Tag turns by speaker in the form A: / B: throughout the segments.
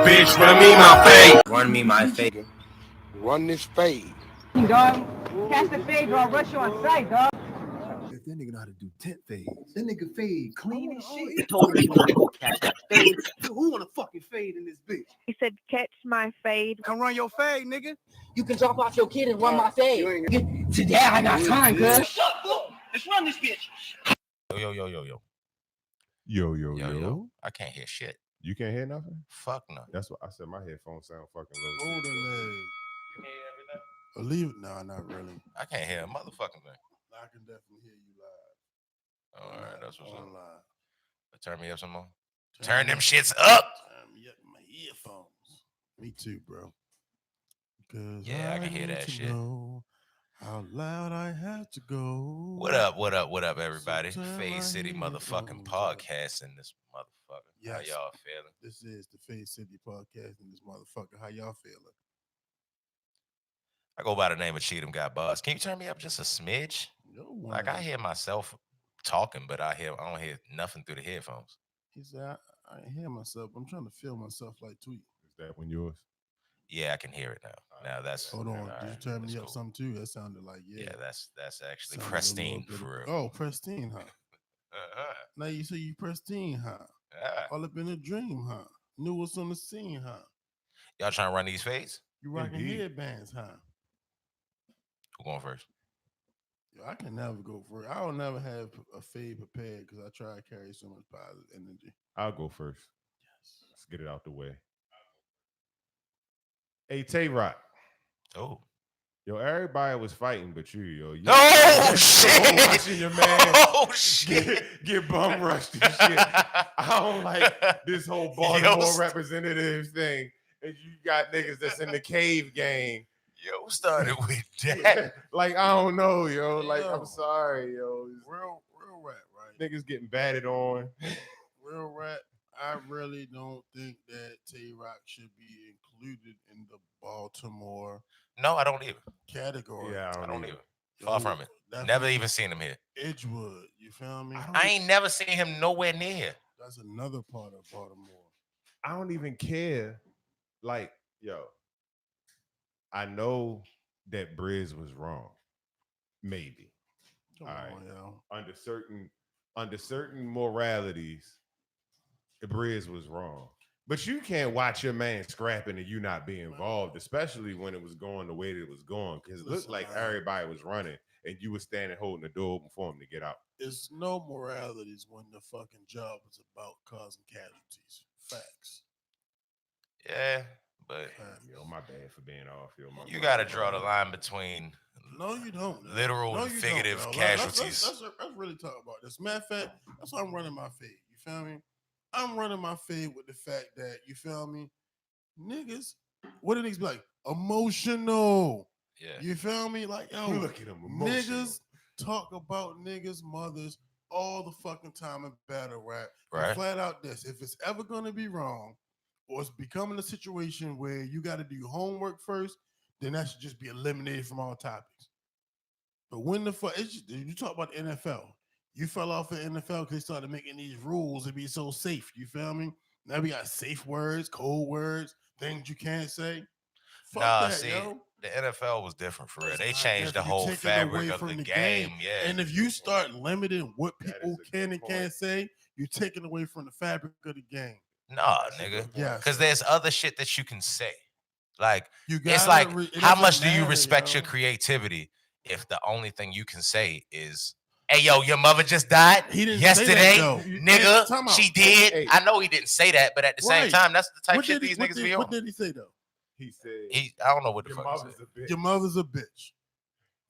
A: bitch, run me my fade.
B: Run me my fade.
C: Run this fade.
D: Dog, catch the fade or I'll rush you on sight, dog.
E: If that nigga know how to do tent fades, that nigga fade clean as shit.
B: He told me he wanted to go catch that fade.
E: Who want to fucking fade in this bitch?
D: He said, catch my fade.
E: Come run your fade, nigga.
B: You can drop off your kid and run my fade.
D: Today I got time, girl.
B: Shut up, let's run this bitch.
F: Yo.
G: I can't hear shit.
F: You can't hear nothing?
G: Fuck no.
F: That's what I said. My headphones sound fucking low.
H: Hold the leg.
G: You can't hear everything?
H: Or leave it. No, not really.
G: I can't hear a motherfucking thing.
H: I can definitely hear you live.
G: All right, that's what's up.
H: Live.
G: Turn me up some more. Turn them shits up.
H: Turn me up my earphones. Me too, bro.
G: Yeah, I can hear that shit.
H: How loud I had to go.
G: What up, everybody? Fade City motherfucking podcast in this motherfucker.
H: Yes.
G: How y'all feeling?
H: This is the Fade City podcast in this motherfucker. How y'all feeling?
G: I go by the name of Cheatham Got Buzz. Can you turn me up just a smidge? Like I hear myself talking, but I don't hear nothing through the headphones.
H: He said, I hear myself. I'm trying to feel myself like Tweet.
F: Is that one yours?
G: Yeah, I can hear it now. Now that's
H: hold on. Did you turn me up
G: cool.
H: Something too? That sounded like
G: yeah. That's actually
H: sounded
G: pristine for real.
H: Oh, pristine, huh? Now you say you pristine, huh? All up in a dream, huh? Knew what's on the scene, huh?
G: Y'all trying to run these fades?
H: You rocking headbands, huh?
G: Who going first?
H: Yo, I can never go first. I don't never have a fade prepared because I try to carry so much positive energy.
F: I'll go first. Yes. Let's get it out the way. Hey, Tay-Rock.
G: Oh.
F: Yo, everybody was fighting but you, yo.
G: Oh, shit.
F: Watching your man get bum rushed and shit. I don't like this whole Baltimore representative thing. And you got niggas that's in the cave game.
G: Yo, started with that.
F: Like, I don't know, yo. Like, I'm sorry, yo.
H: Real rap, right?
F: Niggas getting batted on.
H: Real rap. I really don't think that Tay-Rock should be included in the Baltimore.
G: No, I don't either.
H: Category.
F: Yeah,
G: I don't either. Far from it. Never even seen him here.
H: Edgewood, you feel me?
G: I ain't never seen him nowhere near here.
H: That's another part of Baltimore.
F: I don't even care. Like, yo, I know that Briz was wrong. Maybe.
H: Come
F: all
H: on,
F: right.
H: yo.
F: Under certain moralities, Briz was wrong. But you can't watch your man scrapping and you not be involved, especially when it was going the way that it was going. Because it looked like everybody was running and you were standing holding the door open for him to get out.
H: It's no moralities when the fucking job is about causing casualties. Facts.
G: Yeah, but
F: yo, my bad for being off. Yo,
G: you got to draw the line between
H: you don't.
G: Literal and figurative casualties.
H: Let's really talk about this. Matter of fact, that's why I'm running my fade. You feel me? I'm running my fade with the fact that, you feel me? Niggas, what do niggas be like? Emotional.
G: Yeah.
H: You feel me? Like, yo,
F: look at them emotional.
H: Niggas talk about niggas' mothers all the fucking time in battle rap.
G: Right.
H: Flat out this. If it's ever going to be wrong, or it's becoming a situation where you got to do homework first, then that should just be eliminated from all topics. But when the fuck, you talk about the NFL. You fell off the NFL because they started making these rules to be so safe. You feel me? Now we got safe words, cold words, things you can't say. Fuck that,
G: see,
H: yo.
G: the NFL was different for real. They changed the whole fabric of the game. Yeah.
H: And if you start limiting what people can and can't say, you're taking away from the fabric of the game.
G: Nah, nigga.
H: Yeah.
G: Because there's other shit that you can say. Like,
H: it's
G: like, how much do you respect your creativity if the only thing you can say is, hey, yo, your mother just died yesterday, nigga. She did. Hey. I know he didn't say that, but at the same time, that's the type shit these niggas be on.
H: What did he say, though?
F: He said,
G: I don't know what the fuck he said.
H: Your mother's a bitch.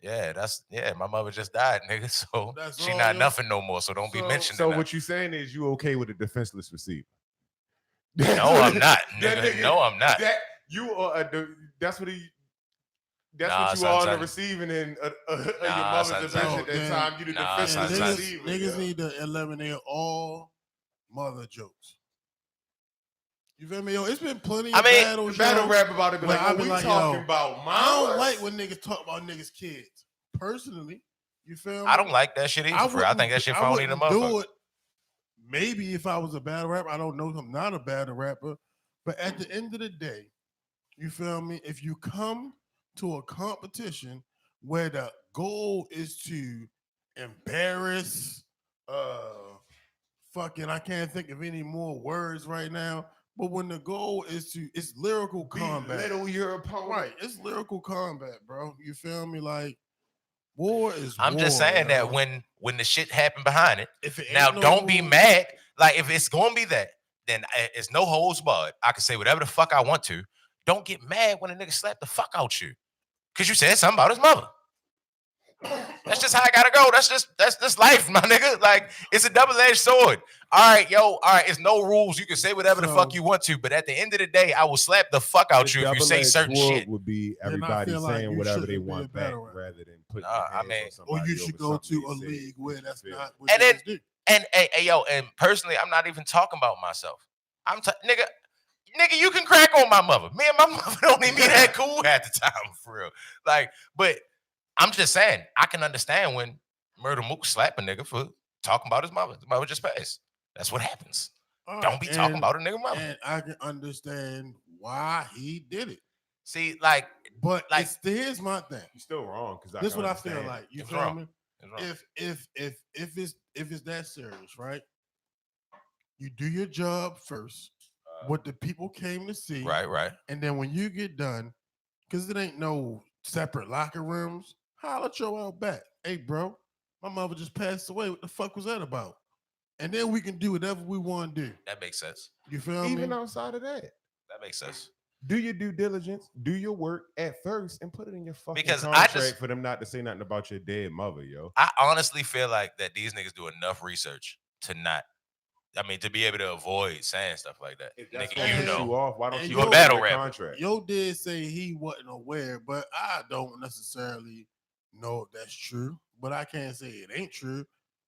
G: Yeah, my mother just died, nigga. So she not nothing no more. So don't be mentioning
F: So
G: that.
F: what you saying is you okay with a defenseless receiver?
G: No, I'm not, nigga. No, I'm not.
F: You are that's what you are on the receiving end of your mother's division at that time. You the defenseless receiver.
H: Niggas need to eliminate all mother jokes. You feel me? Yo, it's been plenty of battle rap about it. But like, we talking about mine. I don't like when niggas talk about niggas' kids. Personally, you feel me?
G: I don't like that shit either. I think that shit phony to motherfucker.
H: Maybe if I was a battle rapper, I don't know. I'm not a battle rapper, But at the end of the day, you feel me? If you come to a competition where the goal is to embarrass, fucking, I can't think of any more words right now. But when the goal is to, it's lyrical combat.
F: Belittle your opponent.
H: Right, it's lyrical combat, bro. You feel me? Like war is.
G: I'm
H: war,
G: just saying that
H: yo.
G: when the shit happened behind it.
H: If it
G: Now
H: ain't no
G: don't be
H: rules-
G: mad. Like if it's gonna be that, then it's no holds barred. I can say whatever the fuck I want to. Don't get mad when a nigga slap the fuck out you, cause you said something about his mother. That's just how I gotta go. That's just life, my nigga. Like it's a double-edged sword. All right, yo. All right, it's no rules. You can say whatever the fuck you want to, but at the end of the day, I will slap the fuck out you if you say certain shit.
F: Would be
H: Then I
F: everybody
H: feel like
F: saying
H: you
F: whatever they
H: shouldn't be a
F: want back,
H: battle rapper.
F: rather than putting.
G: I mean,
H: Or you should go to a league where that's not what
G: And
H: you
G: then,
H: do.
G: and hey, yo, and personally, I'm not even talking about myself. Nigga, you can crack on my mother. Me and my mother don't even be that cool at the time, for real. Like, but I'm just saying, I can understand when Murder Mook slap a nigga for talking about his mother. His mother just passed. That's what happens.
H: All
G: Don't
H: right,
G: be talking about a nigga mother.
H: And I can understand why he did it.
G: See, like,
H: But here's my thing.
F: You're still wrong because
H: This is what I feel like. You feel me?
G: It's
H: If it's that serious, right? You do your job first. What the people came to see.
G: Right.
H: And then when you get done, because it ain't no separate locker rooms, holler at your out back. Hey, bro, my mother just passed away. What the fuck was that about? And then we can do whatever we want to do.
G: That makes sense.
H: You feel me?
F: Even outside of that,
G: That makes sense.
F: do your due diligence, do your work at first, and put it in your fucking
G: Because
F: contract for them not to say nothing about your dead mother, yo.
G: I honestly feel like that these niggas do enough research to be able to avoid saying stuff like that. Nigga, you know,
F: why don't
G: you a battle rapper?
F: Contract?
H: Yo did say he wasn't aware, but I don't necessarily know if that's true. But I can't say it ain't true.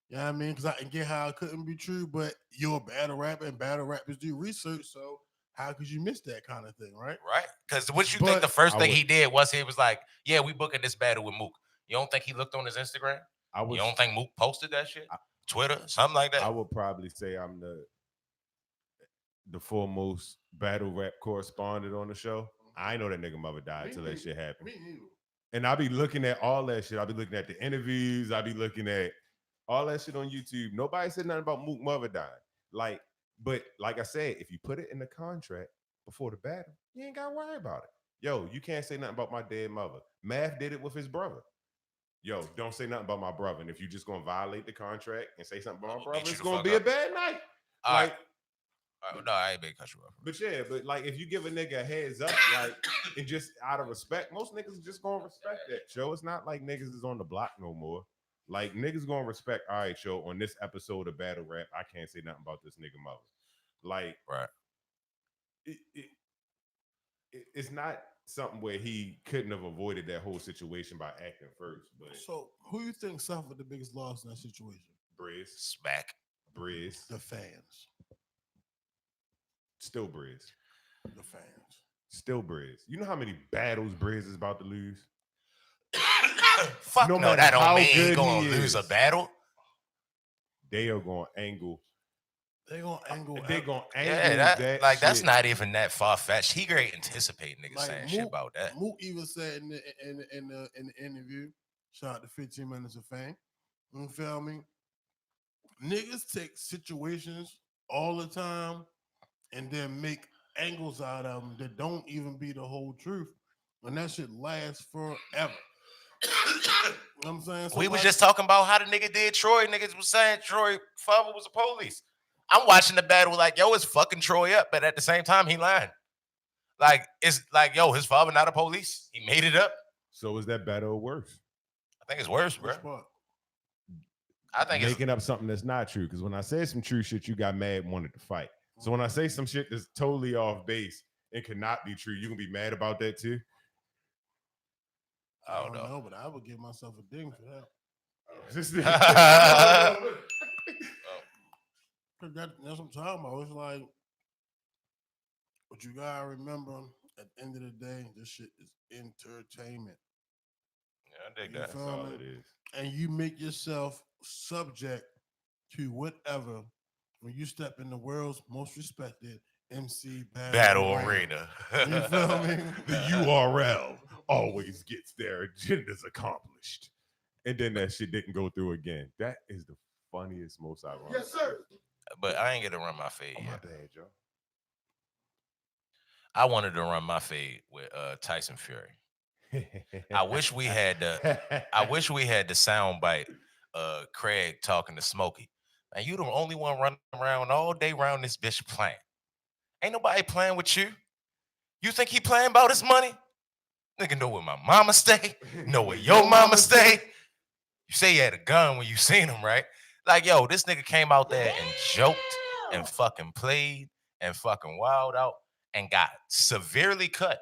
H: You know what I mean? Because I can get how it couldn't be true, but you're a battle rapper and battle rappers do research, so how could you miss that kind of thing, right?
G: Right. Because what you think the first thing he did was he was like, yeah, we booking this battle with Mook. You don't think he looked on his Instagram? You don't think Mook posted that shit? Twitter, something like that?
F: I would probably say I'm the foremost battle rap correspondent on the show. I know that nigga mother died till that shit happened. And I'll be looking at all that shit. I'll be looking at the interviews. I'll be looking at all that shit on YouTube. Nobody said nothing about Mook mother dying. But like I said, if you put it in the contract before the battle, you ain't gotta worry about it. Yo, you can't say nothing about my dead mother. Math did it with his brother. Yo, don't say nothing about my brother. And if you're just gonna violate the contract and say something about my brother, it's gonna be a bad night.
G: No, I ain't been cut you off.
F: But yeah, but if you give a nigga a heads up, and just out of respect, most niggas just gonna respect that, yo. It's not like niggas is on the block no more. Like niggas gonna respect, all right, yo, on this episode of Battle Rap, I can't say nothing about this nigga mother.
G: Right.
F: It's not something where he couldn't have avoided that whole situation by acting first. But
H: so who you think suffered the biggest loss in that situation?
F: Briz.
G: Smack.
F: Briz.
H: The fans.
F: Still Briz.
H: The fans.
F: Still Briz. You know how many battles Briz is about to lose?
G: Fuck no, that don't mean he gonna lose a battle.
F: They are gonna angle.
H: They're gonna angle.
G: Yeah, that's not even that far fetched. He great anticipate niggas saying shit about that.
H: Mook even said in the interview, shout out to 15 Minutes of Fame. You feel me? Niggas take situations all the time and then make angles out of them that don't even be the whole truth, and that shit lasts forever. You know what I'm saying? So
G: we was just talking about how the nigga did Troy. Niggas was saying Troy father was a police. I'm watching the battle like, yo, it's fucking Troy up, but at the same time, he lying. Like, it's like, yo, his father not a police. He made it up.
F: So is that better or worse?
G: I think it's worse, bro. I think
F: making up something that's not true. Because when I say some true shit, you got mad and wanted to fight. So when I say some shit that's totally off base and cannot be true, you gonna be mad about that too?
H: I don't know, but I would give myself a ding for that. That's what I'm talking about. It's like, but you gotta remember, at the end of the day, this shit is entertainment.
G: Yeah, I dig that.
F: That's all it is.
H: And you make yourself subject to whatever when you step in the world's most respected MC
G: Battle Arena.
H: You feel me?
F: The URL always gets their agendas accomplished. And then that shit didn't go through again. That is the funniest, most ironic.
H: Yes, sir.
G: But I ain't gonna run my fade
F: Oh,
G: yet.
F: my bad, Joe.
G: I wanted to run my fade with Tyson Fury. I wish we had the sound bite Craig talking to Smokey. Man, you the only one running around all day around this bitch playing. Ain't nobody playing with you. You think he playing about his money? Nigga know where my mama stay. Know where your mama stay. You say you had a gun when you seen him, right? Like, yo, this nigga came out there and joked and fucking played and fucking wild out and got severely cut.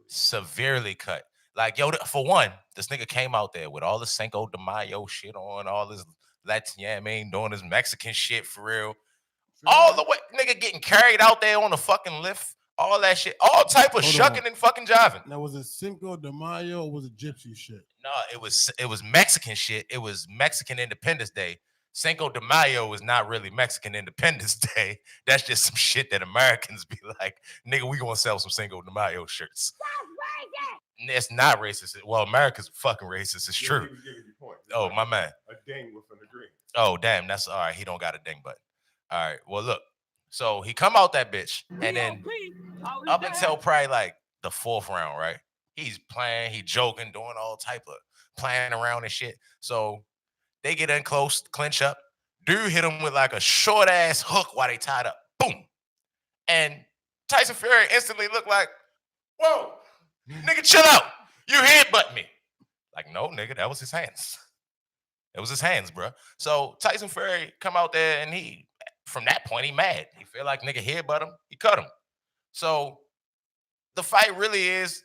G: Severely cut. Like, yo, for one, this nigga came out there with all the Cinco de Mayo shit on, all this Latin, doing his Mexican shit for real. All the way, nigga getting carried out there on the fucking lift, all that shit, all type of shucking and fucking jiving.
H: Now, was it Cinco de Mayo or was it gypsy shit?
G: No, it was Mexican shit. It was Mexican Independence Day. Cinco de Mayo is not really Mexican Independence Day. That's just some shit that Americans be like, nigga, we gonna sell some Cinco de Mayo shirts. It's not racist. Well, America's fucking racist. It's true. Oh, my man.
F: A ding with an agreement.
G: Oh, damn. That's all right. He don't got a ding button. All right. Well, look. So he come out that bitch, and then up until probably like the fourth round, right? He's playing, he joking, doing all type of playing around and shit. So they get in close, clinch up. Dude hit him with like a short ass hook while they tied up. Boom. And Tyson Fury instantly looked like, whoa, nigga, chill out. You headbutt me. Like, no, nigga, that was his hands. It was his hands, bro. So Tyson Fury come out there and he, from that point, he mad. He feel like nigga headbutt him. He cut him. So the fight really is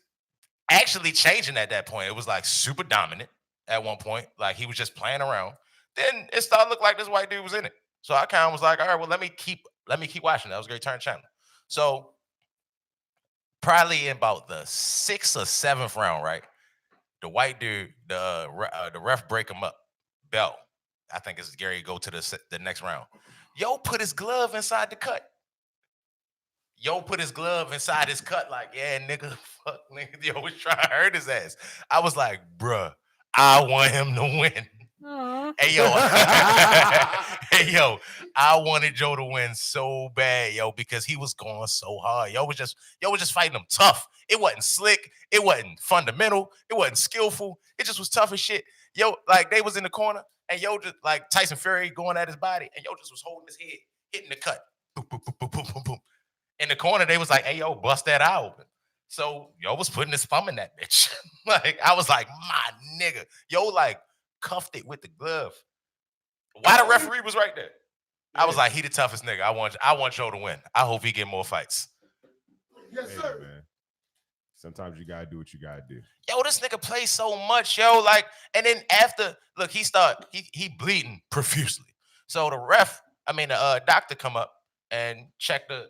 G: actually changing at that point. It was like super dominant at one point. Like he was just playing around. Then it started to look like this white dude was in it. So I kind of was like, all right, well, let me keep watching. That was a great turn channel. So probably in about the 6th or 7th round, right? The white dude, the ref break him up. Bell. I think it's Gary go to the next round. Yo put his glove inside the cut. Yo put his glove inside his cut like, yeah, nigga, fuck, nigga. Yo was trying to hurt his ass. I was like, bruh, I want him to win. Hey, yo. Hey, yo, I wanted Joe to win so bad, yo, because he was going so hard. Yo was just fighting him tough. It wasn't slick. It wasn't fundamental. It wasn't skillful. It just was tough as shit. Yo, like they was in the corner and yo just like Tyson Fury going at his body and yo just was holding his head, hitting the cut. Boom, boom, boom, boom, boom, boom, boom. In the corner, they was like, hey, yo, bust that eye open. So yo was putting his thumb in that bitch. Like, I was like, my nigga. Yo, like, cuffed it with the glove. Why the referee was right there? I was like, he the toughest nigga. I want Joe to win. I hope he get more fights.
H: Yes, sir.
F: Man. Sometimes you gotta do what you gotta do.
G: Yo, this nigga plays so much, yo. Like, and then after, look, he bleeding profusely. So the doctor come up and check the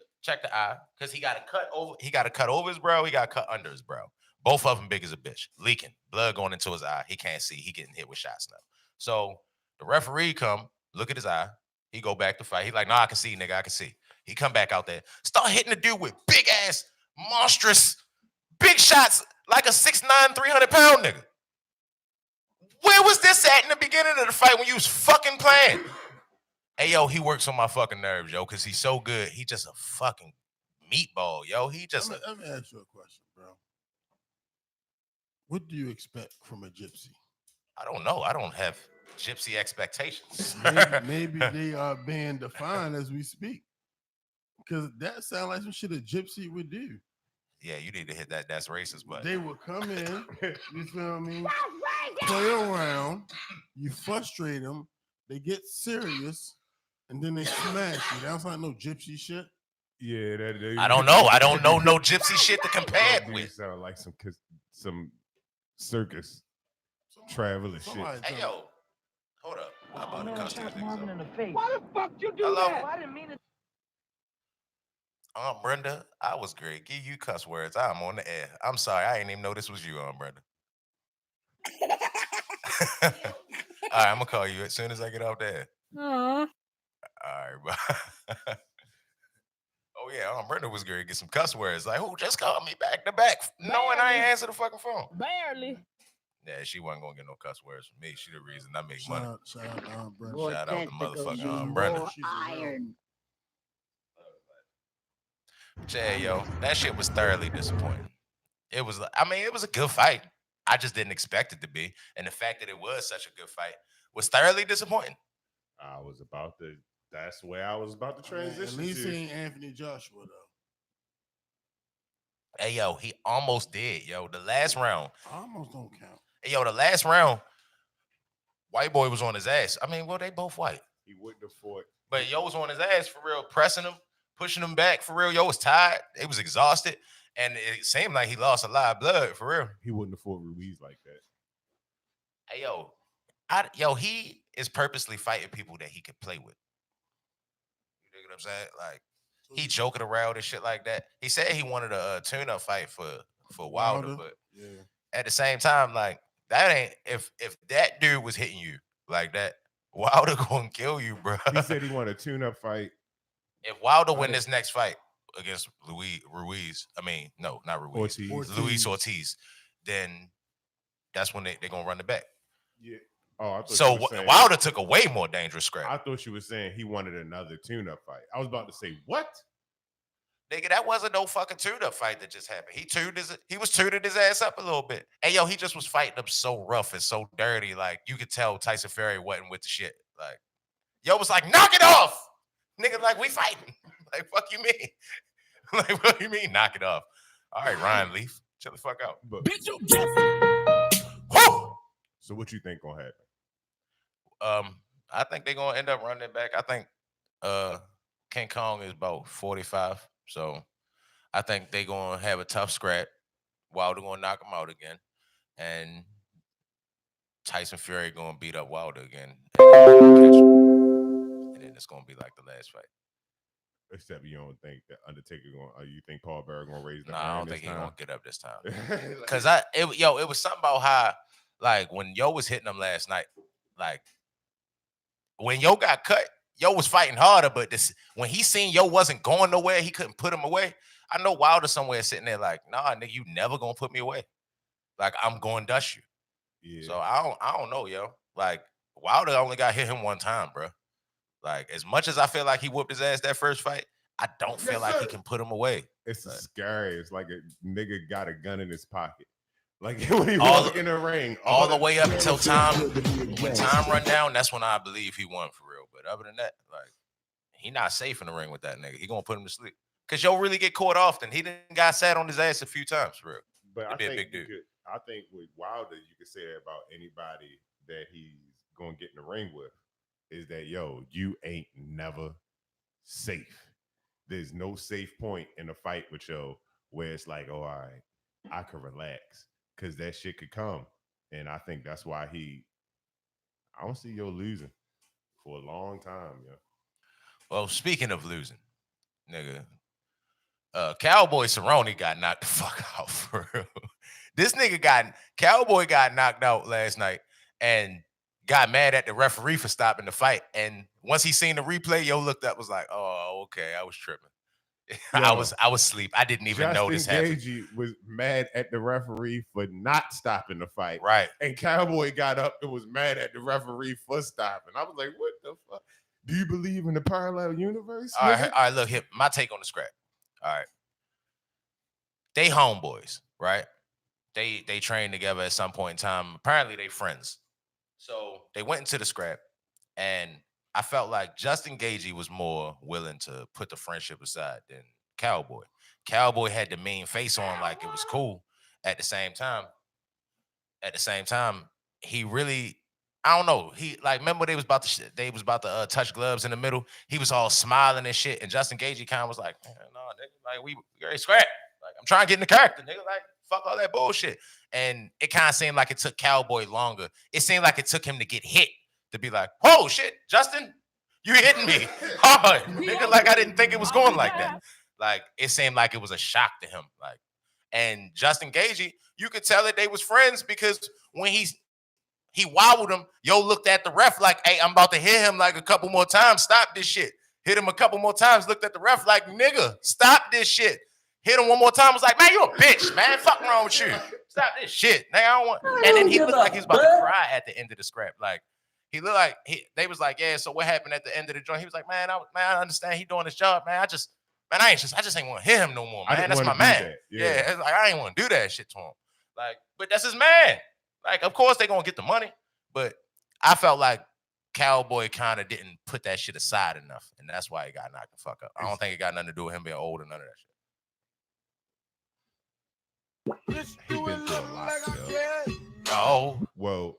G: eye because he got a cut over his brow, he got a cut under his brow. Both of them big as a bitch, leaking, blood going into his eye. He can't see. He getting hit with shots now. So the referee come, look at his eye. He go back to fight. He like, nah, I can see, nigga, I can see. He come back out there, start hitting the dude with big ass, monstrous, big shots like a 6'9", 300-pound nigga. Where was this at in the beginning of the fight when you was fucking playing? Hey, yo, he works on my fucking nerves, yo, because he's so good. He just a fucking meatball, yo. He just...
H: Let me ask you a question, bro. What do you expect from a gypsy?
G: I don't know. I don't have gypsy expectations.
H: Maybe they are being defined as we speak. Because that sounds like some shit a gypsy would do.
G: Yeah, you need to hit that. That's racist, but...
H: They would come in, you feel me? Play around. You frustrate them. They get serious. And then they smash you. That sounds like no gypsy shit.
F: Yeah,
G: I don't know. I don't know no gypsy shit to compare it with.
F: Sound like some circus traveling shit.
G: Hey, yo, hold up. I'm about to cuss these niggas
D: in the face.
B: Why the fuck you do
G: Hello?
B: that?
D: I didn't mean it.
G: Brenda, I was great. Give you cuss words. I'm on the air. I'm sorry. I didn't even know this was you, Brenda. All right, I'm going to call you as soon as I get off there. All right, bye. Oh yeah, Brenda was going to get some cuss words. Like, who just called me back to back, knowing I ain't answer the fucking phone.
D: Barely.
G: Yeah, she wasn't gonna get no cuss words from me. She the reason I make money.
H: Shout out to Brenda.
G: Shout out to motherfucking Brenda.
B: Iron.
G: Yeah, yo, that shit was thoroughly disappointing. It was, I mean, it was a good fight. I just didn't expect it to be, and the fact that it was such a good fight was thoroughly disappointing.
F: That's where I was about to transition.
H: At least he ain't Anthony Joshua though.
G: Hey yo, he almost did. Yo, the last round.
H: Almost don't count.
G: Hey yo, the last round, white boy was on his ass. I mean, well, they both white.
F: He wouldn't have fought.
G: But yo was on his ass for real, pressing him, pushing him back for real. Yo was tired. He was exhausted. And it seemed like he lost a lot of blood for real.
F: He wouldn't have fought Ruiz like that.
G: Hey, he is purposely fighting people that he could play with. You know what I'm saying? Like, he joking around and shit like that. He said he wanted a tune-up fight for Wilder, but at the same time, like, that ain't, if that dude was hitting you like that, Wilder gonna kill you, bro.
F: He said he wanted a tune-up fight.
G: If Wilder win this next fight against Ruiz, I mean, no, not Ruiz, Luis Ortiz, then that's when they're gonna run it back.
F: Yeah. Oh,
G: so Wilder took a way more dangerous scrap.
F: I thought you were saying he wanted another tune-up fight. I was about to say, what?
G: Nigga, that wasn't no fucking tune-up fight that just happened. He was tuning his ass up a little bit. Hey, yo, he just was fighting him so rough and so dirty. Like, you could tell Tyson Fury wasn't with the shit. Like, yo was like, knock it off. Nigga, like, we fighting. Like, fuck you mean? Like, what do you mean, knock it off? All right, Ryan Leaf, chill the fuck out.
F: But,
G: bitch, you Woo!
F: So what you think gonna happen?
G: I think they're gonna end up running it back. I think King Kong is about 45. So I think they're gonna have a tough scrap. Wilder gonna knock him out again. And Tyson Fury gonna beat up Wilder again. And then it's gonna be like the last fight.
F: Except you don't think that Undertaker going? You think Paul Bearer gonna raise the?
G: No, I don't think he's gonna get up this time. Cause it was something about how, like, when Yo was hitting him last night, like when Yo got cut, Yo was fighting harder. But when he seen Yo wasn't going nowhere, he couldn't put him away. I know Wilder somewhere sitting there like, nah, nigga, you never gonna put me away. Like, I'm going to dust you. Yeah. So I don't know, yo. Like, Wilder only got hit him one time, bro. Like, as much as I feel like he whooped his ass that first fight, I don't feel like he can put him away.
F: It's scary. It's like a nigga got a gun in his pocket. Like, when he walked in the ring.
G: All the way up until when time run down, that's when I believe he won for real. But other than that, like, he not safe in the ring with that nigga. He gonna put him to sleep. Because Yo really get caught often. He didn't got sat on his ass a few times for real.
F: But
G: I think a big dude.
F: I think with Wilder, you could say that about anybody that he's gonna get in the ring with. Is that, yo, you ain't never safe. There's no safe point in a fight with Yo where it's like, oh, all right, I can relax, because that shit could come. And I think that's why I don't see Yo losing for a long time, yo.
G: Well, speaking of losing, nigga, Cowboy Cerrone got knocked the fuck out for real. This nigga Cowboy got knocked out last night and got mad at the referee for stopping the fight. And once he seen the replay, Yo looked up, was like, oh, okay, I was tripping. Yo, I was asleep. I didn't even know this happened.
F: Justin Gaethje was mad at the referee for not stopping the fight.
G: Right.
F: And Cowboy got up and was mad at the referee for stopping. I was like, what the fuck? Do you believe in the parallel universe?
G: All right, look, here, my take on the scrap. All right. They homeboys, right? They trained together at some point in time. Apparently they friends. So they went into the scrap, and I felt like Justin Gaethje was more willing to put the friendship aside than Cowboy. Cowboy had the mean face on like it was cool. At the same time, he really, I don't know. He, like, remember they was about to touch gloves in the middle. He was all smiling and shit, and Justin Gaethje kind of was like, no, nigga, like, we already scrap. Like, I'm trying to get in the character, nigga. Like, fuck all that bullshit. And it kind of seemed like it took Cowboy longer. It seemed like it took him to get hit to be like, oh shit, Justin, you hitting me hard, nigga. Like, I didn't think it was going like that. Like, it seemed like it was a shock to him. Like, and Justin Gaethje, you could tell that they was friends, because when he wobbled him, Yo looked at the ref like, hey, I'm about to hit him like a couple more times. Stop this shit. Hit him a couple more times. Looked at the ref like, nigga, stop this shit. Hit him one more time. Was like, man, you a bitch, man. Fuck wrong with you. Stop this shit. Nigga, I don't want. And then he looked like he was about to cry at the end of the scrap. Like he looked like they was like, yeah. So what happened at the end of the joint? He was like, man, I understand he doing his job, man. I just ain't want to hit him no more, man. That's my man. Yeah, it's like I ain't want to do that shit to him. Like, but that's his man. Like, of course they gonna get the money, but I felt like Cowboy kind of didn't put that shit aside enough, and that's why he got knocked the fuck up. I don't think it got nothing to do with him being old or none of that shit.
F: He been through a lot,
G: Oh,
F: well,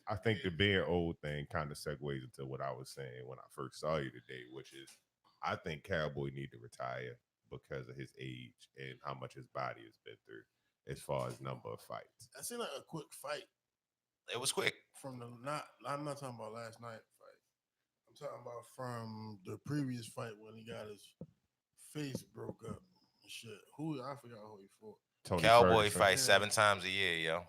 F: I think the being old thing kind of segues into what I was saying when I first saw you today, which is I think Cowboy need to retire because of his age and how much his body has been through as far as number of fights.
H: I seen like a quick fight.
G: It was quick.
H: I'm not talking about last night fight. I'm talking about from the previous fight when he got his face broke up and shit. I forgot who he fought.
F: Tony
G: Cowboy
F: Ferguson.
G: fights 7 times a year, yo.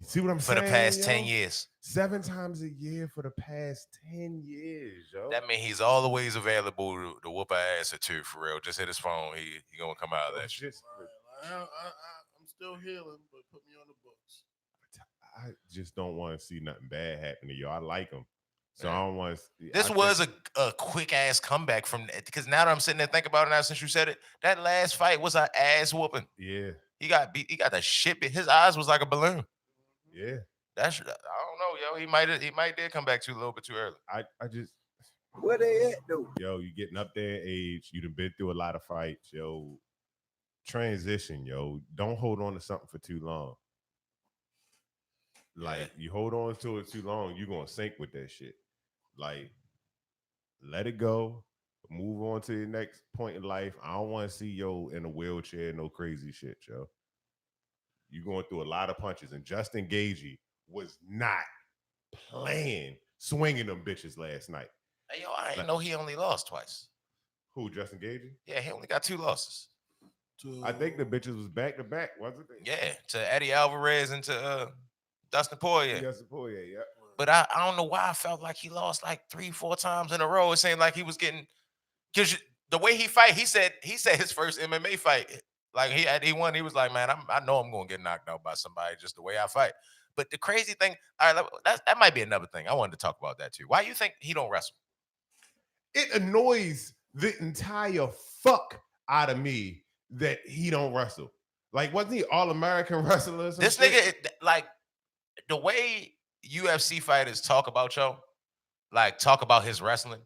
F: You see what I'm
G: for
F: saying?
G: the past
F: yo?
G: 10 years.
F: 7 times a year for the past 10 years, yo.
G: That means he's always available to whoop our ass or two, for real. Just hit his phone. He gonna come out of that shit.
H: I'm still healing, but put me on the books.
F: I just don't want to see nothing bad happen to you. I like him. So I don't want to.
G: This was a quick ass comeback from because now that I'm sitting there thinking about it now since you said it, that last fight was an ass whooping.
F: Yeah.
G: He got beat. He got the shit beat. His eyes was like a balloon.
F: Yeah.
G: That's I don't know, yo. He might did come back a little bit too early.
F: I just
E: Where they at though?
F: Yo, you getting up there in age. You done been through a lot of fights, yo. Transition, yo. Don't hold on to something for too long. Like you hold on to it too long, you're gonna sink with that shit. Like, let it go. Move on to your next point in life. I don't want to see yo in a wheelchair, no crazy shit, yo. You going through a lot of punches, and Justin Gaethje was not playing, swinging them bitches last night.
G: Hey, yo, I didn't know he only lost twice.
F: Who, Justin Gaethje?
G: Yeah, he only got 2 losses.
F: I think the bitches was back to back, wasn't it?
G: Yeah, to Eddie Alvarez and to Dustin Poirier.
F: Dustin Poirier, yeah.
G: But I don't know why I felt like he lost like 3-4 times in a row. It seemed like he was getting, because the way he fight, he said his first MMA fight, like he won. He was like, man, I know I'm gonna get knocked out by somebody just the way I fight. But the crazy thing, all right, that might be another thing. I wanted to talk about that too. Why you think he don't wrestle?
F: It annoys the entire fuck out of me that he don't wrestle. Like, wasn't he All-American wrestler?
G: This nigga, like, the way UFC fighters talk about yo, like talk about his wrestling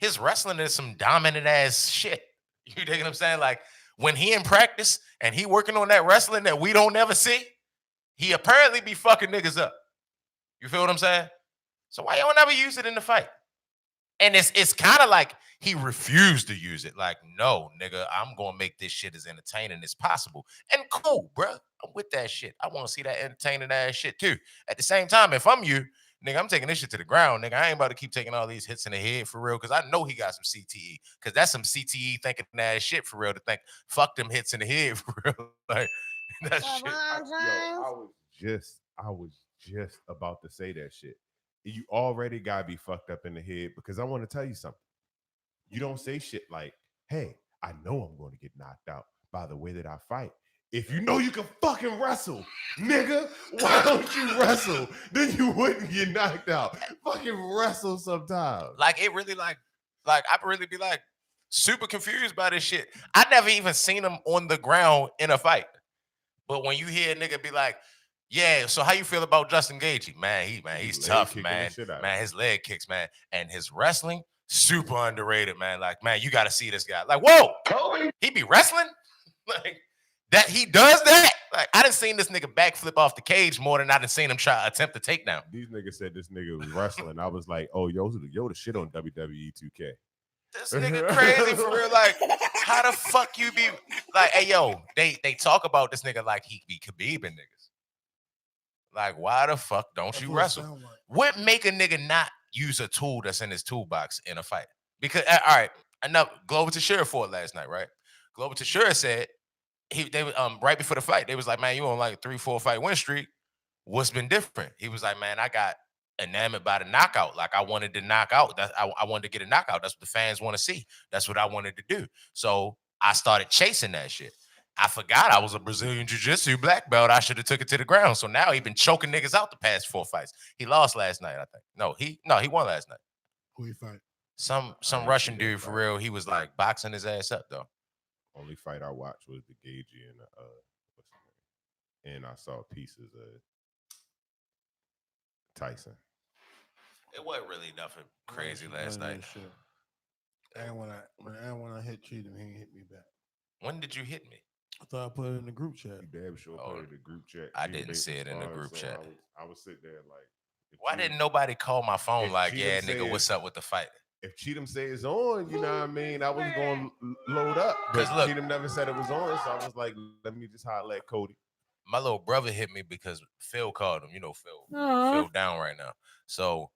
G: is some dominant ass shit. You dig what I'm saying? Like when he in practice and he working on that wrestling that we don't never see, he apparently be fucking niggas up. You feel what I'm saying? So why you don't ever use it in the fight? And it's kind of like he refused to use it. Like, no, nigga, I'm gonna make this shit as entertaining as possible. And cool, bro. I'm with that shit. I want to see that entertaining ass shit too. At the same time, if I'm you, nigga, I'm taking this shit to the ground, nigga. I ain't about to keep taking all these hits in the head for real, because I know he got some CTE. Because that's some CTE thinking ass shit for real, to think, fuck them hits in the head for real. Like, that shit.
F: I was just about to say that shit. You already gotta be fucked up in the head, because I want to tell you something. You don't say shit like, hey, I know I'm going to get knocked out by the way that I fight. If you know you can fucking wrestle, nigga, why don't you wrestle? Then you wouldn't get knocked out. Fucking wrestle sometimes.
G: Like, it really like I really be like super confused by this shit. I never even seen him on the ground in a fight. But when you hear a nigga be like, yeah, so how you feel about Justin Gaethje? Man, he's tough, man. Man, his leg kicks, man. And his wrestling, super underrated, man. Like, man, you got to see this guy. Like, whoa, he be wrestling? Like, that he does that? Like, I done seen this nigga backflip off the cage more than I done seen him try attempt to takedown.
F: These niggas said this nigga was wrestling. I was like, oh, yo, the shit on WWE 2K.
G: This nigga crazy for real. Like, how the fuck you be like, hey, yo, they talk about this nigga like he be Khabibing niggas. Like, why the fuck don't you wrestle? Like. What make a nigga not use a tool that's in his toolbox in a fight? Because, all right, enough. Glover Teixeira fought last night, right? Glover Teixeira said, they right before the fight, they was like, man, you on like a 3-4 fight win streak. What's been different? He was like, man, I got enamored by the knockout. Like I wanted to knock out. I wanted to get a knockout. That's what the fans want to see. That's what I wanted to do. So I started chasing that shit. I forgot I was a Brazilian Jiu-Jitsu black belt. I should have took it to the ground. So now he been choking niggas out the past 4 fights. He lost last night, I think. No, he won last night.
H: Who he fight?
G: Some Russian dude for real. He was like boxing his ass up though.
F: Only fight I watched was the Gagey and what's his name? And I saw pieces of Tyson.
G: It wasn't really nothing crazy last night.
H: And when I hit Cheatham, he hit me back.
G: When did you hit me?
H: I thought I put it in the group chat.
F: You damn sure put it in the group chat.
G: I didn't see it in the group chat.
F: I was sitting there like,
G: why didn't nobody call my phone like, yeah, nigga, what's up with the fight?
F: If Cheatham say it's on, you know what I mean? I was going to load up. But look, Cheatham never said it was on, so I was like, let me just holler at Cody.
G: My little brother hit me because Phil called him. You know, Phil down right now. So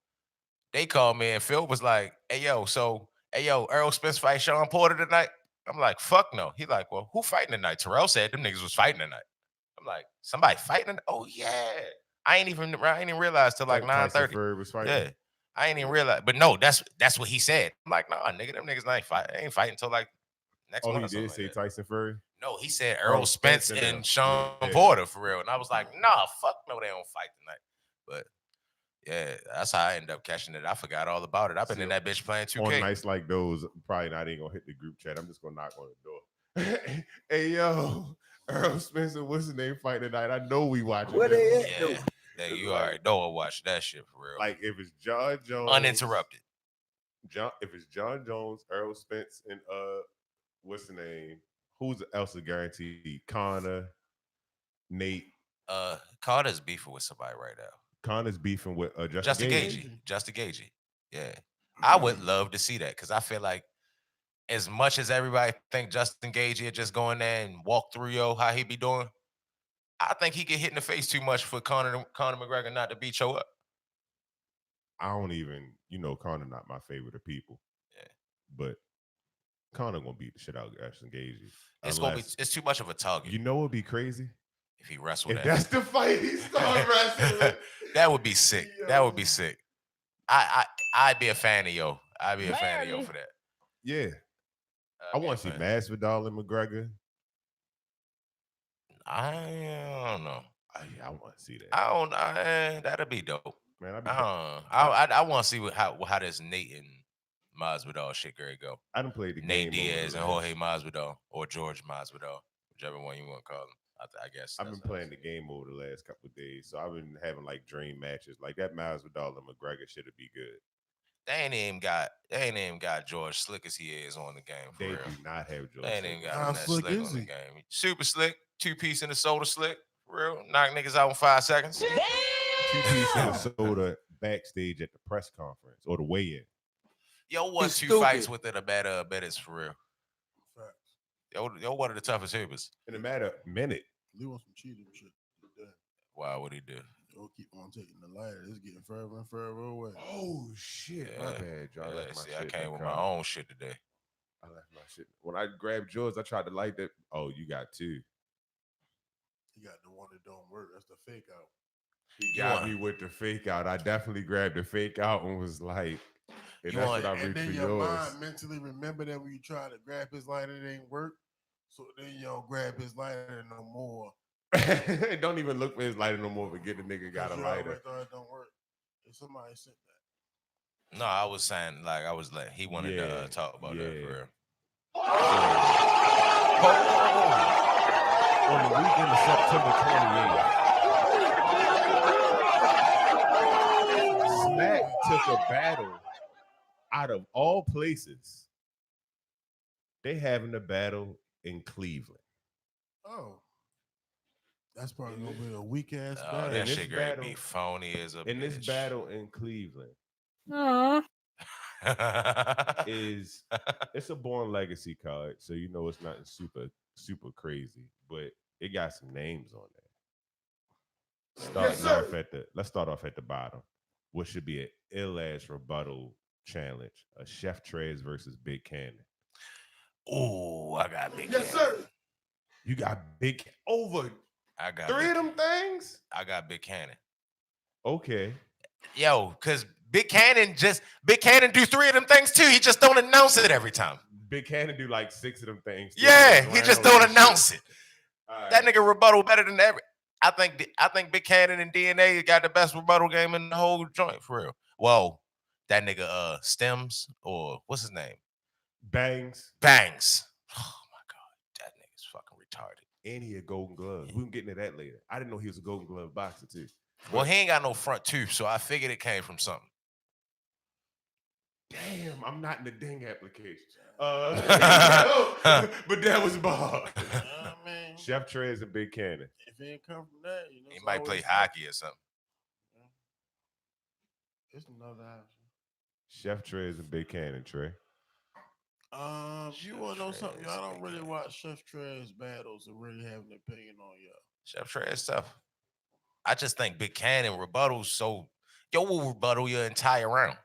G: they called me and Phil was like, hey, yo, Errol Spence fight Sean Porter tonight? I'm like, fuck no. He like, well, who fighting tonight? Terrell said them niggas was fighting tonight. I'm like, somebody fighting? Oh, yeah. I ain't even realize till like 9:30.
F: Was fighting.
G: Yeah. I ain't even realize. But no, that's what he said. I'm like, nah, nigga, them niggas ain't fighting until like next month.
F: Oh, he did say
G: like
F: Tyson Fury?
G: No, he said Errol Spence and Sean Porter for real. And I was like, nah, fuck no, they don't fight tonight. But yeah, that's how I ended up catching it. I forgot all about it. I've been in that bitch playing 2K.
F: On nights like those, probably not even gonna hit the group chat. I'm just gonna knock on the door. Hey, yo, Errol Spence and what's his name fight tonight? I know we watching.
B: What they at?
G: Yeah, you already know I watch that shit for real.
F: Like if it's John Jones,
G: uninterrupted.
F: If it's John Jones, Errol Spence, and what's the name? Who's else is guaranteed? Connor, Nate.
G: Connor's beefing with somebody right now.
F: Connor's beefing with
G: Justin Gagey. Yeah. I would love to see that because I feel like as much as everybody think Justin Gagey is just going there and walk through how he be doing, I think he get hit in the face too much for Conor McGregor not to beat Joe up.
F: I don't even, Conor not my favorite of people.
G: Yeah.
F: But Conor gonna beat the shit out of Justin Gagey.
G: It's too much of a target.
F: You know what'd be crazy?
G: If he wrestled
F: if that's the fight he start wrestling.
G: That would be sick. Yo. That would be sick. I'd be a fan of I'd be a fan of for that.
F: Yeah. I want to see Masvidal and McGregor.
G: I don't know.
F: I want to see that.
G: I don't know. That'd be dope.
F: Man,
G: I want to see how this Nate and Masvidal shit could go.
F: I done played the
G: Nate
F: game.
G: Nate Diaz and Jorge Masvidal or George Masvidal, whichever one you want to call him. I guess
F: I've been playing the game over the last couple of days, so I've been having like dream matches. Like that Masvidal and McGregor should be good.
G: They ain't even got George slick as he is on the game. For
F: they
G: real.
F: Do not have George.
G: They ain't even got him that slick on the game. Super slick, 2-piece in the soda slick. For real, knock niggas out in 5 seconds.
F: 2-piece in the soda backstage at the press conference or the weigh-in.
G: Yo, won 2 fights within a matter of minutes for real. Yo, one of the toughest hitters.
F: In a matter of minute.
H: Lee wants some cheating shit.
G: Why would he do?
H: Yo, keep on taking the lighter. It's getting further and further away.
F: Oh shit! My bad, y'all.
G: I came with my own shit today.
F: I left my shit. When I grabbed yours, I tried to light that. Oh, you got 2.
H: You got the one that don't work. That's the fake out.
F: He got me with the fake out. I definitely grabbed the fake out and was like, and that's what I reached for yours.
H: Mind mentally remember that when you try to grab his lighter, it ain't work. So then you don't grab his lighter no more.
F: Don't even look for his lighter no more. Forget the nigga got a lighter.
H: Thought it don't work. If somebody said that.
G: No, I was saying he wanted to talk about that for real.
F: On the weekend of September 28th, Smack took a battle out of all places. They having a battle in Cleveland.
H: Oh. That's probably gonna be a weak ass
G: battle.
H: battle.
G: That shit gonna be phony as a bitch.
F: In this battle in Cleveland, it's a Born Legacy card, so you know it's nothing super crazy, but it got some names on there. Let's start off at the bottom. What should be an ill-ass rebuttal challenge? A Chef Trez versus Big Cannon.
G: Oh, I got Big
H: Yes,
G: Cannon.
H: sir.
F: You got Big over.
G: I got
F: 3 of them things.
G: I got Big Cannon.
F: Okay.
G: Yo, because Big Cannon do 3 of them things too. He just don't announce it every time.
F: Big Cannon do like 6 of them things.
G: Yeah, he just don't announce it.
F: Right.
G: That nigga rebuttal better than every. I think Big Cannon and DNA got the best rebuttal game in the whole joint for real. Whoa, that nigga Stems or what's his name?
F: Bangs.
G: Oh my god, that nigga's fucking retarded.
F: And he a Golden Glove. We can get into that later. I didn't know he was a Golden Glove boxer too.
G: Well, he ain't got no front tooth, so I figured it came from something.
F: Damn, I'm not in the ding application. But that was Bob.
H: Man,
F: Chef Trez and Big Cannon.
H: if it ain't come from that,
G: He might play hockey or something.
H: It's another option.
F: Chef Trez and Big Cannon, Trey.
H: You want to know something? Y'all don't really watch Chef Trez battles and really have an opinion on y'all.
G: Chef Trez stuff. I just think Big Cannon rebuttals yo will rebuttal your entire round.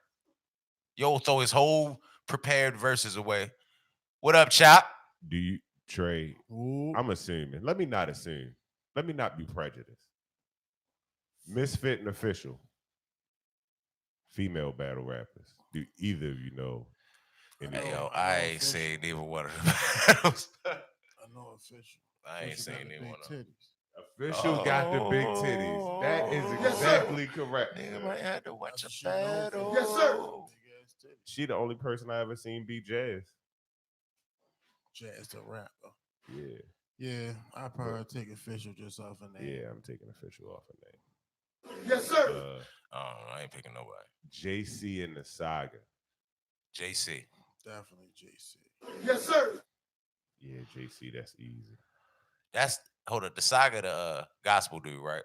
G: Yo will throw his whole prepared verses away. What up, Chop?
F: Do you, Trey?
H: Ooh.
F: I'm assuming. Let me not assume. Let me not be prejudiced. Misfit and Official. Female battle rappers. Do either of you know?
G: Hey, yo, I ain't seen neither one of them battles.
H: I know Official.
G: I ain't seen neither one of them.
F: Official got the big titties. That is exactly correct.
G: Nigga might have to watch a battle.
H: Yes, sir.
F: She the only person I ever seen beat Jazz.
H: Jazz the rapper.
F: Yeah.
H: Yeah, I probably take Official just off a name.
F: Yeah, I'm taking Official off a name.
H: Yes, sir.
G: I ain't picking nobody.
F: JC and the Saga.
G: JC.
H: Definitely JC. Yes, sir.
F: Yeah, JC, that's easy.
G: Hold up, the Saga, the gospel dude, right?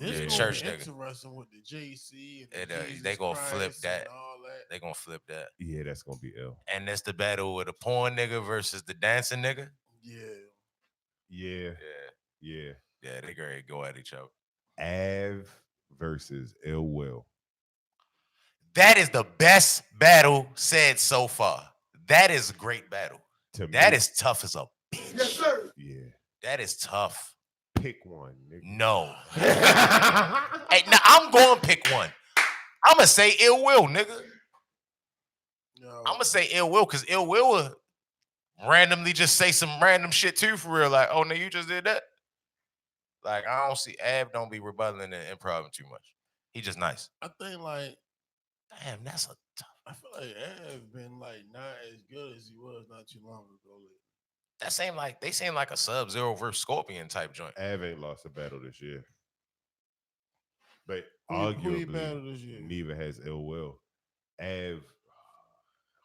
H: This
G: church
H: nigga.
G: Nigga.
H: Interesting with the JC and
G: They gonna flip that.
H: All that.
G: They gonna flip that.
F: Yeah, that's gonna be ill.
G: And that's the battle with the porn nigga versus the dancing nigga.
F: Yeah. Yeah.
G: Yeah, they gonna go at each other.
F: Av versus Ill Will.
G: That is the best battle said so far. That is a great battle. That is tough as a bitch.
H: Yes, sir.
F: Yeah.
G: That is tough.
F: Pick one, nigga.
G: No. Hey, now I'm going to pick one. I'm going to say Ill Will, nigga.
H: No.
G: I'm going to say Ill Will because Ill Will randomly just say some random shit too for real. Like, oh, nigga, you just did that? Like, I don't see Ab don't be rebutting and improv too much. He just nice.
H: I think like,
G: damn, that's a tough.
H: I feel like Av been like not as good as he was not too long ago.
G: They seem like a Sub-Zero versus Scorpion type joint.
F: Av ain't lost a battle this year. But
H: who
F: arguably,
H: battled this year?
F: neither has Ill Will. Av,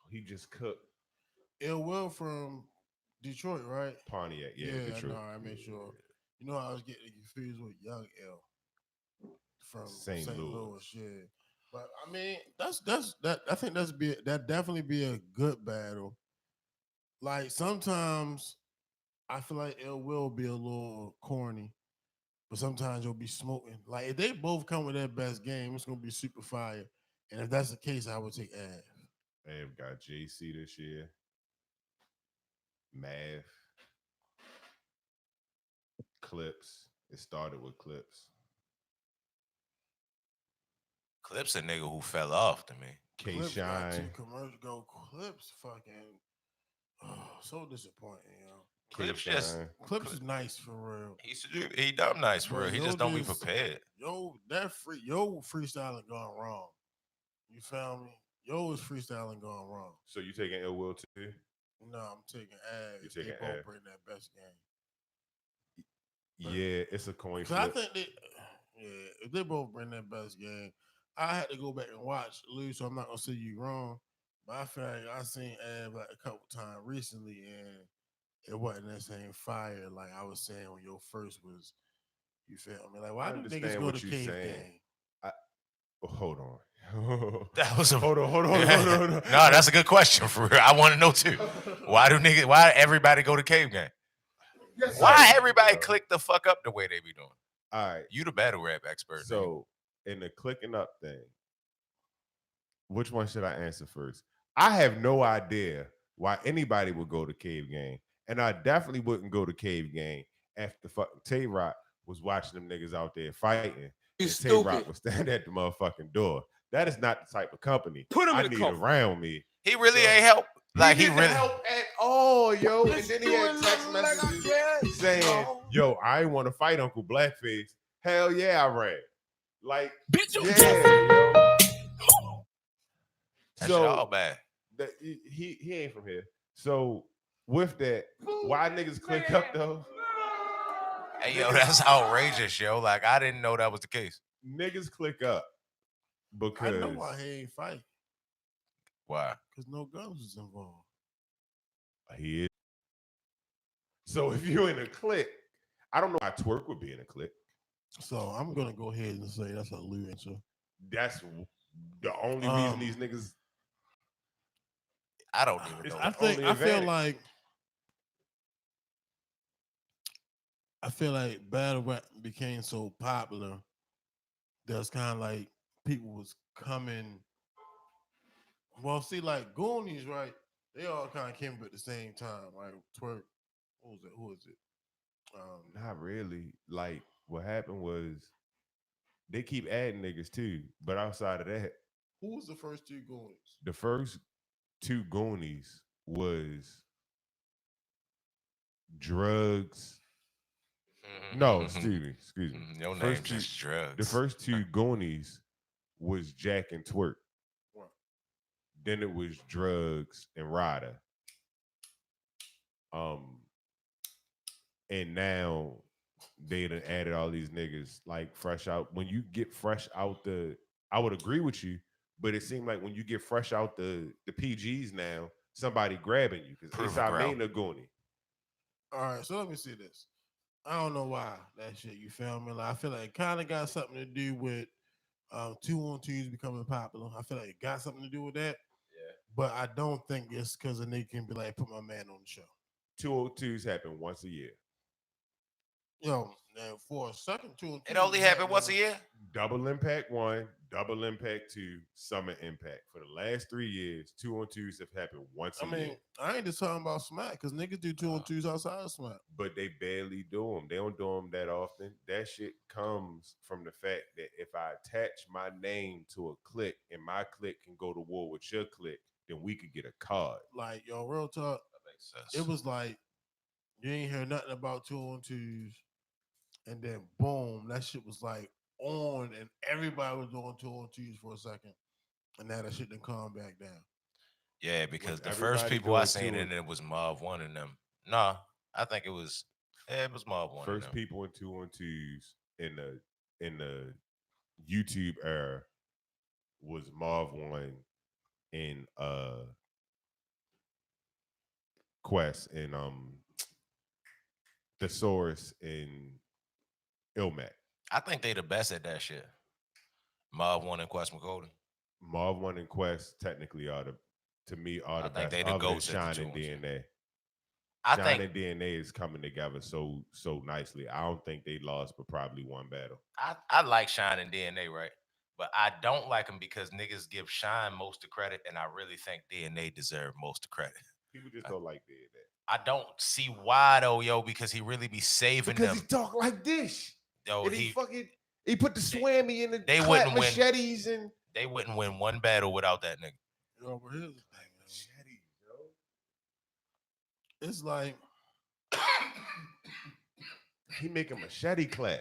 F: he just cooked.
H: Ill Will from Detroit, right?
F: Pontiac, yeah, Detroit.
H: No, I made sure. You know, I was getting confused with Young L from St. Louis. Yeah. But I mean, that's that. I think that definitely be a good battle. Like sometimes I feel like it will be a little corny, but sometimes you'll be smoking. Like if they both come with their best game, it's gonna be super fire. And if that's the case, I would take Av.
F: Av got JC this year. Math. Clips. It started with Clips.
G: Clips a nigga who fell off to me.
F: K-Shine.
H: Commercial go Clips fucking so disappointing,
G: Clips
H: Clips is nice for real.
G: He dumb nice for real. He just don't be prepared.
H: Yo freestyling gone wrong. You feel me? Yo is freestyling gone wrong.
F: So you taking Ill Will too?
H: No, I'm taking Av.
F: You taking
H: they both
F: Av?
H: bring that best game.
F: Yeah, it's a coin flip.
H: I think if they both bring that best game, I had to go back and watch Lose, so I'm not gonna say you wrong. But I feel like I seen Av like a couple times recently, and it wasn't that same fire like I was saying when your first was. You feel me? Like why do niggas go to Cave Game?
F: Hold on.
G: That was a
F: hold on.
G: No, that's a good question for real. I want to know too. Why everybody go to Cave Game?
H: Yes,
G: why everybody click the fuck up the way they be doing?
F: All right.
G: You the battle rap expert.
F: So in the clicking up thing, which one should I answer first? I have no idea why anybody would go to Cave Game. And I definitely wouldn't go to Cave Game after fucking Tay-Rock was watching them niggas out there fighting.
C: You
F: and Tay Rock
C: stupid.
F: will stand at the motherfucking door. That is not the type of company
B: Put him
F: I
B: in the
F: need
B: coffin.
F: around me.
G: He really ain't help. Like he
F: didn't
G: really
F: help at all, yo. And then he had text messages saying, "Yo, I ain't want to fight Uncle Blackface. Hell yeah, I ran. Like, yeah, yo."
G: That's all bad.
F: That he ain't from here. So with that, why niggas click up though?
G: Hey, yo, that's outrageous, yo. Like, I didn't know that was the case.
F: Niggas click up because
H: I know why he ain't fight.
G: Why?
H: Because no guns was involved.
F: he is. So if you're in a clique, I don't know why Twerk would be in a clique.
H: So I'm gonna go ahead and say that's a Lou answer.
F: That's the only reason these niggas.
G: I don't even know.
H: I feel like battle rap became so popular that's kind of like people was coming. Well, see, like Goonies, right? They all kind of came up at the same time. Like Twerk, what was it? Who is it?
F: Not really. Like what happened was they keep adding niggas too, but outside of that,
H: who was the first two Goonies?
F: The first two Goonies was Drugs. No, excuse me.
G: Your name's just Drugs.
F: The first two Goonies was Jack and Twerk.
H: What?
F: Then it was Drugs and Ryder. And now they done added all these niggas like fresh out. When you get fresh out I would agree with you, but it seemed like when you get fresh out the PGs now, somebody grabbing you because it's our main a Goonie.
H: All right, so let me see this. I don't know why that shit. You feel me? Like I feel like it kind of got something to do with 2-on-2s becoming popular. I feel like it got something to do with that.
F: Yeah,
H: but I don't think it's because a nigga can be like, put my man on the show.
F: 202s happen once a year.
H: Yo, now for a second, 202.
G: It only happened once a year.
F: Double Impact 1, Double Impact 2, Summer Impact. For the last 3 years, 2-on-2s have happened once a year.
H: I ain't just talking about Smack because niggas do 2-on-2s outside of Smack.
F: But they barely do them. They don't do them that often. That shit comes from the fact that if I attach my name to a clique and my clique can go to war with your clique, then we could get a card.
H: Like, yo, real talk.
G: That makes sense.
H: It was like, you ain't hear nothing about 2-on-2s. And then boom, that shit was like on, and everybody was doing 2-on-2s for a second, and now that shit done calm back down.
G: Yeah, because the first people I seen in it was Mob 1 and them. Nah, I think it was Mob 1.
F: First people in 2-on-2s in the YouTube era was Marv 1 and Quest and Thesaurus and Ilmac.
G: I think they the best at that shit. Mob 1 and Quest McCody.
F: Mob 1 and Quest technically are the best.
G: They the GOATs
F: Shine and DNA.
G: Shine
F: and DNA is coming together so nicely. I don't think they lost, but probably one battle.
G: I like Shine and DNA, right? But I don't like them because niggas give Shine most of the credit, and I really think DNA deserve most of the credit.
F: People just don't like DNA.
G: I don't see why though, yo, because he really be saving them.
F: Because he talk like this.
G: Yo,
F: and he put the swammy in the machetes and
G: they wouldn't win one battle without that nigga.
H: Yo, but here's the thing, man. Machetes, yo. It's like
F: he make a machete clap.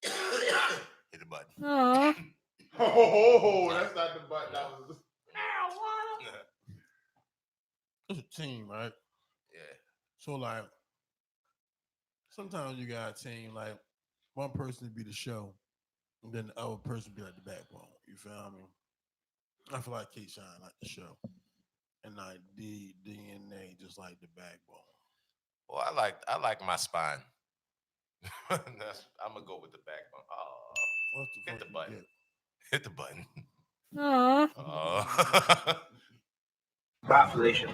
G: Hit the button.
F: Oh, that's not the button. That was
H: it's a team, right?
G: Yeah.
H: So like sometimes you got a team like one person to be the show, and then the other person be like the backbone. You feel me? I feel like K-Shine like the show, and like the DNA just like the backbone.
G: Well, I like my spine. I'm gonna go with the backbone. Oh, hit the button. Hit the button.
B: Population.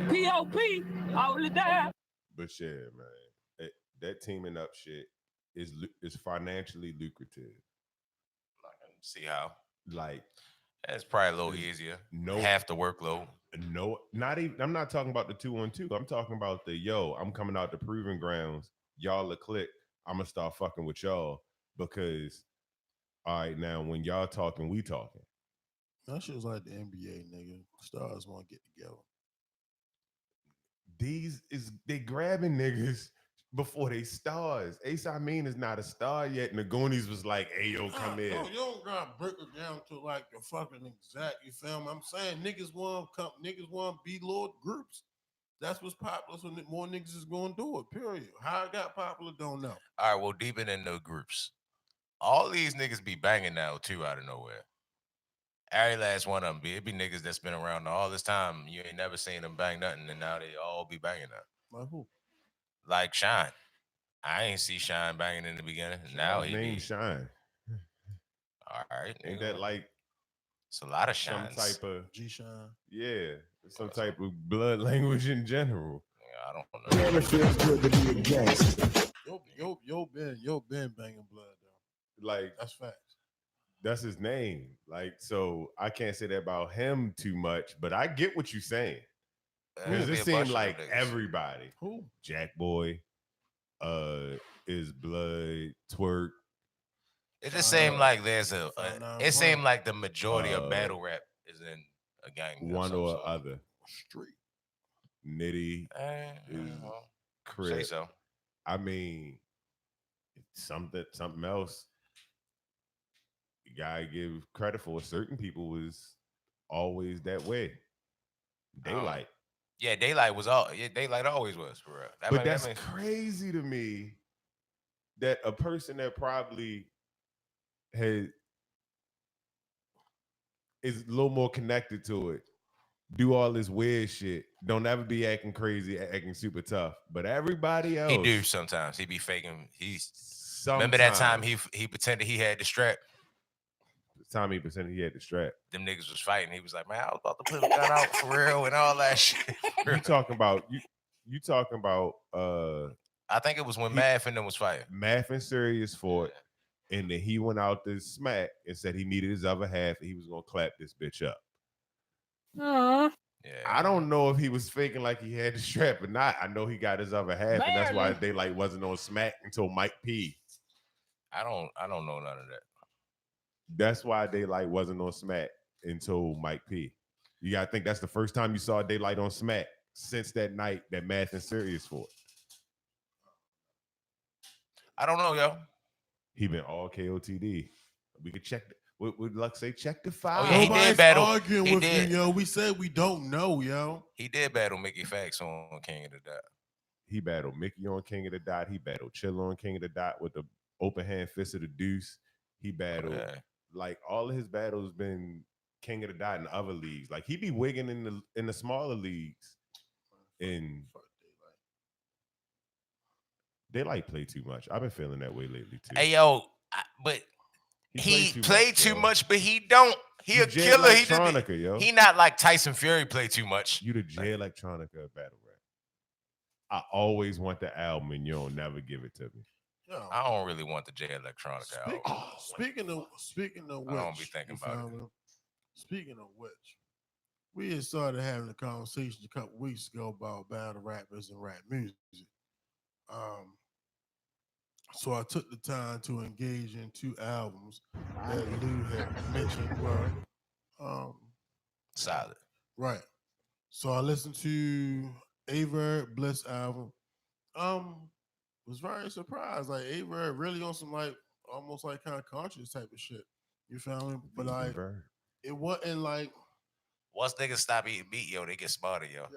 D: P.O.P. all the time.
F: But yeah, man, that teaming up shit is financially lucrative.
G: I can see how.
F: Like,
G: It's probably a little easier.
F: No,
G: half the workload.
F: No, not even. I'm not talking about the 2-on-2. I'm talking about the I'm coming out the proving grounds. Y'all a click. I'm gonna start fucking with y'all because all right now when y'all talking, we talking.
H: That shit's like the NBA, nigga. Stars want to get together.
F: They grabbing niggas before they stars. Ace Amin is not a star yet. And the Goonies was like, hey, yo, come here.
H: No, you don't gotta break it down to like the fucking exact, you feel me? I'm saying niggas want to be Lord groups. That's what's popular, so more niggas is gonna do it, period. How it got popular, don't know.
G: All right, well, deepen in the groups. All these niggas be banging now, too, out of nowhere. Every last one of them be. It be niggas that's been around all this time. You ain't never seen them bang nothing, and now they all be banging now.
H: Like who?
G: Like Shine. I ain't see Shine banging in the beginning. Now he
F: name
G: be.
F: Shine.
G: All right.
F: Ain't that like
G: it's a lot of Shines.
F: some type of
H: G-Shine?
F: Yeah. Some type of blood language in general.
G: Yeah, I don't know.
E: Never feels good to be a gangster.
H: Yo been banging blood though.
F: Like
H: that's facts.
F: That's his name. Like, so I can't say that about him too much, but I get what you're saying. Because it seemed like everybody.
H: Who?
F: Jack Boy, is Blood, Twerk.
G: It just seemed like there's it seemed like the majority of battle rap is in a gang.
F: One or other.
H: Street.
F: Nitty is Crip.
G: Say so.
F: I mean, something else. You gotta give credit for. Certain people was always that way. Daylight.
G: Yeah, Daylight was Daylight always was for real.
F: But that's crazy to me that a person that probably is a little more connected to it, do all this weird shit, don't ever be acting crazy, acting super tough. But everybody else,
G: he do sometimes. He be faking. Remember that time he pretended he had the strap.
F: Time he pretended he had the strap.
G: Them niggas was fighting. He was like, man, I was about to put a gun out for real and all that shit.
F: You talking about you talking about
G: I think it was when Math and them was fighting.
F: Math and Serious fought, and then he went out to Smack and said he needed his other half and he was gonna clap this bitch up.
G: Yeah.
F: I don't know if he was faking like he had the strap or not. I know he got his other half, and that's why Daylight wasn't on Smack until Mike P.
G: I don't know none of that.
F: That's why Daylight wasn't on Smack until Mike P. You gotta think that's the first time you saw Daylight on Smack since that night that Math and Serious fought.
G: I don't know, yo.
F: He been all KOTD. We could check. Would Luck say check the file?
G: Oh, yeah, he did battle.
H: Arguing with you, yo. We said we don't know, yo.
G: He did battle Mickey Fax on King of the Dot.
F: He battled Mickey on King of the Dot. He battled Chill on King of the Dot with the open hand fist of the deuce. He battled like all of his battles been King of the Dot in other leagues. Like he be wigging in the smaller leagues. And Daylight play too much. I've been feeling that way lately too.
G: Hey yo, but he played too much, but he don't. He a killer. He not like Tyson Fury play too much.
F: You the J Electronica battle rap. I always want the album and you don't never give it to me.
H: Yo,
G: I don't really want the J Electronica album.
H: Speaking of which,
G: I don't be thinking about it.
H: Speaking of which, we had started having a conversation a couple weeks ago about battle rappers and rap music. So I took the time to engage in 2 albums that Lou had mentioned were
G: solid.
H: Right. So I listened to Averb Bliss album. Was very surprised. Like Averb really on some like almost like kind of conscious type of shit. You feel me? But like it wasn't like
G: once niggas stop eating meat, yo, they get smarter, yo.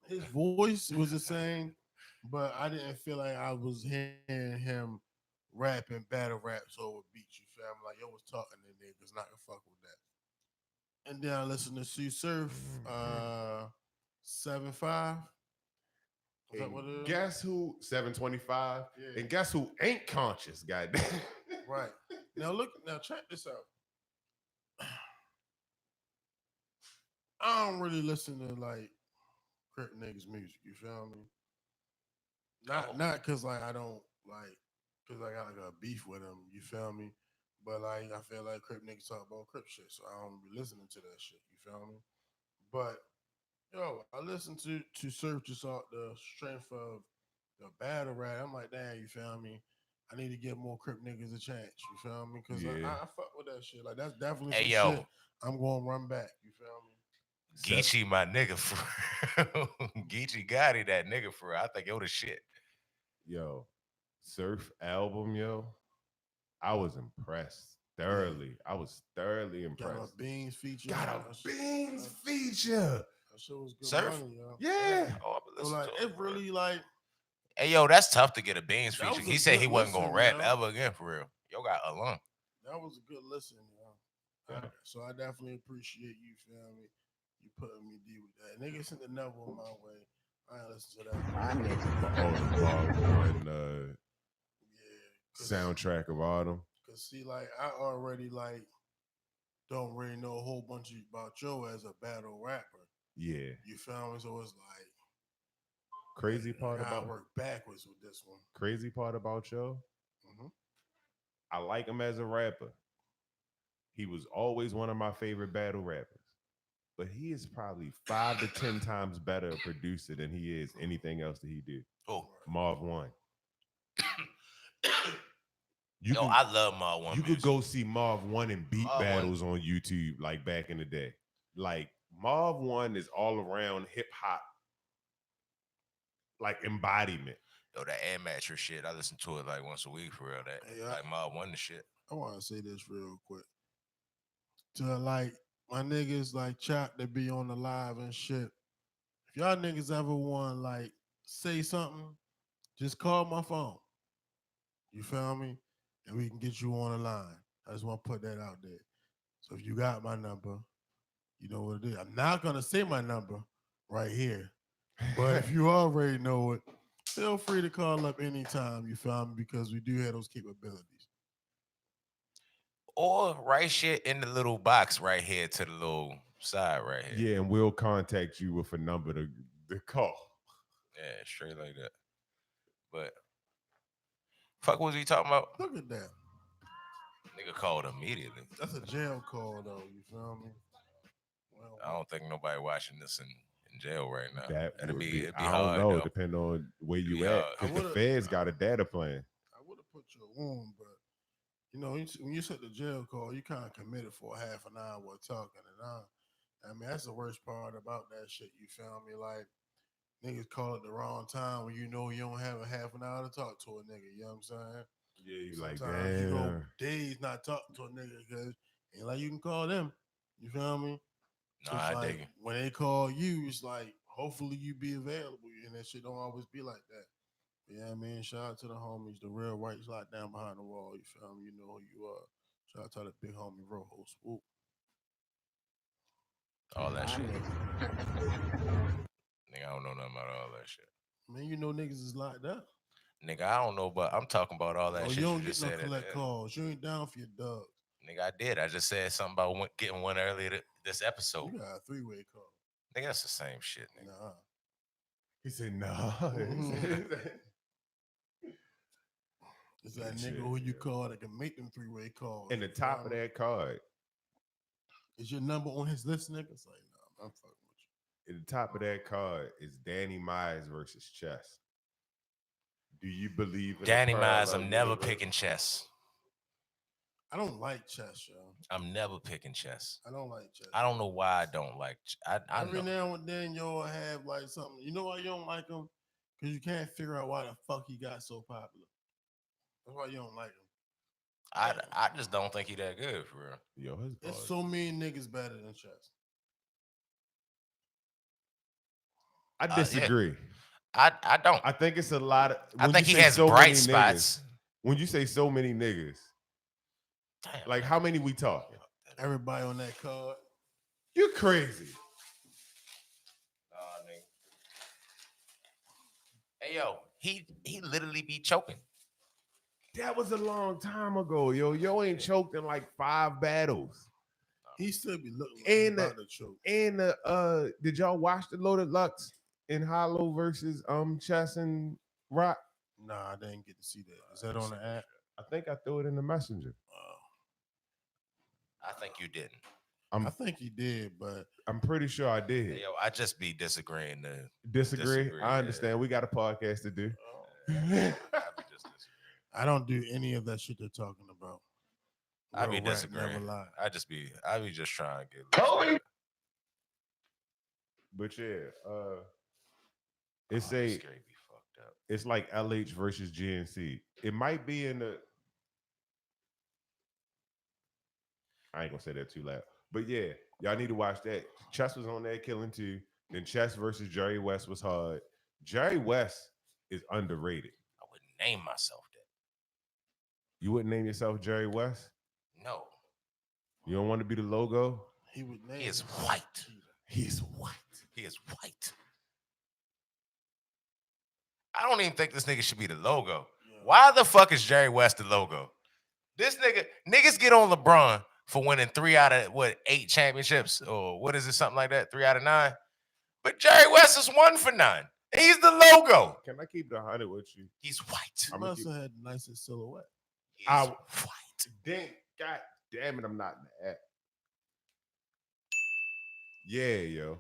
H: His voice was the same, but I didn't feel like I was hearing him rapping battle raps over beats. You feel me? Like yo was talking to niggas, not gonna fuck with that. And then I listened to Sue Surf 7-5.
F: Guess who? 725. Yeah. And guess who ain't conscious? Goddamn.
H: Right. Now check this out. I don't really listen to like Crip niggas music. You feel me? Not because like I don't like because I got like a beef with them. You feel me? But like, I feel like Crip niggas talk about Crip shit, so I don't be listening to that shit. You feel me? But yo, I listened to Surf just off the strength of the battle rap. I'm like, damn, you feel me? I need to give more Crip niggas a chance. You feel me? Because
F: Yeah.
H: I fuck with that shit. Like that's definitely
G: Hey
H: some
G: yo,
H: shit I'm gonna run back. You feel me?
G: Geechee, my nigga for real. Geechee Gotti, that nigga for real. I think yo the shit.
F: Yo, Surf album, yo. I was impressed thoroughly. I was thoroughly
H: Got a
F: impressed.
H: Beans feature.
F: Got a
H: That
F: Beans feature.
H: shit was good
G: Surf?
H: money, yo.
F: Yeah.
G: Oh, I'm
H: So
G: listen
H: like,
G: to
H: it really like
G: Hey yo, that's tough to get a Beans
H: that
G: feature.
H: was a
G: He said he
H: good
G: wasn't gonna
H: listen,
G: rap
H: yo.
G: ever again for real. Yo got a lung.
H: That was a good listen, yo. So I definitely appreciate you, feel me? You putting me deep with that. Nigga sent the Neville my way. I ain't listen to that.
F: Oh, the Mark One
H: Yeah.
F: soundtrack of Autumn.
H: Cause see, like I already like don't really know a whole bunch about Joe as a battle rapper.
F: Yeah.
H: You feel me? So it's like
F: Crazy part
H: I
F: about
H: work backwards with this one.
F: crazy part about Joe.
H: Mm-hmm.
F: I like him as a rapper. He was always one of my favorite battle rappers. But he is probably 5 to 10 times better a producer than he is anything else that he did.
G: Oh,
F: Marv One.
G: yo, I love Marv One.
F: You could go see Marv One and beat
G: Marv
F: battles on YouTube like back in the day. Like Marv One is all around hip hop, like embodiment.
G: Yo, that Air Mattress shit, I listen to it like once a week for real. That like Marv One the shit.
H: I want to say this real quick. To like my niggas like Chop that be on the live and shit. If y'all niggas ever want like say something, just call my phone. You feel me? And we can get you on the line. I just want to put that out there. So if you got my number, you know what it is. I'm not gonna say my number right here, but if you already know it, feel free to call up anytime. You feel me? Because we do have those capabilities.
G: Or write shit in the little box right here to the little side right here.
F: Yeah, and we'll contact you with a number to call.
G: Yeah, straight like that. But fuck, what was he talking about?
H: Look at that.
G: Nigga called immediately.
H: That's a jail call though. You feel me? Well,
G: I don't think nobody watching this in jail right now.
F: It'd
G: be
F: I
G: hard,
F: don't know.
G: though.
F: Depending on where you
G: Be
F: at,
G: hard.
F: because the feds got a data plan.
H: I would have put you on, but you know, when you set the jail call, you kind of committed for a half an hour talking, and I mean that's the worst part about that shit. You feel me? Like niggas call it the wrong time when you know you don't have a half an hour to talk to a nigga. You know what I'm saying?
F: Yeah, you
H: Sometimes
F: like, damn.
H: you go days not talking to a nigga because ain't like you can call them. You feel me?
G: Nah, I
H: like,
G: dig it.
H: when they call you, it's like hopefully you be available, and that shit don't always be like that. Yeah, I mean, shout out to the homies, the real whites locked down behind the wall. You feel me? You know who you are. Shout out to the big homie Rojo Swoop.
G: All that shit. Nigga, I don't know nothing about all that shit.
H: Man, you know niggas is locked up.
G: Nigga, I don't know, but I'm talking about all that shit.
H: You don't
G: just
H: get no
G: said
H: collect calls. You ain't down for your dogs.
G: Nigga, I did. I just said something about getting one earlier this episode.
H: You got a three-way call.
G: Nigga, that's the same shit, nigga.
H: Nah.
F: He said, nah.
H: It's that nigga who you call that can make them three-way calls.
F: And the top of that card.
H: Is your number on his list, nigga? It's like, nah, I'm fucking with you.
F: At the top of that card is Danny Myers versus Chess. Do you believe in
G: Danny Myers? I'm never picking Chess.
H: I don't like Chess, yo.
G: I'm never picking Chess.
H: I don't like Chess.
G: I don't know why I don't like.
H: Every now and then you'll have like something. You know why you don't like him? Because you can't figure out why the fuck he got so popular. That's why you don't like him.
G: I just don't think he that good for real.
F: Yo,
H: there's so many niggas better than Chess.
F: I disagree.
G: Yeah. I don't.
F: I think it's a lot of.
G: I think he has bright spots.
F: When you say so many niggas,
G: damn,
F: like how many we talking?
H: Everybody on that card.
F: You crazy.
G: Nah, nigga. Hey yo, he literally be choking.
F: That was a long time ago, yo. Yo ain't choked in like 5 battles.
H: He still be looking like about to choke.
F: And did y'all watch the Loaded Lux in Hollow versus Chess and Rock?
H: Nah, I didn't get to see that. Is that on the app?
F: I think I threw it in the messenger.
G: I think you didn't.
H: I think he did, but
F: I'm pretty sure I did.
G: Hey, yo, I just be disagreeing.
F: Disagree? I understand. We got a podcast to do.
H: I don't do any of that shit they're talking about.
G: I be
H: Rat
G: disagreeing.
H: never lied.
G: I be just trying to get.
F: But yeah, it's like LH versus GNC. It might be in the. I ain't gonna say that too loud. But yeah, y'all need to watch that. Chess was on there killing too. Then Chess versus Jerry West was hard. Jerry West is underrated.
G: I wouldn't name myself that.
F: You wouldn't name yourself Jerry West?
G: No.
F: You don't want to be the logo?
H: He would name.
G: He is white.
F: He is white.
G: He is white. I don't even think this nigga should be the logo. Yeah. Why the fuck is Jerry West the logo? This niggas get on LeBron for winning 3 out of 8 championships, or what is it, something like that? 3 out of 9. But Jerry West is 1 for 9. He's the logo.
F: Can I keep the 100 with you?
G: He's white.
H: He must have had the nicest silhouette.
G: He's white.
F: Damn, God damn it, I'm not in the app. Yeah, yo.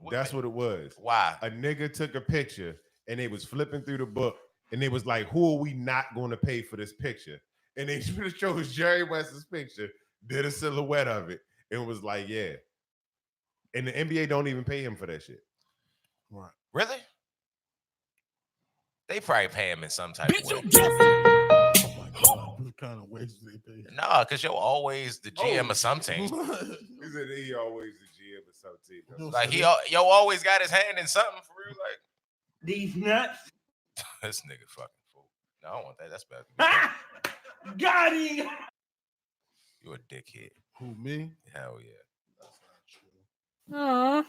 F: That's what it was.
G: Why?
F: A nigga took a picture and they was flipping through the book and they was like, who are we not going to pay for this picture? And they chose Jerry West's picture, did a silhouette of it, and was like, yeah. And the NBA don't even pay him for that shit.
H: Right.
G: Really? They probably pay him in some type of way.
H: Oh my God. What kind of ways do they pay him?
G: Nah, because you're always the GM of some team.
F: He said he always the GM of some team.
G: Like yo always got his hand in something for real. Like
B: These nuts.
G: this nigga fucking fool. No, I don't want that. That's bad.
B: Got him.
G: You a dickhead.
H: Who, me?
G: Hell yeah.
H: That's not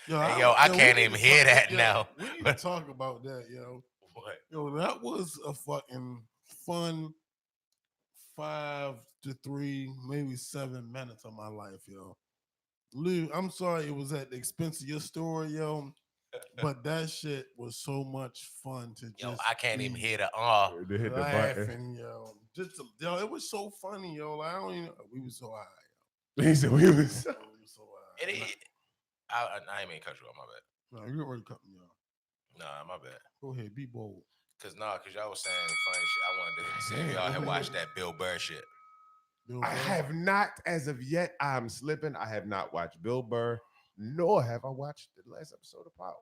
H: true.
G: Yo, I can't even hear that now.
H: We need to talk about that, yo.
G: What?
H: Yo, that was a fucking fun 5 to 3, maybe 7 minutes of my life, yo. Lou, I'm sorry it was at the expense of your story, yo. But that shit was so much fun to just.
G: I can't even hear the
F: They hit the button.
H: Yo. It was so funny, yo. Like, I don't even. We was so high.
F: He said we was so
G: I
H: high.
G: ain't mean to cut you off, my bad.
H: No, you already cut me off.
G: Nah, my bad.
H: Go ahead, be bold.
G: Cause y'all was saying funny shit. I wanted to see if y'all had watched that Bill Burr shit.
F: I have not as of yet. I'm slipping. I have not watched Bill Burr, nor have I watched the last episode of Power.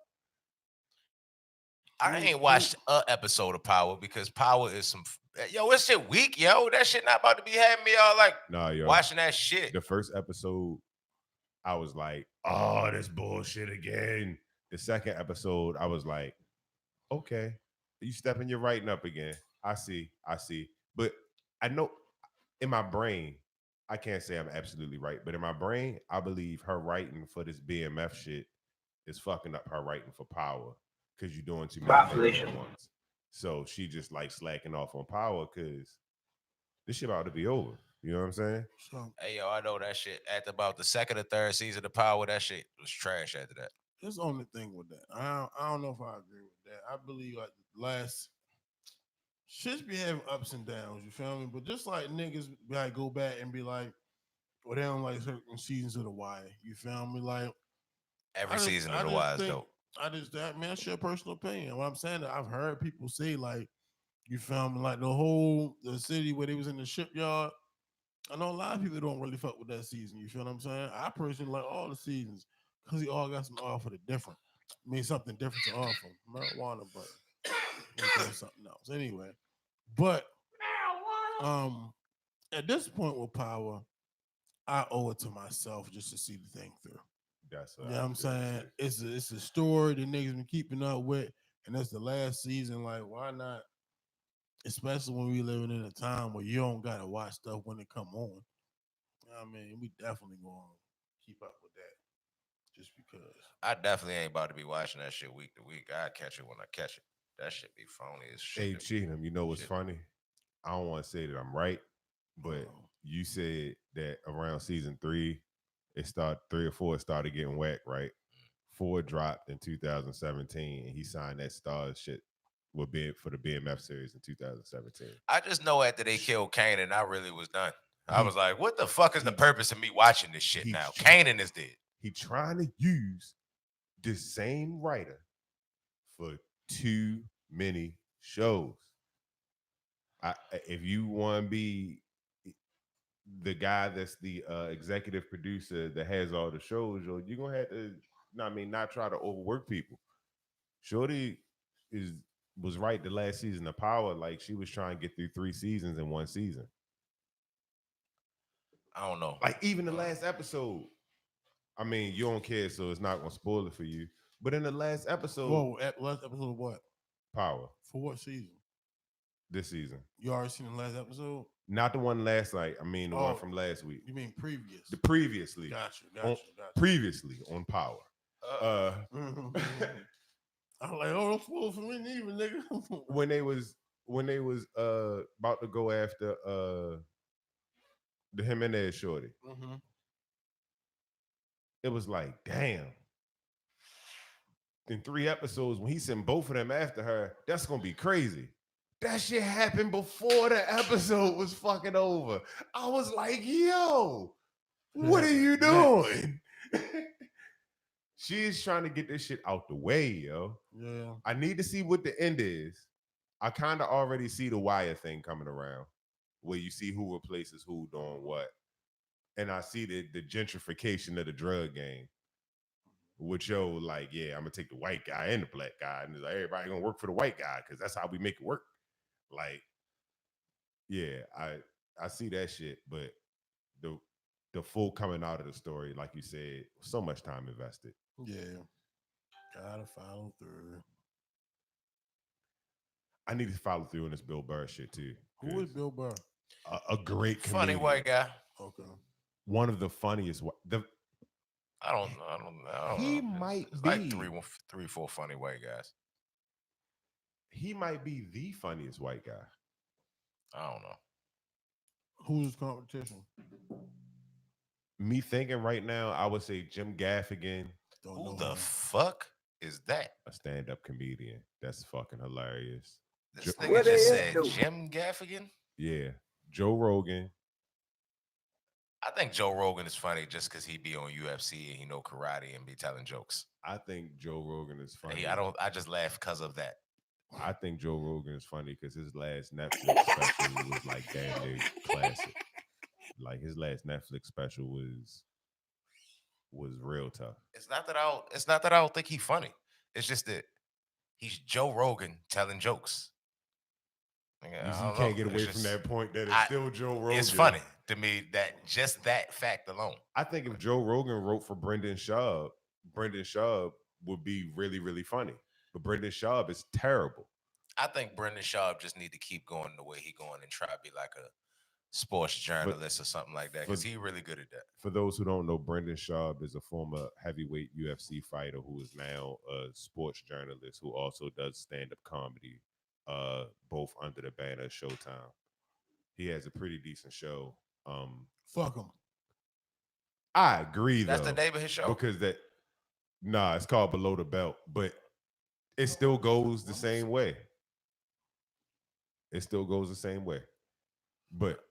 G: I ain't watched an episode of Power because Power is some this shit weak, yo. That shit not about to be having me all like watching that shit.
F: The first episode, I was like, oh, this bullshit again. The second episode, I was like, okay, you stepping your writing up again. I see. But I know in my brain, I can't say I'm absolutely right, but in my brain, I believe her writing for this BMF shit is fucking up her writing for Power because you're doing too many things at once. So she just like slacking off on Power because this shit about to be over. You know what I'm saying?
G: Hey, yo, I know that shit. After about the second or third season of Power, that shit was trash after that.
H: That's the only thing with that. I don't know if I agree with that. I believe like last shit's be having ups and downs, you feel me? But just like niggas like go back and be like, well, they don't like certain seasons of The Wire. You feel me? Like
G: every season of The Wire is dope.
H: That's your personal opinion. What I'm saying, I've heard people say like, you feel me? Like the city where they was in the shipyard. I know a lot of people don't really fuck with that season. You feel what I'm saying? I personally like all the seasons because they all got some offer to different. I mean, something different to offer. Marijuana, but something else. Anyway, but at this point with Power, I owe it to myself just to see the thing through.
F: That's
H: you know what I'm saying? It's a story the niggas been keeping up with, and that's the last season. Like, why not? Especially when we living in a time where you don't gotta watch stuff when it come on. You know what I mean, we definitely gonna keep up with that. Just because.
G: I definitely ain't about to be watching that shit week to week. I catch it when I catch it. That shit be phony as shit.
F: Hey, Cheatham, you know what's funny? I don't want to say that I'm right, but you said that around season 3, 3 or 4 started getting whack, right? 4 dropped in 2017, and he signed that Stars shit for the BMF series in 2017.
G: I just know after they killed Kane, and I really was done. I was like, what the fuck is the purpose of me watching this shit now? Kanan is dead.
F: He trying to use the same writer for too many shows. If you want to be the guy that's the executive producer that has all the shows, you're gonna have to, not try to overwork people. Shorty was right the last season of Power, like she was trying to get through 3 seasons in 1 season.
G: I don't know.
F: Like even the last episode. I mean, you don't care, so it's not gonna spoil it for you. But in the last episode,
H: last episode of what?
F: Power.
H: For what season?
F: This season.
H: You already seen the last episode?
F: Not the one last night. I mean the one from last week.
H: You mean previous?
F: The previously.
H: Gotcha.
F: Previously on Power.
H: I'm like, don't spoil for me neither, nigga.
F: when they was about to go after the Jimenez shorty.
H: Mm-hmm.
F: It was like, damn. In 3 episodes, when he sent both of them after her, that's gonna be crazy. That shit happened before the episode was fucking over. I was like, yo, what are you doing? She is trying to get this shit out the way, yo.
H: Yeah.
F: I need to see what the end is. I kind of already see the Wire thing coming around, where you see who replaces who doing what. And I see the gentrification of the drug game. Which like, yeah, I'm gonna take the white guy and the black guy, and it's like everybody gonna work for the white guy because that's how we make it work. Like, yeah, I see that shit, but the full coming out of the story, like you said, so much time invested.
H: Yeah, gotta follow through.
F: I need to follow through on this Bill Burr shit too.
H: Who is Bill Burr?
F: A great comedian.
G: Funny white guy.
H: Okay.
F: One of the funniest.
G: I don't know.
F: He might
G: it's
F: be
G: like three, 4 funny white guys.
F: He might be the funniest white guy.
G: I don't know.
H: Who's competition?
F: Me thinking right now, I would say Jim Gaffigan.
G: Who the fuck is that?
F: A stand-up comedian. That's fucking hilarious.
G: This nigga just said Jim Gaffigan?
F: Yeah. Joe Rogan.
G: I think Joe Rogan is funny just because he be on UFC and he know karate and be telling jokes.
F: I think Joe Rogan is funny.
G: I just laugh because of that.
F: I think Joe Rogan is funny because his last Netflix special was like damn near classic. Like his last Netflix special was real tough.
G: It's not that I don't think he's funny. It's just that he's Joe Rogan telling jokes.
F: You can't get away from that point that it's still Joe Rogan.
G: It's funny to me that just that fact alone.
F: I think if Joe Rogan wrote for Brendan Schaub would be really, really funny. But Brendan Schaub is terrible.
G: I think Brendan Schaub just need to keep going the way he going and try to be like a sports journalist or something like that because he's really good at that.
F: For those who don't know, Brendan Schaub is a former heavyweight UFC fighter who is now a sports journalist who also does stand-up comedy, both under the banner of Showtime. He has a pretty decent show.
H: Fuck him.
F: I agree,
G: That's the name of his show?
F: Because it's called Below the Belt, but it still goes the same way. It still goes the same way. But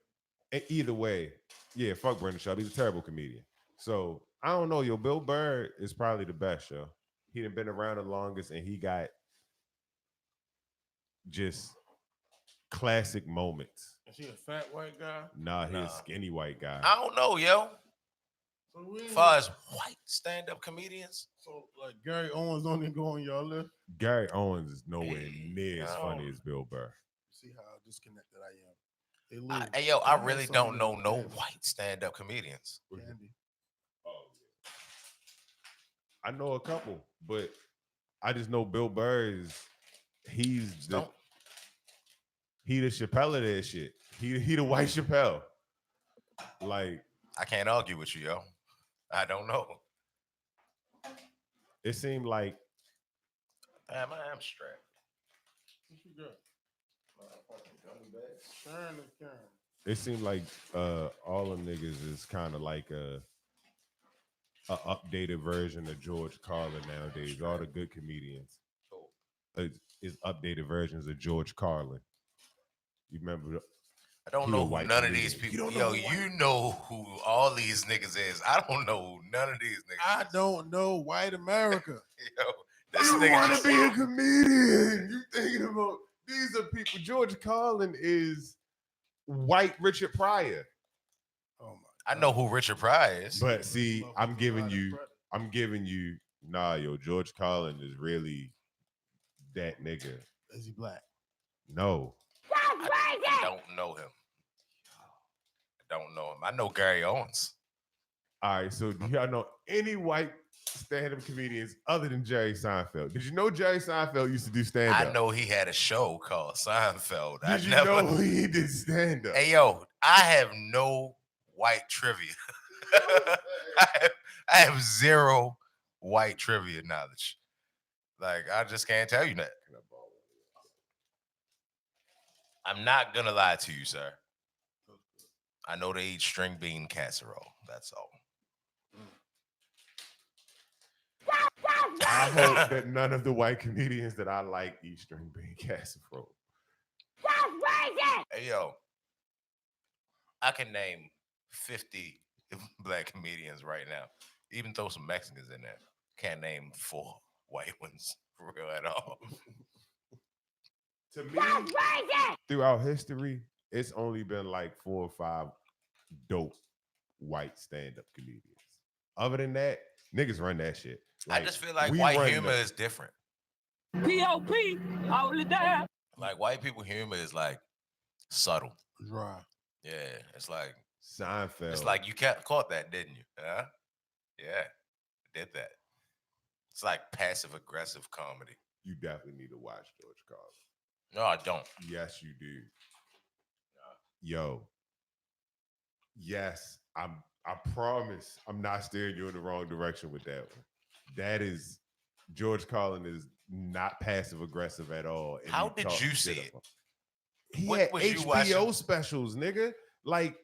F: either way, yeah, fuck Brendan Schaub. He's a terrible comedian. So I don't know, Bill Burr is probably the best, yo. He done been around the longest and he got just classic moments.
H: Is he a fat white guy?
F: Nah, he's a skinny white guy.
G: I don't know, yo.
H: So
G: as far as white stand-up comedians.
H: So like Gary Owens don't even go on y'all list?
F: Gary Owens is nowhere near as funny as Bill Burr.
H: See how disconnected I am.
G: Hey, yo, I really don't know no white stand-up comedians.
H: Candy.
F: I know a couple, but I just know Bill Burr he's the Chappelle of that shit. He the white Chappelle. Like,
G: I can't argue with you, yo. I don't know.
F: It seemed like
G: damn, I am strapped.
H: What you got?
F: It seemed like all them niggas is kind of like a updated version of George Carlin nowadays. All the good comedians is updated versions of George Carlin. You remember?
G: I don't know who none of these people. Yo, you know who all these niggas is. I don't know who none of these niggas.
H: I don't know white America.
G: Yo, this
F: you
G: nigga
F: want to be a comedian? You thinking about these are people? George Carlin is white Richard Pryor.
H: Oh my!
G: I know who Richard Pryor is.
F: But see, I'm giving you. Nah, yo, George Carlin is really that nigga.
H: Is he black?
F: No.
G: I don't know him. I know Gary Owens.
F: All right, so do y'all know any white stand-up comedians other than Jerry Seinfeld? Did you know Jerry Seinfeld used to do stand-up?
G: I know he had a show called Seinfeld.
F: Did you know he did stand-up?
G: Hey, yo, I have no white trivia. I have zero white trivia knowledge. Like, I just can't tell you that. I'm not going to lie to you, sir. I know they eat string bean casserole. That's all.
F: I hope that none of the white comedians that I like eat string bean casserole.
G: Hey, yo, I can name 50 black comedians right now. Even throw some Mexicans in there. Can't name 4 white ones for real at all.
F: To me, throughout history, it's only been like 4 or 5 dope white stand-up comedians. Other than that, niggas run that shit.
G: Like, I just feel like white humor is different.
D: P.O.P. all the time.
G: Like, white people humor is like subtle.
H: Dry.
G: Yeah, it's like
F: Seinfeld.
G: It's like you caught that, didn't you? Huh? Yeah, did that. It's like passive aggressive comedy.
F: You definitely need to watch George Carlin.
G: No, I don't.
F: Yes, you do. Yo. Yes, I promise I'm not steering you in the wrong direction with that one. That is George Carlin is not passive aggressive at all.
G: How did you see it?
F: He had HBO specials, nigga. Like,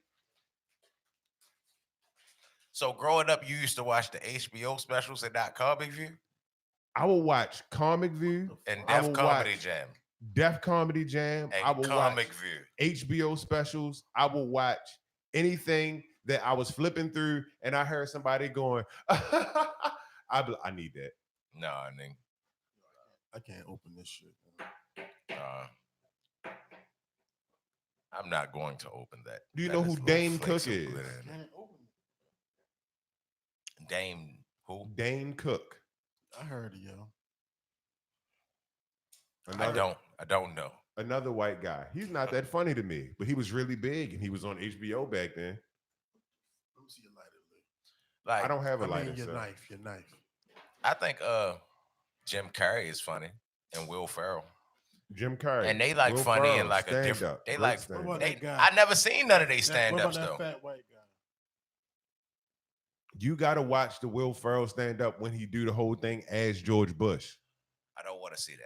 G: so growing up, you used to watch the HBO specials and not Comic View?
F: I would watch Comic View
G: and Def Comedy Jam.
F: Def Comedy Jam.
G: And
F: I would
G: Comic
F: watch
G: View.
F: HBO specials. I would watch anything that I was flipping through and I heard somebody going, I need that.
G: Nah, nigga.
H: I can't open this shit.
G: I'm not going to open that.
F: Do you know who Dane Cook is?
G: Dane who?
F: Dane Cook.
H: I heard it, yo.
G: I don't know.
F: Another white guy. He's not that funny to me, but he was really big and he was on HBO back then.
H: Let me see your lighter.
G: Like,
F: I don't have a lighter.
H: Your knife.
G: I think Jim Carrey is funny and Will Ferrell.
F: Jim Carrey.
G: And they like
F: Will
G: funny
F: Ferrell,
G: in like a different. They like. I never seen none of these stand-ups though.
H: What about that fat white guy?
F: You got to watch the Will Ferrell stand-up when he do the whole thing as George Bush.
G: I don't want to see that.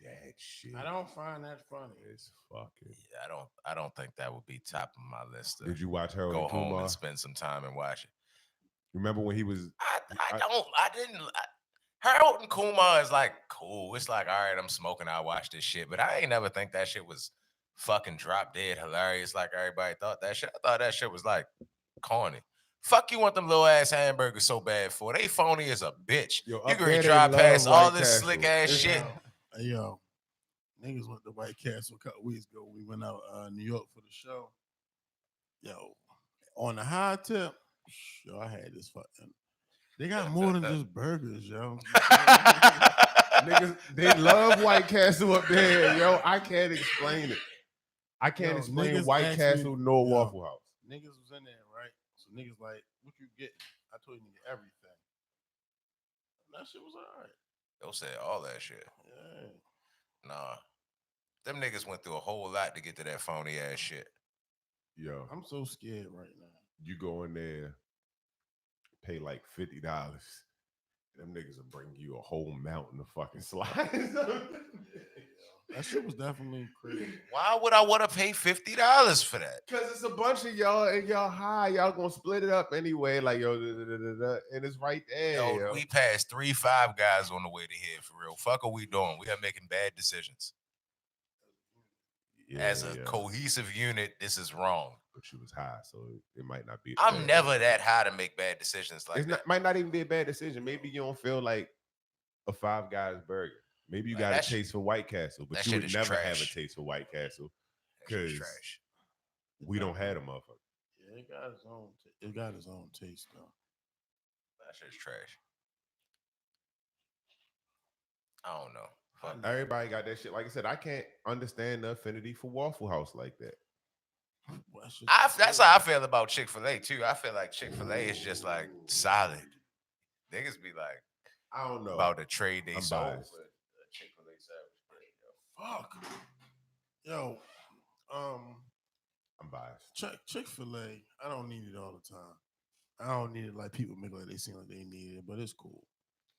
F: That shit.
H: I don't find that funny.
F: It's fucking.
G: Yeah, I don't think that would be top of my list.
F: Did you watch Harold
G: Go
F: and Kumar?
G: home and spend some time and watch it.
F: Remember when he was?
G: I didn't. Harold and Kumar is like cool. It's like, all right, I'm smoking. I watch this shit, but I ain't never think that shit was fucking drop dead hilarious like everybody thought that shit. I thought that shit was like corny. Fuck you want them little ass hamburgers so bad for? They phony as a bitch.
F: Yo,
G: you can drive past all this slick ass shit.
H: Hey, yo, niggas went to White Castle a couple weeks ago. We went out New York for the show. Yo, on the high tip, yo, I had this fucking. They got more than just burgers, yo.
F: Niggas, they love White Castle up there, yo. I can't explain it. I can't explain White Castle nor Waffle House.
H: Niggas was in there, right? So niggas like, what you get? I told you to get everything. That shit was all right.
G: They'll say all that shit.
H: Yeah.
G: Nah. Them niggas went through a whole lot to get to that phony ass shit.
F: Yo.
H: I'm so scared right now.
F: You go in there, pay like $50. Them niggas will bring you a whole mountain of fucking slides.
H: That shit was definitely crazy.
G: Why would I want to pay $50 for that?
F: Because it's a bunch of y'all and y'all high. Y'all gonna split it up anyway. Like, yo, and it's right there. Yo.
G: We passed 3-5 guys on the way to here for real. Fuck are we doing? We are making bad decisions. as a cohesive unit, this is wrong.
F: But she was high, so it might not be.
G: I'm never that high to make bad decisions like that.
F: Might not even be a bad decision. Maybe you don't feel like a Five Guys burger. Maybe you got a taste for White Castle, but you would never have a taste for White Castle because we don't have a motherfucker.
H: Yeah, it got its own. It got its own taste though.
G: That shit's trash. I don't know. Fuck.
F: Everybody got that shit. Like I said, I can't understand the affinity for Waffle House like that.
G: That's how I feel about Chick-fil-A too. I feel like Chick-fil-A is just like solid. Niggas be like,
F: I don't know
G: about the trade they sold
F: biased.
G: for the Chick-fil-A sandwich.
H: Fuck. Yo,
F: I'm biased.
H: Chick-fil-A, I don't need it all the time. I don't need it like people make like they seem like they need it, but it's cool.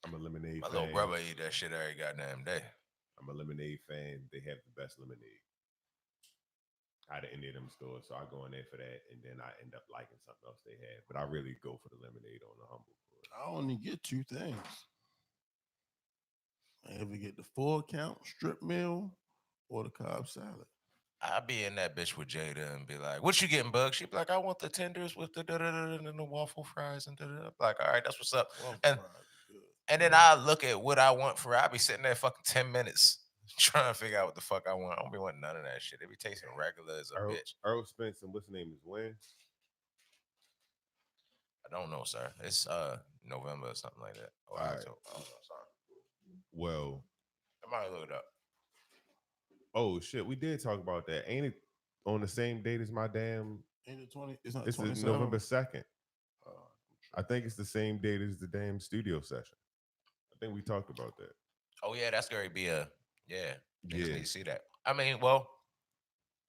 F: I'm a lemonade
G: My
F: fan.
G: little brother eat that shit every goddamn day.
F: I'm a lemonade fan. They have the best lemonade out of any of them stores. So I go in there for that, and then I end up liking something else they have. But I really go for the lemonade on the humble.
H: I only get two things. I ever get the 4-count strip meal or the Cobb salad.
G: I be in that bitch with Jada and be like, "What you getting, Bug?" She be like, "I want the tenders with the and the waffle fries and da-da-da." Like, all right, that's what's up. And then I look at what I want for. I be sitting there fucking 10 minutes trying to figure out what the fuck I want. I don't be wanting none of that shit. They be tasting regular as a bitch.
F: Earl Spence and what's his name is when?
G: I don't know, sir. It's November or something like that. Or
F: all right.
G: October. I don't know, sorry.
F: Well,
G: I might look it up.
F: Oh shit, we did talk about that. Ain't it on the same date as my damn?
H: Ain't it 20? It's not.
F: It's
H: 27?
F: November 2nd. I think it's the same date as the damn studio session. I think we talked about that.
G: Oh yeah, that's gonna be a Niggas need to see that. I mean, well,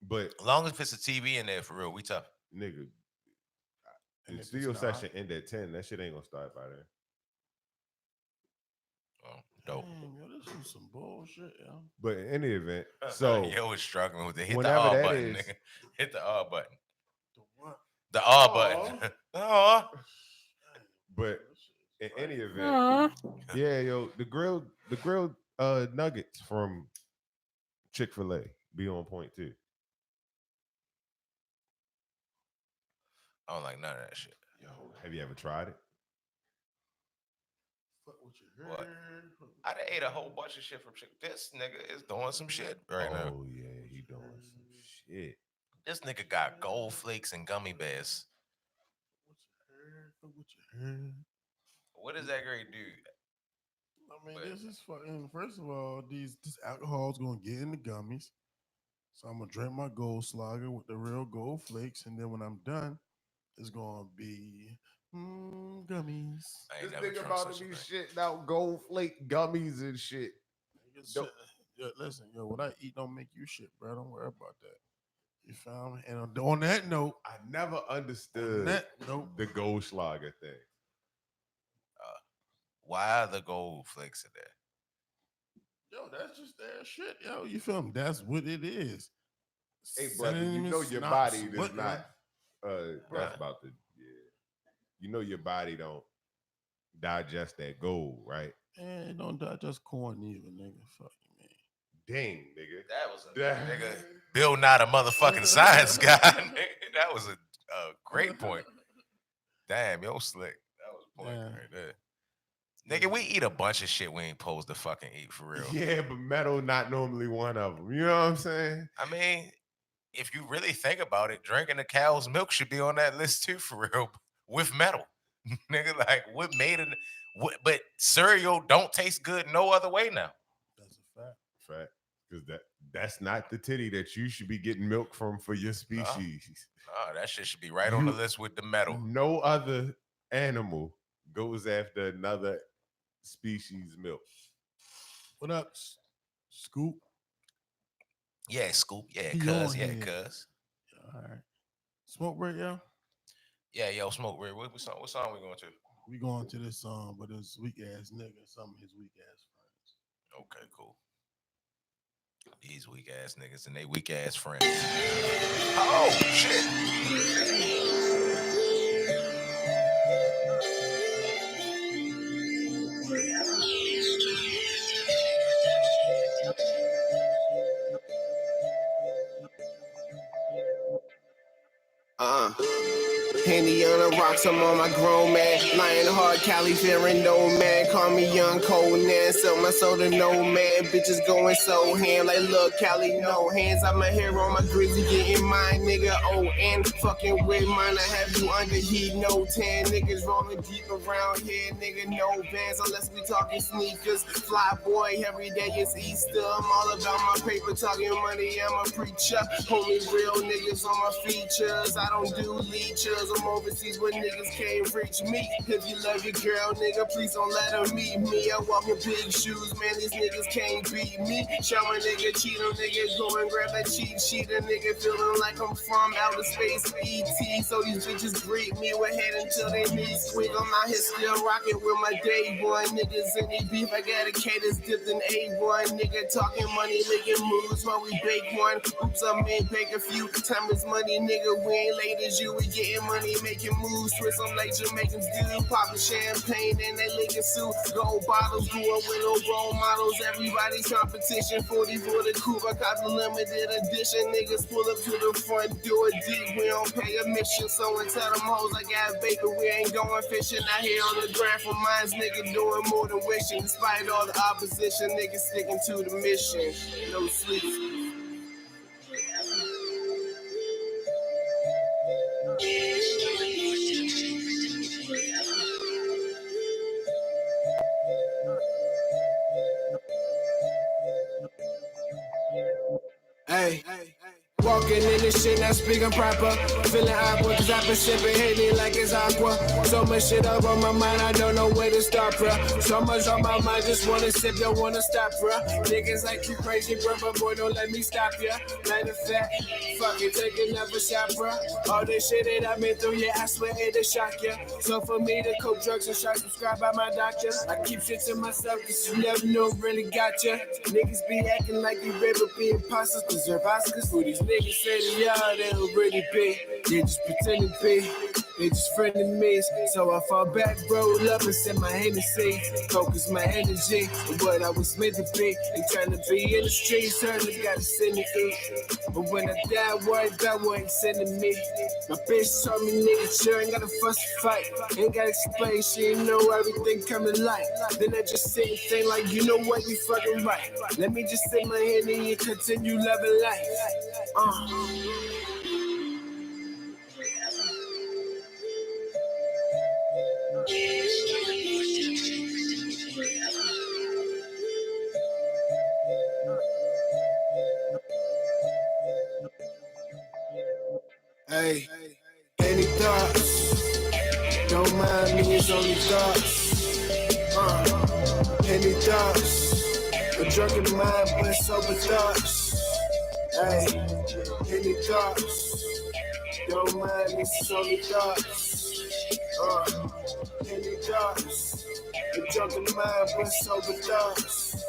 F: but
G: as long as it's a TV in there for real, we tough.
F: Nigga, the studio session end at 10. That shit ain't gonna start by then.
G: Oh, dope.
H: Damn, yo, this is some bullshit, yo.
F: But in any event, so
G: yo was struggling with it. Hit the
F: whenever
G: R
F: that
G: button,
F: is,
G: nigga. Hit the R button.
H: The what?
G: The R button. Oh.
F: But in any event, yeah, yo, the grilled nuggets from Chick-fil-A be on point too.
G: I don't like none of that shit.
F: Yo, have you ever tried it?
G: What? I done ate a whole bunch of shit from Chick. This nigga is doing some shit right now.
F: Oh yeah, he doing some shit.
G: This nigga got gold flakes and gummy bears. What does that great do?
H: I mean, this is fucking. First of all, this alcohol is gonna get in the gummies, so I'm gonna drink my gold slogger with the real gold flakes, and then when I'm done, it's gonna be gummies.
F: This nigga about to be shitting out gold flake gummies and shit.
H: Yo, listen, yo, what I eat don't make you shit, bro. Don't worry about that. You found me? And on that note,
F: I never understood the Goldschlager thing.
G: Why are the gold flakes in there?
H: Yo, that's just their shit. Yo, you feel me? That's what it is.
F: Hey, brother, you know your body does not. That's about the You know your body don't digest that gold, right?
H: And it don't digest corn either, nigga. Fuck you, man.
F: Dang, nigga.
G: That was a nigga. Bill not a motherfucking science guy. Nigga. That was a great point. Damn, yo, slick. That was a point right there. Nigga, we eat a bunch of shit we ain't supposed to fucking eat for real.
F: Yeah, but metal not normally one of them. You know what I'm saying?
G: I mean, if you really think about it, drinking the cow's milk should be on that list too for real. With metal. Nigga, like what made it? But cereal don't taste good no other way now.
H: That's a fact.
F: Fact. Because that's not the titty that you should be getting milk from for your species.
G: That shit should be right on the list with the metal.
F: No other animal goes after another species milk.
H: What up, Scoop?
G: Yeah, Scoop. Yeah, cuz. Yeah, cuz.
H: All right. Smoke break, yo?
G: Yeah, yo, smoke break. What song we going to?
H: We going to this song, but it's weak ass nigga, some of his weak ass friends.
G: Okay, cool. These weak ass niggas and they weak ass friends. Oh shit.
C: Henny on the rocks, I'm on my grown man. Lying hard, Cali fearing no man. Call me young cold man, sell my soul to no man. Bitches going so ham, like look, Cali, no hands. I'm a hero on my grizzly, getting mine, nigga. Oh, and fucking with mine. I have you under heat, no tan. Niggas rolling deep around here, nigga, no bands. Unless we talking sneakers. Fly boy, every day is Easter. I'm all about my paper, talking money, I'm a preacher. Homie, real niggas on my features. I don't do leeches. I'm overseas where niggas can't reach me. If you love your girl, nigga, please don't let her meet me. I walk in big shoes, man, these niggas can't beat me. Show a nigga cheat on nigga, go and grab that cheat sheet. A nigga feeling like I'm from outer space, ET. So these bitches greet me with head until they knees squeak. I'm out here still rocking with my day one. Niggas in the beef, I got a cadence dipped in A1. Nigga talking money, making moves while we bake one. Oops, I may bake a few. Time is money, nigga, we ain't late as you. We getting money, making moves. Twist them like Jamaicans do. Popping champagne and they licking suit. Gold bottles, grew up with no role models. Everybody's competition. 40 for the coupe, I got the limited edition. Niggas pull up to the front door deep. We don't pay admission, so and tell them hoes I got bacon. We ain't going fishing out here on the ground for mines. Nigga doing more than wishing. Despite all the opposition, niggas sticking to the mission. No sleep. Hey. Walking in this shit, not speaking proper. Feeling awkward, cause I've been sipping Henny like it's aqua. So much shit up on my mind, I don't know where to start, bruh. So much on my mind, just wanna sip, don't wanna stop, bruh. Niggas like you crazy, bruh, but boy, don't let me stop ya. Matter of fact, fuck it, take another shot, bruh. All this shit that I've been through, yeah, I swear it'll shock ya. So for me to coke drugs and shots prescribed by my doctor, I keep shit to myself, cause you never know really got ya. Niggas be acting like you river be imposters, deserve Oscars for these niggas say they are, they don't really be. They just pretending to be. They just friendly me. So I fall back, roll up and send my Hennessy. Focus my energy on what I was meant to be. Ain't trying to be in the streets, certainly gotta send it eat. But when I die, worry about what ain't sending me. My bitch told me, nigga, sure ain't gotta fuss and fight. Ain't gotta explain, she ain't know everything coming light. Then I just sit and think like, you know what, you fucking right. Let me just sit my hand in and continue loving life. Hey, any thoughts? Don't mind me, it's only thoughts. Any thoughts? A drunken mind, but sober thoughts. Hey, any thoughts? Don't mind me, it's only thoughts. Any thoughts? A drunken mind, but sober thoughts.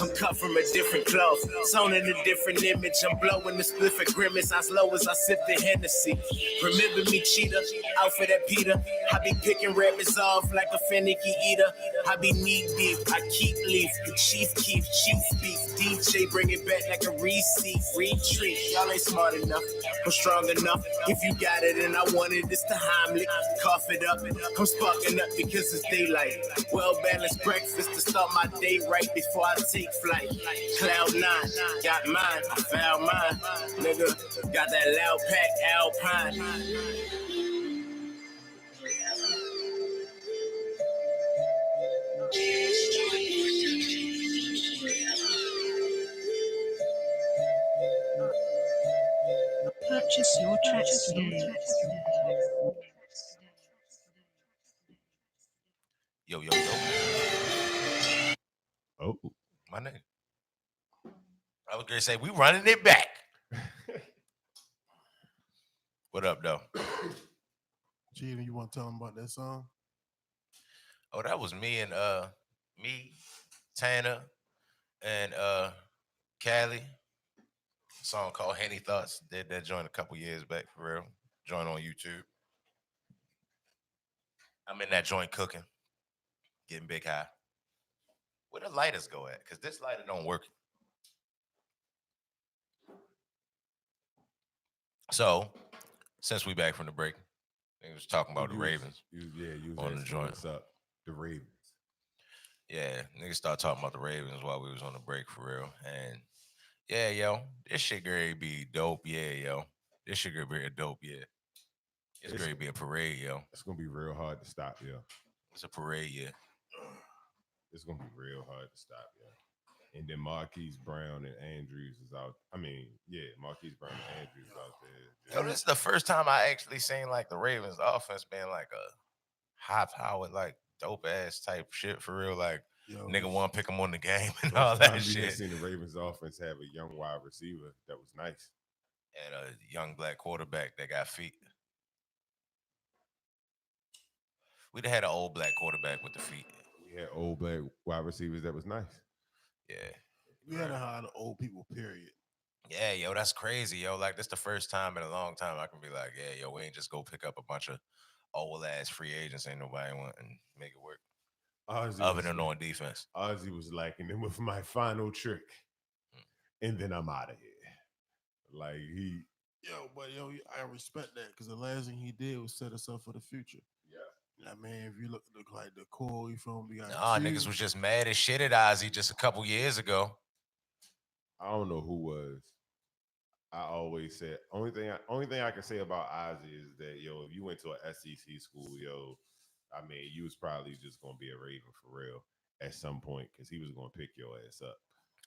A: I'm cut from a different cloth, sewn in a different image. I'm blowing the spliff and grimace as low as I sip the Hennessy. Remember me, cheetah, out for that Peter. I be picking rabbits off like a finicky eater. I be knee deep, I keep leaf. The chief keeps chief beef. DJ bring it back like a receipt. Retreat, y'all ain't smart enough or strong enough. If you got it and I want it, it's the Heimlich. Cough it up, I'm sparking up because it's daylight. Well-balanced breakfast to start my day right before I take flight. Cloud 9, got mine, I found mine. Nigga, got that loud pack Alpine.
I: Purchase your tracks today.
G: Yo.
F: Oh,
G: My nigga. I was gonna say we running it back. What up, though?
H: Gene, you want to tell them about that song?
G: Oh, that was me and Tanner, and Callie. A song called Henny Thoughts. Did that joint a couple years back for real. Joint on YouTube. I'm in that joint cooking, getting big high. Where the lighters go at? Because this lighter don't work. So Since we back from the break, they was talking about the Ravens.
F: You was
G: on the joint.
F: What's up? The Ravens.
G: Yeah, niggas start talking about the Ravens while we was on the break for real. And yeah, yo, this shit gonna be dope. Yeah, yo, this shit gonna be a dope. Yeah, it's gonna be a parade, yo.
F: It's gonna be real hard to stop, yo.
G: It's a parade, yeah.
F: It's gonna be real hard to stop, yo. And then Marquise Brown and Andrews is out. I mean, yeah, Marquise Brown and Andrews out there.
G: Yo, this is the first time I actually seen like the Ravens offense being like a high-powered, like dope ass type shit for real. Like nigga want to pick them on the game and all that shit.
F: I've seen the Ravens offense have a young wide receiver that was nice.
G: And a young black quarterback that got feet. We'd have had an old black quarterback with the feet.
F: We had old black wide receivers that was nice.
G: Yeah.
H: We had a lot of old people, period.
G: Yeah, yo, that's crazy, yo. Like, this the first time in a long time I can be like, yeah, yo, we ain't just go pick up a bunch of old-ass free agents ain't nobody want and make it work. Other than on defense.
F: Ozzy was like, and then with my final trick, and then I'm out of here. Like,
H: I respect that because the last thing he did was set us up for the future.
F: Yeah.
H: I mean, if you look like the core, you feel me?
G: Niggas was just mad as shit at Ozzy just a couple years ago.
F: I don't know who was. I always said only thing I can say about Ozzy is that if you went to an SEC school, I mean, you was probably just gonna be a Raven for real at some point because he was gonna pick your ass up.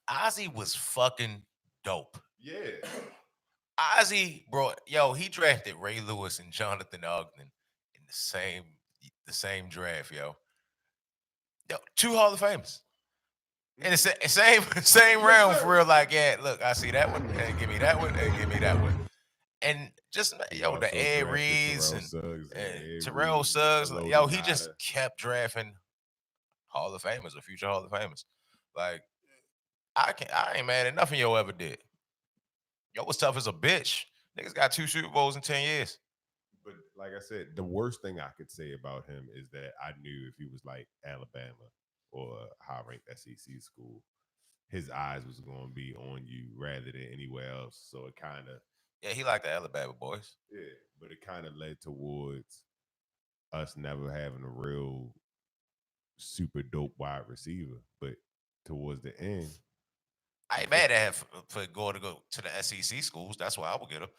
G: Ozzy was fucking dope.
F: Yeah.
G: Ozzy, bro, he drafted Ray Lewis and Jonathan Ogden in the same draft, yo. Two Hall of Famers. In the same round for real, like, yeah, look, I see that one, and give me that one, and give me that one. And just, the Ed Reeds and Terrell Suggs, he just kept drafting Hall of Famers or future Hall of Famers. Like, I ain't mad at nothing yo ever did. Yo was tough as a bitch. Niggas got 2 Super Bowls in 10 years.
F: But like I said, the worst thing I could say about him is that I knew if he was like Alabama or a high-ranked SEC school, his eyes was going to be on you rather than anywhere else. So it kind of...
G: Yeah, he liked the Alabama boys.
F: Yeah, but it kind of led towards us never having a real super dope wide receiver. But towards the end...
G: I ain't mad at him for going to go to the SEC schools. That's why I would get him.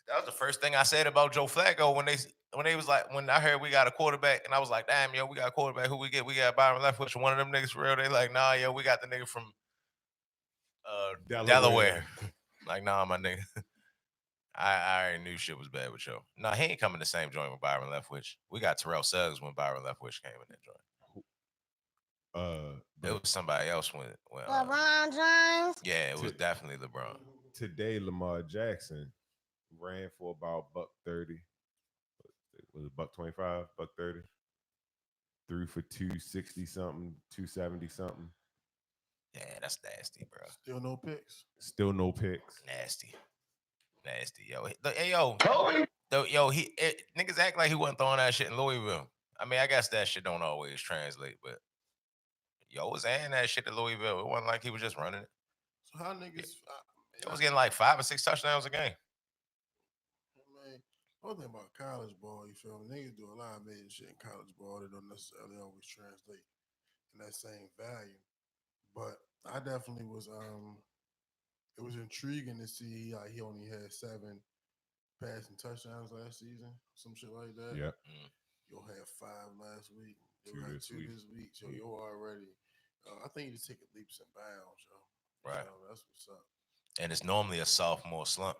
G: That was the first thing I said about Joe Flacco when they was like, when I heard we got a quarterback, and I was like, damn, yo, we got a quarterback. Who we get? We got Byron Leftwich, one of them niggas for real. They like, nah, yo, we got the nigga from Delaware. Like, nah, my nigga. I already knew shit was bad with Joe. Nah, he ain't coming the same joint with Byron Leftwich. We got Terrell Suggs when Byron Leftwich came in that joint. It was somebody else when
J: LeBron James.
G: Yeah, it was definitely LeBron.
F: Today, Lamar Jackson ran for about $130. Was it $125, $130? Threw for 260 something, 270 something.
G: Yeah, that's nasty, bro.
H: Still no picks.
F: Still no picks.
G: Nasty, yo. Hey, yo, niggas act like he wasn't throwing that shit in Louisville. I mean, I guess that shit don't always translate, but yo was adding that shit to Louisville. It wasn't like he was just running it.
H: So how niggas?
G: It was getting like 5 or 6 touchdowns a game.
H: Man, one thing about college ball, you feel me? Niggas do a lot of amazing shit in college ball that don't necessarily always translate in that same value. But I definitely was. It was intriguing to see he only had 7 passing touchdowns last season, some shit like that.
F: Yeah.
H: You'll have 5 last week.
F: 2 this week.
H: This week. So you're already. I think you just take leaps and bounds, yo.
G: Right.
H: So that's what's up.
G: And it's normally a sophomore slump.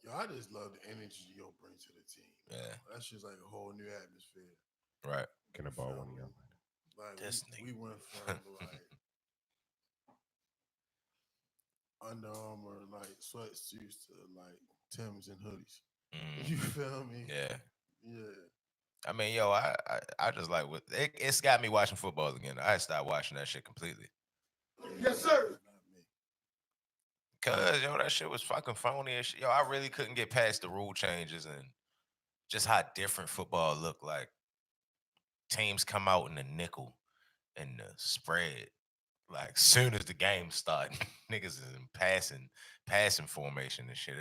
H: Yo, I just love the energy yo bring to the team.
G: Yeah.
H: That's just like a whole new atmosphere.
G: Right.
F: Can I borrow one of y'all?
H: Like
G: this
H: we went from like Under Armour like sweatsuits to like Timbs and hoodies. You feel me?
G: Yeah.
H: Yeah.
G: I mean, yo, I just like it's got me watching football again. I stopped watching that shit completely.
H: Yes, sir.
G: Cause yo, that shit was fucking phony and shit. Yo, I really couldn't get past the rule changes and just how different football looked like. Teams come out in the nickel and the spread. Like soon as the game started, niggas is in passing formation and shit.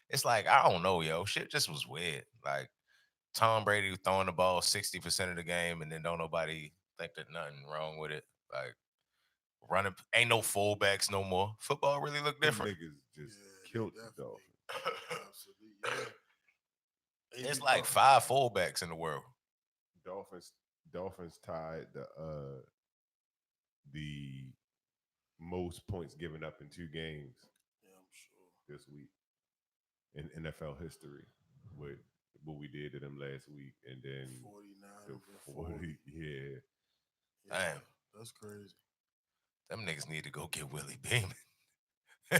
G: It's like I don't know, yo. Shit just was weird. Like Tom Brady was throwing the ball 60% of the game, and then don't nobody think that nothing wrong with it. Like running, ain't no fullbacks no more. Football really look
F: Them
G: different.
F: niggas just killed the Dolphins.
H: Absolutely, yeah.
G: It's like 5 fullbacks in the world.
F: Dolphins tied the most points given up in 2 games.
H: Yeah, I'm sure.
F: This week in NFL history with what we did to them last week, and then
H: 40.
F: Yeah.
G: Damn,
H: that's crazy.
G: Them niggas need to go get Willie Beeman.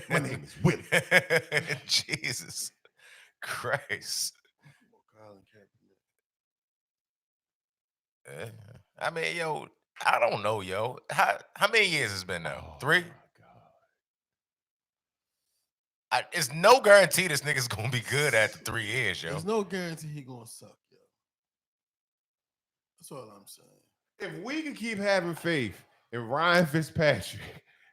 F: My name is Willie.
G: Jesus Christ. Yeah. I mean, yo, I don't know, yo. How many years it's been now? 3? It's no guarantee this nigga's gonna be good after 3 years, yo.
H: There's no guarantee he gonna suck, yo. That's all I'm saying.
F: If we can keep having faith in Ryan Fitzpatrick,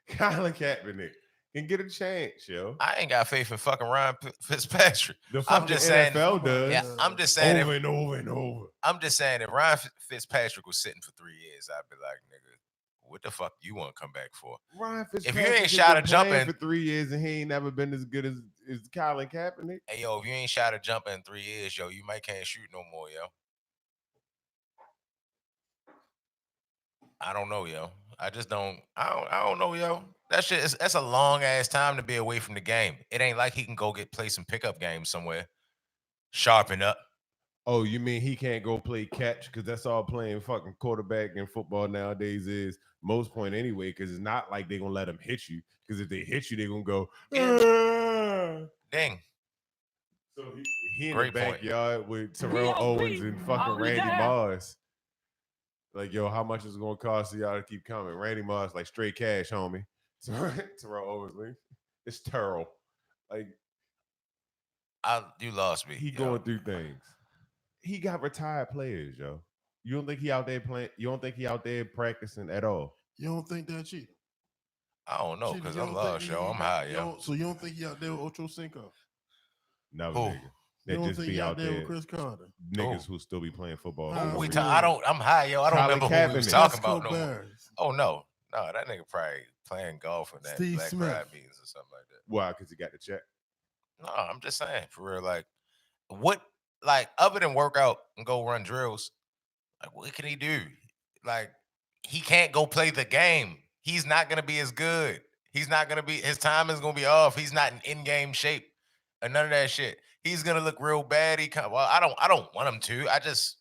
F: Colin Kaepernick can get a chance, yo.
G: I ain't got faith in fucking Ryan Fitzpatrick.
F: I'm just saying, NFL does.
G: Yeah, I'm just saying
F: over and over and over.
G: I'm just saying if Ryan Fitzpatrick was sitting for 3 years, I'd be like, nigga, what the fuck you want to come back for?
F: Ryan
G: If
F: Fitzpatrick
G: you ain't shot a jump in
F: for 3 years and he ain't never been as good as Colin Kaepernick.
G: Hey, yo, if you ain't shot a jump in 3 years, yo, you might can't shoot no more, yo. I don't know, yo. I just don't. I don't know, yo. That shit that's a long ass time to be away from the game. It ain't like he can go play some pickup games somewhere, sharpen up.
F: Oh, you mean he can't go play catch? Because that's all playing fucking quarterback in football nowadays is most point anyway. Because it's not like they're gonna let him hit you. Because if they hit you, they're gonna go
G: ding.
F: So he in the backyard with Terrell Owens and fucking Randy Moss. Like, yo, how much is it gonna cost y'all to keep coming? Randy Moss, like straight cash, homie. Terrell Owens, like, it's Terrell. Like,
G: you lost me.
F: He going through things. He got retired players, yo. You don't think he out there playing? You don't think he out there practicing at all?
H: You don't think that cheating?
G: I don't know because I'm lost, yo. I'm high, yo.
H: So you don't think he out there with Ocho Cinco?
F: No,
G: Who?
F: nigga. That
H: You don't
F: just
H: think
F: be
H: he
F: out
H: out there
F: there
H: with Chris Carter?
F: Niggas who still be playing football.
G: I'm high, yo. I don't
F: Colin
G: remember who we was
F: Kaepernick.
G: talking about.
H: Esco
G: No.
H: Bears.
G: Oh no, that nigga probably playing golf in that
H: Steve
G: Black
H: Smith.
G: Pride meetings or something like that.
F: Why? Because he got the check.
G: No, I'm just saying for real. Like, what? Like, other than work out and go run drills, like, what can he do? Like, he can't go play the game. He's not gonna be as good. He's not gonna be. His time is gonna be off. He's not in game shape, or none of that shit. He's gonna look real bad. I don't want him to. I just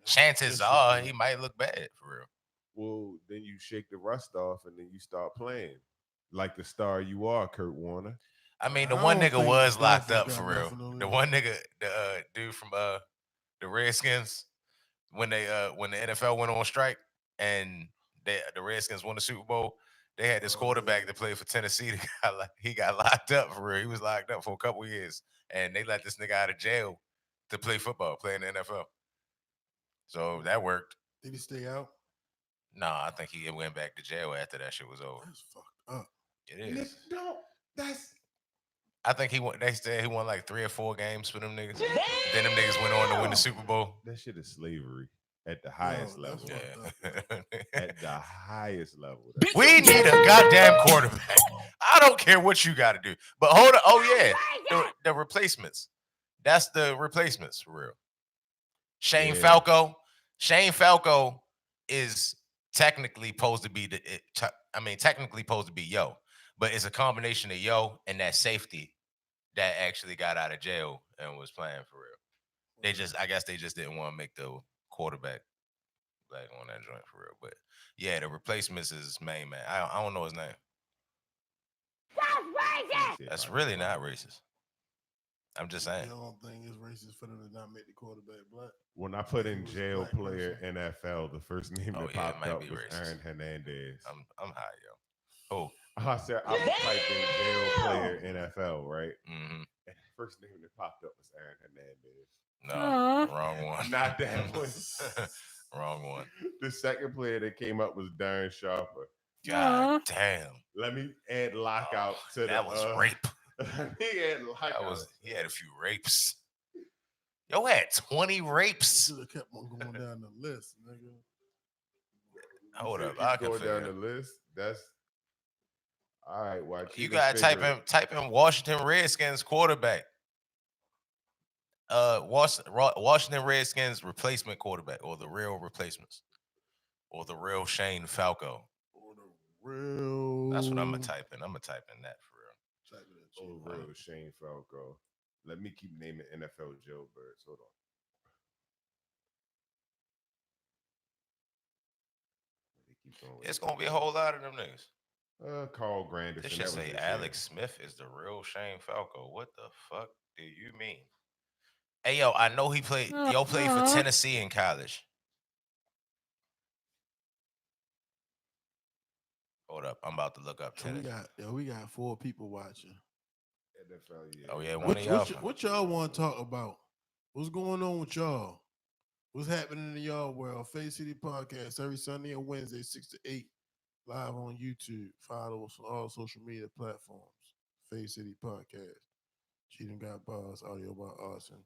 G: chances are he might look bad for real.
F: Well, then you shake the rust off and then you start playing like the star you are, Kurt Warner.
G: I mean, the one nigga was locked up for real. The one nigga, the dude from the Redskins, when the NFL went on strike and the Redskins won the Super Bowl, they had this quarterback that played for Tennessee. He got locked up for real. He was locked up for a couple of years, and they let this nigga out of jail to play football, play in the NFL. So that worked.
H: Did he stay out?
G: No, I think he went back to jail after that shit was over.
H: That's fucked up.
G: It is.
F: No, that's.
G: I think he won. They said he won like 3 or 4 games for them niggas. Then them niggas went on to win the Super Bowl.
F: That shit is slavery at the highest level.
G: Yeah.
F: At the highest level.
G: We need a goddamn quarterback. I don't care what you got to do. But hold on. Oh yeah, the replacements. That's the replacements for real. Shane Falco. Shane Falco is technically supposed to be technically supposed to be Yo, but it's a combination of Yo and that safety that actually got out of jail and was playing for real. I guess they just didn't want to make the quarterback like on that joint for real. But yeah, the replacements is main man. I don't know his name.
J: That's racist.
G: That's really not racist. I'm just saying.
H: You don't think it's racist for them to not make the quarterback black?
F: When I put in jail player NFL, the first name that popped up was
G: racist.
F: Aaron Hernandez.
G: I'm high, yo. Oh,
F: I said I typed in jail player NFL, right?
G: Mm-hmm.
F: And the first name that popped up was Aaron Hernandez.
G: No, wrong one.
F: Not that one.
G: Wrong one.
F: The second player that came up was Darren Sharper.
G: God damn.
F: Let me add lockout to
G: that was rape.
F: Let me add lockout.
G: He had a few rapes. Yo had 20 rapes.
H: Should have kept on going down the list, nigga.
G: Hold up,
F: I can go down the list. That's all right. Watch
G: you gotta type in Washington Redskins quarterback. Washington Redskins replacement quarterback, or the real replacements, or the real Shane Falco.
H: Or the real.
G: That's what I'm gonna type in. I'm gonna type in that for real.
H: Type in
F: real Shane Falco. Let me keep naming NFL jailbirds. Hold on.
G: It's gonna be a whole lot of them niggas.
F: Carl Granderson.
G: This should say Alex Smith is the real Shane Falco. What the fuck do you mean? Hey yo, I know he played. Yo played for Tennessee in college. Hold up, I'm about to look up Tennessee.
H: We got 4 people watching.
F: NFL, yeah.
G: Oh yeah,
H: what y'all want to talk about? What's going on with y'all? What's happening in y'all world? Face City Podcast every Sunday and Wednesday, 6 to 8, live on YouTube. Follow us on all social media platforms. Face City Podcast. Cheating Got Bars, audio by Austin,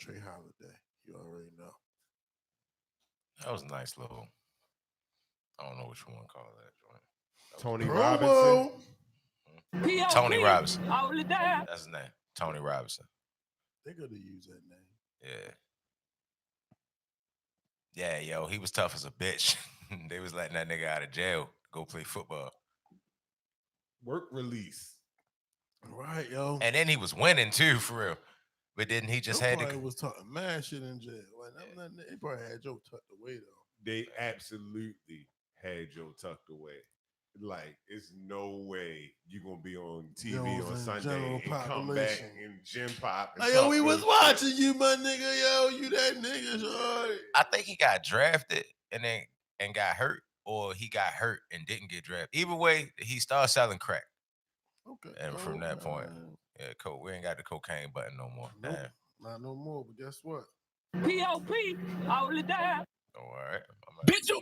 H: Trey Holiday. You already know.
G: That was a nice little. I don't know what you want to call that joint.
F: Tony Robinson.
G: Tony Robinson. That's his name. Tony Robinson.
H: They could have used that name.
G: Yeah, yo, he was tough as a bitch. They was letting that nigga out of jail to go play football.
F: Work release.
H: Right, yo.
G: And then he was winning too, for real. But then he just had to.
H: Was talking mad shit in jail. They probably had Joe tucked away though.
F: They absolutely had Joe tucked away. Like, it's no way you're gonna be on TV on Sunday and come back and gym pop. And
H: yo, we was watching you, my nigga. Yo, you that nigga, shorty.
G: I think he got drafted and got hurt, or he got hurt and didn't get drafted. Either way, he started selling crack.
H: Okay.
G: And from that point, we ain't got the cocaine button no more.
H: Nope, not no more. But guess what?
D: P.O.P. Hold it down.
G: Oh, all right.
D: Bitch, you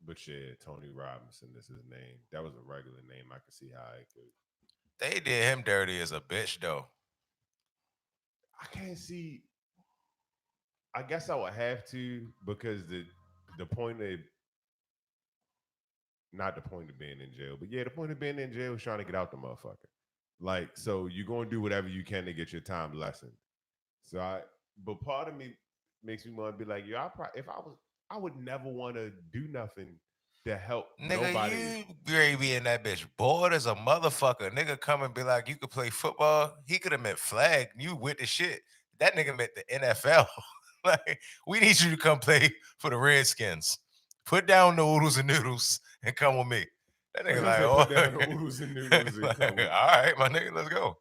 F: But yeah, Tony Robinson is his name. That was a regular name. I could see how it could.
G: They did him dirty as a bitch, though.
F: I can't see. I guess I would have to, because the point of, not the point of being in jail, but yeah, the point of being in jail is trying to get out the motherfucker. Like, so you're going to do whatever you can to get your time lessened. But part of me makes me want to be like, yo, I would never want to do nothing to help nobody.
G: You be in that bitch bored as a motherfucker. Nigga come and be like, you could play football. He could have meant flag. You with the shit. That nigga meant the NFL. Like, we need you to come play for the Redskins. Put down the oodles and noodles and come with me. That nigga like, oh,
F: put down the oodles and noodles and come with me.
G: All right, my nigga, let's go.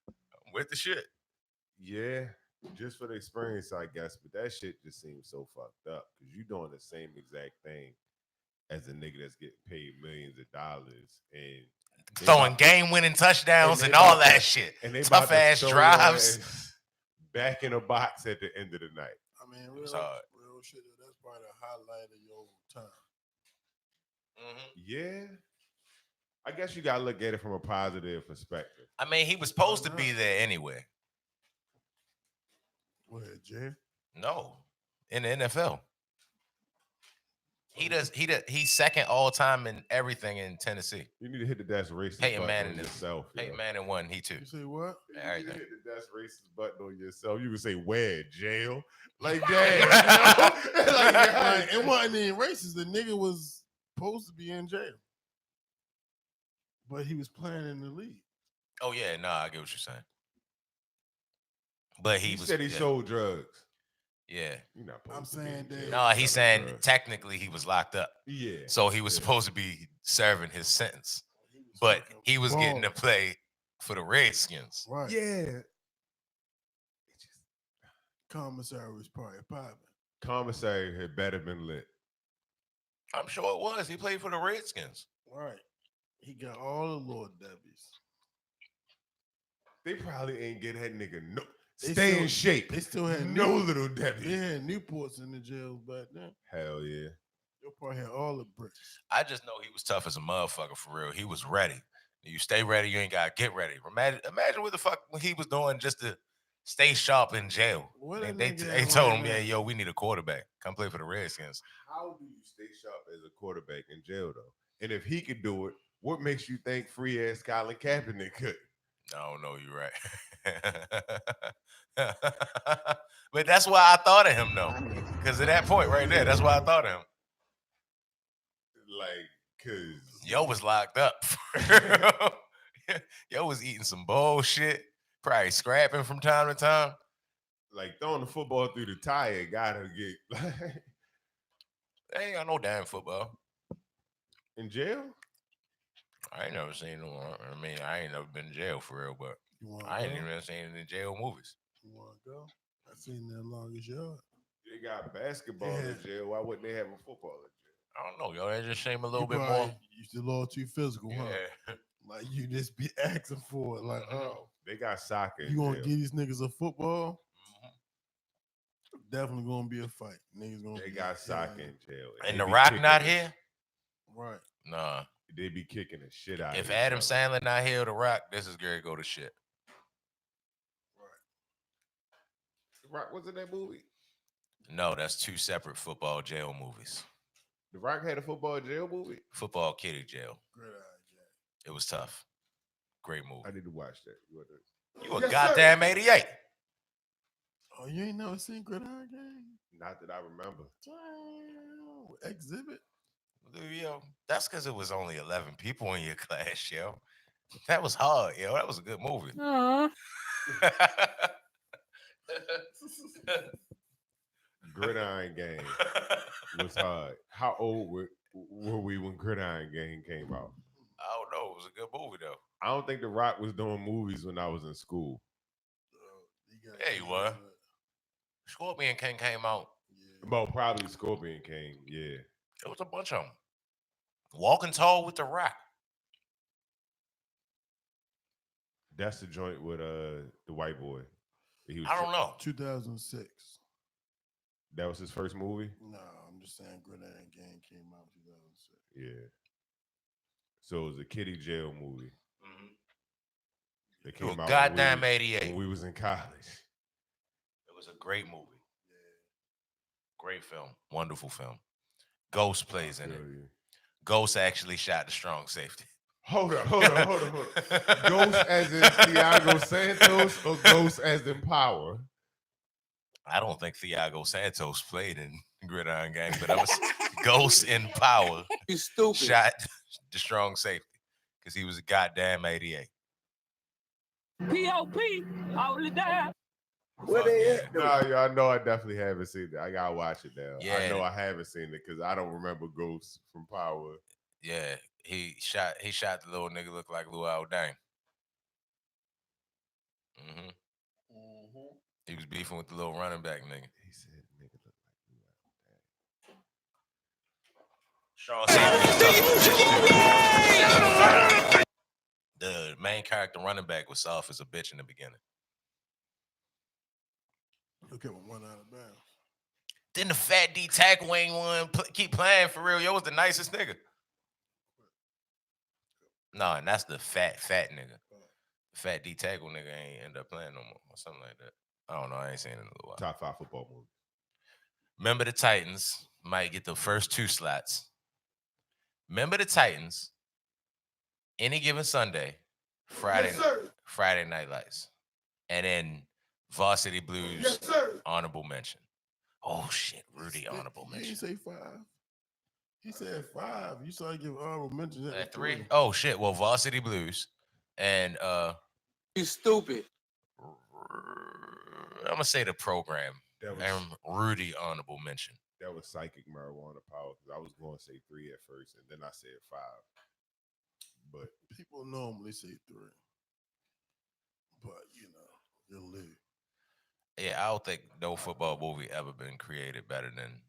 G: I'm with the shit.
F: Yeah. Just for the experience, I guess, but that shit just seems so fucked up, because you doing the same exact thing as a nigga that's getting paid millions of dollars and
G: throwing game-winning touchdowns and all that shit.
F: And they
G: tough ass drives
F: back in a box at the end of the night.
H: I mean, real shit. That's probably the highlight of your time.
F: Yeah, I guess you gotta look at it from a positive perspective.
G: I mean, he was supposed to be there anyway.
H: Where, Jay?
G: No, in the NFL. He's second all time in everything in Tennessee.
F: You need to hit the That's Racist
G: Peyton
F: button
G: Manning
F: on yourself.
G: Peyton Manning won. He too.
H: You say what?
F: You need to hit the That's Racist button on yourself. You can say where? Jail? Like, damn.
H: It wasn't even racist. The nigga was supposed to be in jail, but he was playing in the league.
G: Oh yeah, I get what you're saying. But he
F: said he sold drugs.
G: Yeah.
F: You're not
H: I'm saying that.
G: No, he's saying technically he was locked up.
F: Yeah.
G: So he was supposed to be serving his sentence. But he was getting to play for the Redskins.
H: Right.
F: Yeah.
H: Commissary was probably popping.
F: Commissary had better been lit.
G: I'm sure it was. He played for the Redskins.
H: Right. He got all the Lord Debbies.
F: They probably ain't get that nigga no. Stay in shape.
H: They still had
F: Little Debbie.
H: They had Newports in the jails back then.
F: Hell yeah.
H: Your part had all the bricks.
G: I just know he was tough as a motherfucker for real. He was ready. You stay ready, you ain't gotta get ready. Imagine what the fuck he was doing just to stay sharp in jail. They told him, yo, we need a quarterback. Come play for the Redskins.
F: How do you stay sharp as a quarterback in jail though? And if he could do it, what makes you think free ass Colin Kaepernick could?
G: I don't know, you're right. But that's why I thought of him though. Because at that point right there, that's why I thought of him.
F: Like, cause
G: yo was locked up. Yo was eating some bullshit, probably scrapping from time to time.
F: Like throwing the football through the tire, gotta get.
G: They ain't got no damn football
F: in jail.
G: I ain't never seen no. I mean, I ain't never been in jail for real, but I ain't even seen it in jail movies.
H: You want to go? I seen that longest yard.
F: They got basketball in jail. Why wouldn't they have a football in jail?
G: I don't know, yo. They just seem a little bit more.
H: You still a little too physical, huh? Like you just be asking for it. Like,
F: they got soccer.
H: You gonna give these niggas a football? Definitely gonna be a fight. Niggas gonna.
F: They got soccer in jail.
G: And The Rock not here.
H: Right.
G: Nah.
F: They be kicking the shit out.
G: If Adam Sandler not here, The Rock, this is Gary go to shit.
F: Right. The Rock was in that movie.
G: No, that's two separate football jail movies.
F: The Rock had a football jail movie?
G: Football kiddie jail.
H: Great.
G: It was tough. Great movie.
F: I need to watch that.
G: You a goddamn 88.
H: Oh, you ain't never seen Gridiron Gang?
F: Not that I remember.
H: Damn. Exhibit?
G: Yo, that's because it was only 11 people in your class, yo. That was hard, yo. That was a good movie.
F: Gridiron Gang was hard. How old were we when Gridiron Gang came out?
G: I don't know. It was a good movie, though.
F: I don't think The Rock was doing movies when I was in school.
G: Yeah, he was. Scorpion King came out.
F: Well, probably Scorpion King, yeah.
G: There was a bunch of them. Walking Tall with The Rock.
F: That's the joint with the white boy.
G: I don't know.
H: 2006.
F: That was his first movie?
H: No, I'm just saying Gridiron Gang came out in 2006.
F: Yeah. So it was a kiddie jail movie. That came out
G: goddamn 88.
F: When we was in college.
G: It was a great movie. Great film. Wonderful film. Ghost plays in it.
F: Yeah.
G: Ghost actually shot the strong safety.
F: Hold on. Ghost as in Thiago Santos or Ghost as in Power?
G: I don't think Thiago Santos played in Gridiron Gang, but that was Ghost in Power.
C: You stupid.
G: Shot the strong safety because he was a goddamn 88.
D: P.O.P. Hold it down.
C: Where they at?
F: I know I definitely haven't seen it. I gotta watch it now.
G: Yeah.
F: I know I haven't seen it because I don't remember Ghost from Power.
G: Yeah, he shot the little nigga look like Luau Dang. He was beefing with the little running back nigga.
F: He said nigga look like
G: Sean Sanders. The main character running back was soft as a bitch in the beginning.
H: Okay, one out of bounds.
G: Then the fat D tackle ain't one keep playing for real. Yo was the nicest nigga. No, and that's the fat nigga. The fat D tackle nigga ain't end up playing no more or something like that. I don't know. I ain't seen it in a little while.
F: Top 5 football movie.
G: Remember the Titans might get the first 2 slots. Remember the Titans. Any given Sunday, Friday Night Lights, and then Varsity Blues honorable mention. Oh shit, Rudy honorable mention.
H: He didn't say 5. He said 5. You saw give honorable mention
G: at 3. Oh shit. Well, Varsity Blues and
C: You stupid.
G: I'm gonna say the program.
F: That was,
G: and Rudy honorable mention.
F: That was Psychic Marijuana Power because I was going to say 3 at first and then I said 5. But
H: people normally say 3. But you'll live.
G: Yeah, I don't think no football movie ever been created better than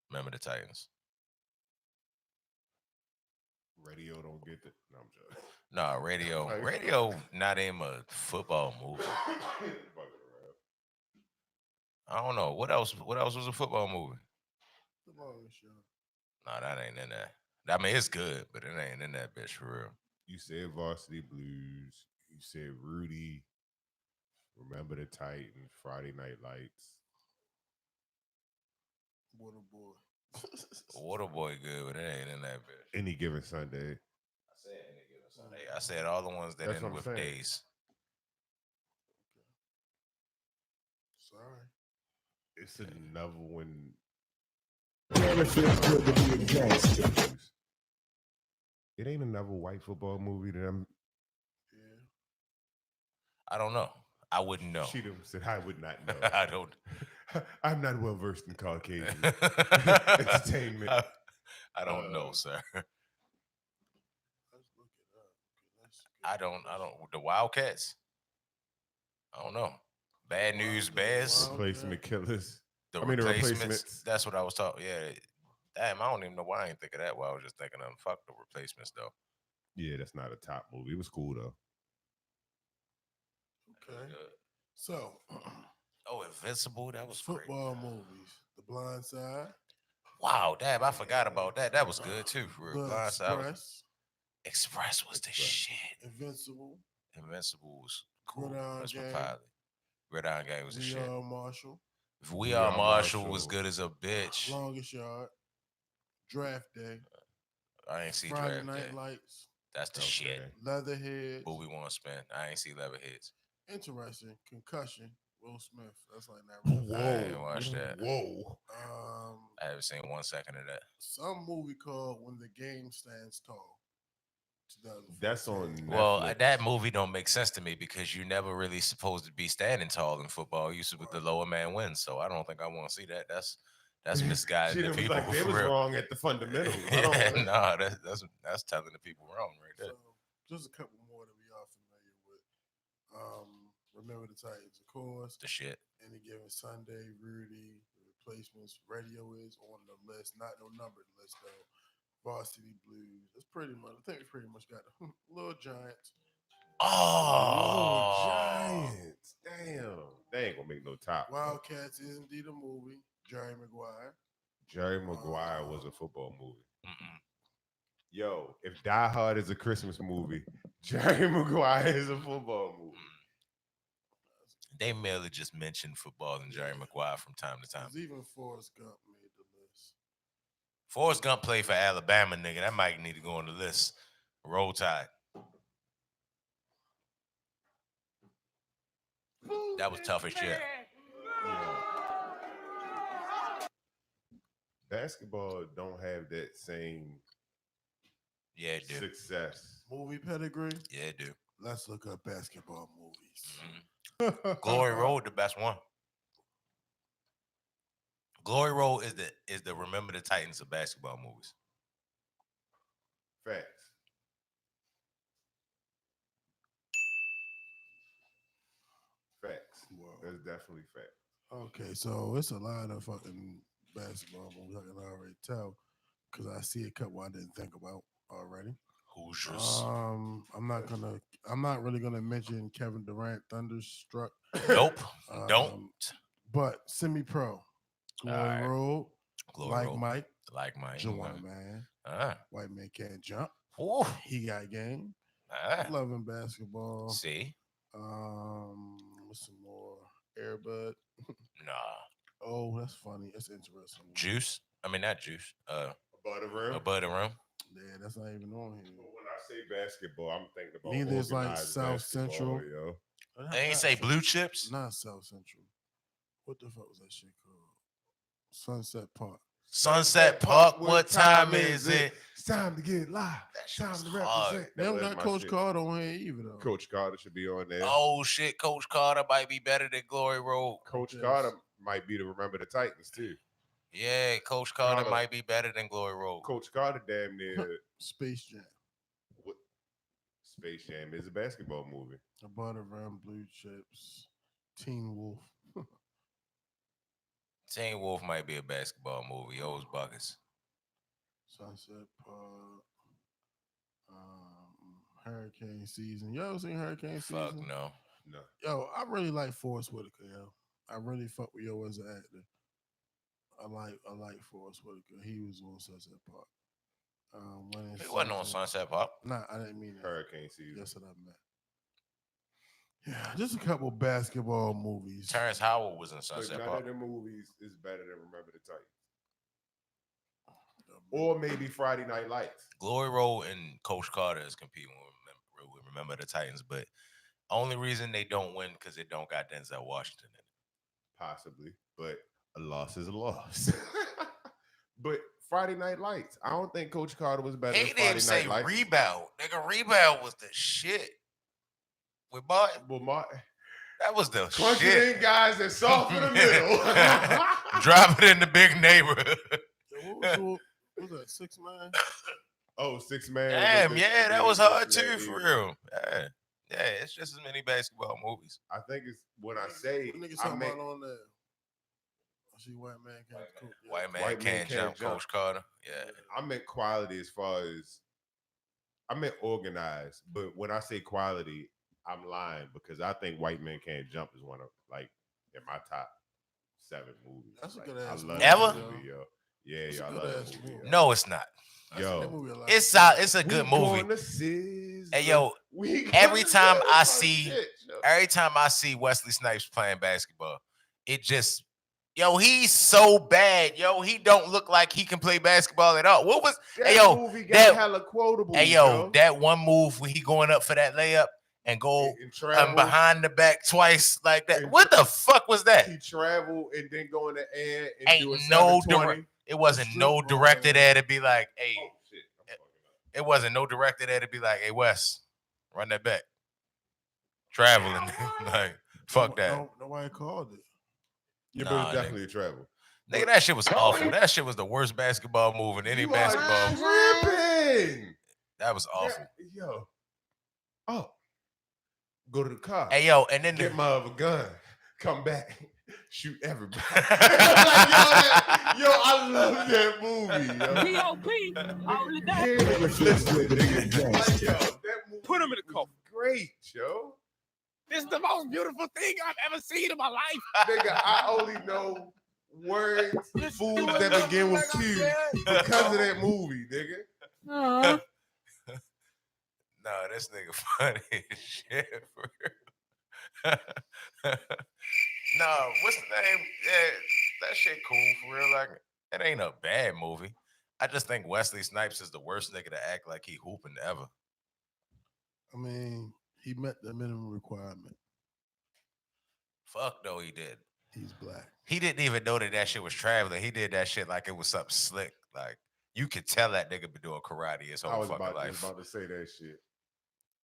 G: Remember the Titans.
F: Radio don't get it. No, I'm joking.
G: No, radio not even a football movie. I don't know. What else? What else was a football movie?
H: The longest show.
G: Nah, that ain't in there. I mean, it's good, but it ain't in that bitch for real.
F: You said Varsity Blues. You said Rudy. Remember the Titans. Friday Night Lights.
H: Waterboy.
G: Waterboy good, but it ain't in that bitch.
F: Any Given Sunday.
G: I said any given Sunday. I said all the ones that
F: That's
G: end
F: what I'm
G: with
F: saying.
G: days.
H: Sorry.
F: It's another one.
E: Never feels good to be a gangster.
F: It ain't another white football movie that I'm.
H: Yeah.
G: I don't know. I wouldn't know.
F: She said I would not know.
G: I don't.
F: I'm not well versed in Caucasian entertainment.
G: I don't know, sir.
H: Let's look it up.
G: I don't. The Wildcats. I don't know. Bad News Bears.
F: Replacement Killers.
G: The
F: the
G: replacements. That's what I was talking. Yeah. Damn, I don't even know why I ain't think of that. Why I was just thinking of fuck the replacements though.
F: Yeah, that's not a top movie. It was cool though.
H: Okay. So.
G: Oh, Invincible. That was
H: football
G: great.
H: movies. The Blind Side.
G: Wow, damn, I forgot about that. That was good too. For real.
H: The
G: Blind Side.
H: Express.
G: Was the shit.
H: Invincible.
G: Invincible was cool.
H: Gridiron
G: That's my
H: Gang.
G: pilot. Gridiron Gang was the shit.
H: Marshall.
G: If We Are Marshall was good as a bitch.
H: Longest Yard. Draft Day.
G: I ain't see
H: Friday
G: Draft
H: Night
G: Day.
H: Lights.
G: That's the shit.
H: Leatherheads.
G: Movie we want to spend. I ain't see Leatherheads.
H: Interesting. Concussion. Will Smith. That's like that.
G: Whoa. I ain't watched that.
F: Whoa.
G: I haven't seen 1 second of that.
H: Some movie called When the Game Stands Tall.
F: That's on Netflix.
G: Well, that movie don't make sense to me because you're never really supposed to be standing tall in football. You with the lower man wins, so I don't think I want to see that. That's misguiding the people.
F: Like they was wrong at the fundamentals.
G: Nah, that's telling the people wrong right there.
H: So, just a couple more that we are familiar with. Remember the Titans, of course.
G: The shit.
H: Any Given Sunday, Rudy, The Replacements, Radio is on the list. Not no numbered list though. Varsity Blues. That's pretty much. I think we pretty much got the Little Giants.
G: Oh,
F: Giants! Damn, they ain't gonna make no top.
H: Wildcats is indeed a movie. Jerry Maguire.
F: Jerry Maguire was a football movie. Yo, if Die Hard is a Christmas movie, Jerry Maguire is a football movie.
G: They merely just mentioned football and Jerry Maguire from time to time.
H: Even Forrest Gump made the list.
G: Forrest Gump played for Alabama, nigga. That might need to go on the list. Roll Tide. That was tough as shit.
F: Basketball don't have that same success.
H: Movie pedigree?
G: Yeah, it do.
H: Let's look up basketball movies.
G: Glory Road, the best one. Glory Road is the Remember the Titans of basketball movies.
F: Facts. Facts.
H: Wow.
F: That's definitely facts.
H: Okay, so it's a lot of fucking basketball movies I can already tell because I see a couple I didn't think about already.
G: Hoosiers.
H: I'm not really gonna mention Kevin Durant Thunderstruck.
G: Nope. Don't.
H: But Semi-Pro. Glory Road.
G: Glory Road.
H: Mike.
G: Like Mike.
H: Juwan Man. White Man Can't Jump.
G: Ooh.
H: He Got Game. Loving Basketball.
G: See.
H: What's some more? Airbud.
G: Nah.
H: Oh, that's funny. That's interesting.
G: Juice. I mean, not Juice.
F: Above the Rim.
G: Above the Rim.
H: Yeah, that's not even on here.
F: When I say basketball, I'm thinking about
H: neither is like South Central.
F: Yo.
G: They ain't say Blue Chips.
H: Not South Central. What the fuck was that shit called? Sunset Park.
G: Sunset Park. What time is it?
F: It's time to get live. Time to represent.
H: They don't got Coach Carter on here either though.
F: Coach Carter should be on there.
G: Oh shit, Coach Carter might be better than Glory Road.
F: Coach Carter might be to Remember the Titans too.
G: Yeah, Coach Carter might be better than Glory Road.
F: Coach Carter damn near
H: Space Jam.
F: What? Space Jam is a basketball movie.
H: Above the Rim, Blue Chips, Teen Wolf.
G: Teen Wolf might be a basketball movie. Those buckets.
H: Sunset Park. Hurricane Season. You ever seen Hurricane Season?
G: Fuck no.
F: No.
H: Yo, I really like Forrest Whitaker, yo. I really fuck with Yo as an actor. I like Forrest Whitaker. He was on Sunset Park.
G: He wasn't on Sunset Park.
H: Nah, I didn't mean that.
F: Hurricane Season.
H: That's what I meant. Yeah, just a couple basketball movies.
G: Terrence Howard was in Sunset
F: But
G: Park.
F: none of the movies is better than Remember the Titans. Or maybe Friday Night Lights.
G: Glory Road and Coach Carter is competing with Remember the Titans, but only reason they don't win because it don't got Denzel Washington in it.
F: Possibly, but a loss is a loss. But Friday Night Lights, I don't think Coach Carter was better than Friday Night Lights.
G: He didn't say Rebound. Nigga, Rebound was the shit. With Martin.
F: Well, Martin.
G: That was the
F: Crunch
G: shit.
F: it in, guys, and soft in the middle.
G: Drop it in the big neighborhood.
H: What was that, 6 Man?
F: Oh, 6 Man.
G: Damn, yeah, that was hard too, for real. Yeah, it's just as many basketball movies.
F: I think it's when I say
H: What niggas
F: I
H: talking
F: make
H: about on there? I see White Man Can't Cook. Yeah.
G: White Man Can't Jump, Coach Carter. Yeah.
F: I meant quality as far as I meant organized, but when I say quality, I'm lying because I think White Man Can't Jump is one of like in my top 7 movies.
H: That's
F: like,
H: a good ass
F: I love
H: movie.
G: Ever?
F: that movie, yo. Yeah,
H: That's
F: yo,
H: a
F: I
H: good
F: love
H: ass
F: that movie.
H: movie.
F: Yo.
G: No, it's not.
F: Yo,
G: it's a good movie.
F: Hey,
G: yo, every time I see Wesley Snipes playing basketball, it just he's so bad. He don't look like he can play basketball at all. What was
F: that movie got hella quotable?
G: That one move where he going up for that layup and go behind the back twice like that. What the fuck was that?
F: He traveled and then go in the air and
G: Ain't
F: do a
G: no
F: 720.
G: It wasn't no director there to be like, hey. It wasn't no director there to be like, hey, Wes, run that back. Traveling. Like, fuck that.
H: Nobody called it.
F: Yeah, but it's definitely a travel.
G: Nigga, that shit was awful. That shit was the worst basketball move in any basketball.
F: Tripping.
G: That was awful.
F: Yo. Oh. Go to the car.
G: Hey, yo, and then
F: get my other gun. Come back. Shoot everybody. Like, yo, I love that movie.
B: P.O.P. all the day.
F: Put him in the coffin. Great, yo.
B: This is the most beautiful thing I've ever seen in my life.
F: Nigga, I only know words, foods that begin with Q because of that movie, nigga.
G: No, this nigga funny as shit, for real. No, what's the name? Yeah, that shit cool, for real. Like, it ain't a bad movie. I just think Wesley Snipes is the worst nigga to act like he hooping ever.
H: I mean, he met the minimum requirement.
G: Fuck, though, he did.
H: He's black.
G: He didn't even know that shit was traveling. He did that shit like it was something slick. Like, you could tell that nigga been doing karate his whole fucking life.
F: I was about to say that shit.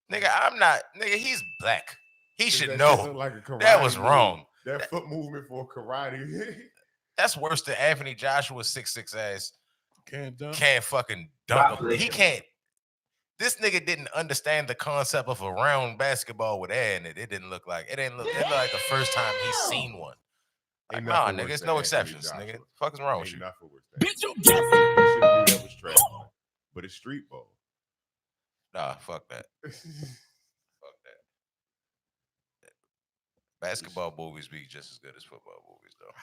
G: Nigga, I'm not. Nigga, he's black. He should know.
F: Like a karate
G: that was
F: move.
G: wrong.
F: That foot movement for karate.
G: That's worse than Anthony Joshua's 6'6" ass.
H: Can't dunk.
G: Can't fucking dunk. He can't. This nigga didn't understand the concept of a round basketball with air in it. It didn't look like. It looked like the first time he's seen one. Like, nah, nigga, it's no exceptions, nigga. The fuck is wrong with you?
B: Bitch, you
F: that was trash. But it's street ball.
G: Nah, fuck that. Fuck that. Basketball movies be just as good as football movies, though.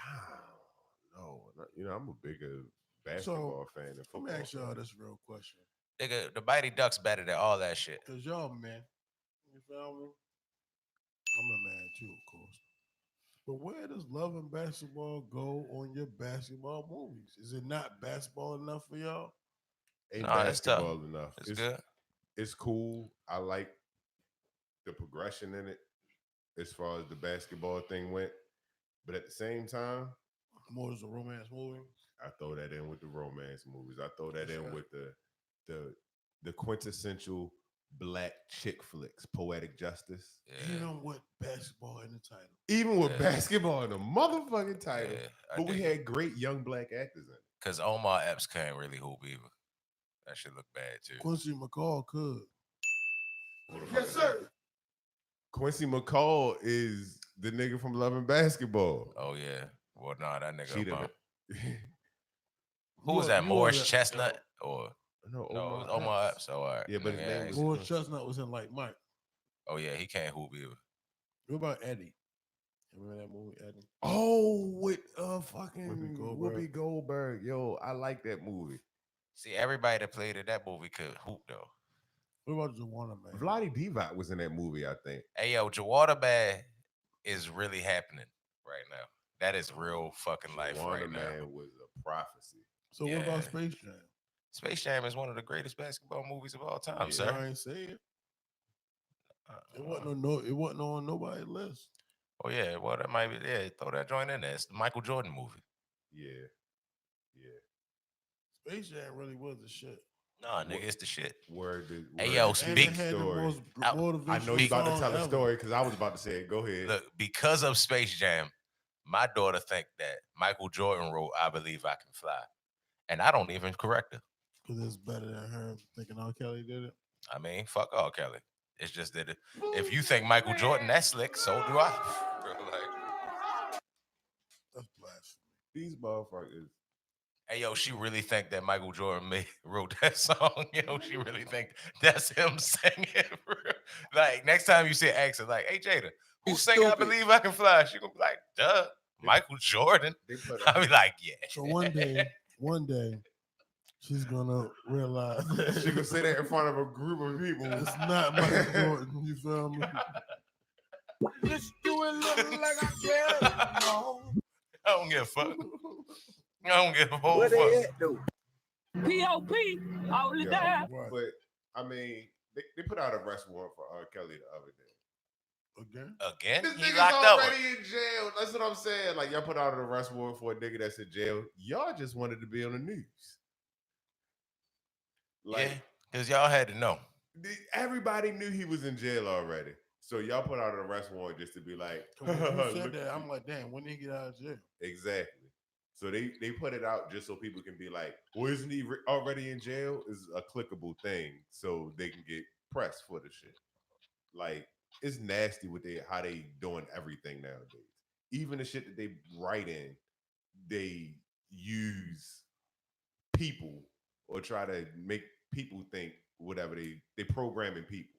F: No, I'm a bigger basketball fan than football.
H: Let me ask y'all this real question.
G: Nigga, the Mighty Ducks better than all that shit.
H: Cause y'all man, you feel me? I'm a man too, of course. But where does Love and Basketball go on your basketball movies? Is it not basketball enough for y'all?
F: Ain't basketball enough.
G: It's good.
F: It's cool. I like the progression in it as far as the basketball thing went. But at the same time,
H: more as a romance movie.
F: I throw that in with the romance movies. I throw that in with the quintessential black chick flicks, Poetic Justice.
H: Yeah. Even with basketball in the title.
F: Even with basketball in the motherfucking title.
G: Yeah,
F: but we had great young black actors in it.
G: Because Omar Epps can't really hoop either. That shit look bad too.
H: Quincy McCall could.
F: Yes, sir. Quincy McCall is the nigga from Love and Basketball.
G: Oh, yeah. Well, nah, that nigga.
F: Who
G: was that? Morris Chestnut? Or
F: no,
G: it was Omar Epps. So, all right.
F: Yeah, but his name was
H: Morris Chestnut was in Like Mike.
G: Oh, yeah, he can't hoop either.
H: What about Eddie? Remember that movie, Eddie?
F: Oh, with fucking Whoopi Goldberg. Yo, I like that movie.
G: See, everybody that played it, that movie could hoop though.
H: What about Juwanna Man?
F: Vladdy Divac was in that movie, I think.
G: Hey yo, Juwanna Man is really happening right now. That is real fucking life right
F: Juwanna
G: now.
F: Man was a prophecy.
H: So what about Space Jam?
G: Space Jam is one of the greatest basketball movies of all time,
H: Yeah,
G: sir.
H: I ain't say it. It wasn't on nobody's list.
G: Oh yeah, well that might be throw that joint in there. It's the Michael Jordan movie.
F: Yeah.
H: Space Jam really was the shit.
G: Nah, nigga, it's the shit.
F: Hey
G: yo,
F: speak story. I know you about to tell a story because I was about to say it. Go ahead.
G: Look, because of Space Jam, my daughter think that Michael Jordan wrote "I Believe I Can Fly," and I don't even correct her.
H: Because it's better than her thinking R. Kelly did it.
G: I mean, fuck R. Kelly. It's just that if you think Michael Jordan that slick, so do I.
H: That's blasphemy.
F: These motherfuckers.
G: Hey yo, she really think that Michael Jordan wrote that song. Yo, she really think that's him singing. Like next time you see an accent, like, hey Jada, who sang "I Believe I Can Fly"? She gonna be like, duh, Michael Jordan. I'll be like, yeah.
H: So one day, she's gonna realize that
F: she gonna say that in front of a group of people.
H: It's not Michael Jordan. You feel me?
B: Just do it look like I care. No.
G: I don't give a fuck. I don't give a whole fuck.
D: P.O.P. all the time.
F: But I mean, they put out a arrest warrant for R. Kelly the other day.
G: Again?
F: This
G: He
F: nigga's
G: locked up.
F: already in jail. That's what I'm saying. Like y'all put out an arrest warrant for a nigga that's in jail. Y'all just wanted to be on the news.
G: Like, yeah, because y'all had to know.
F: Everybody knew he was in jail already. So y'all put out an arrest warrant just to be like,
H: when you said that, I'm like, damn, when did he get out of jail?
F: Exactly. So they put it out just so people can be like, well, isn't he already in jail? Is a clickable thing so they can get pressed for the shit. Like, it's nasty with how they doing everything nowadays. Even the shit that they write in, they use people or try to make people think whatever they programming people.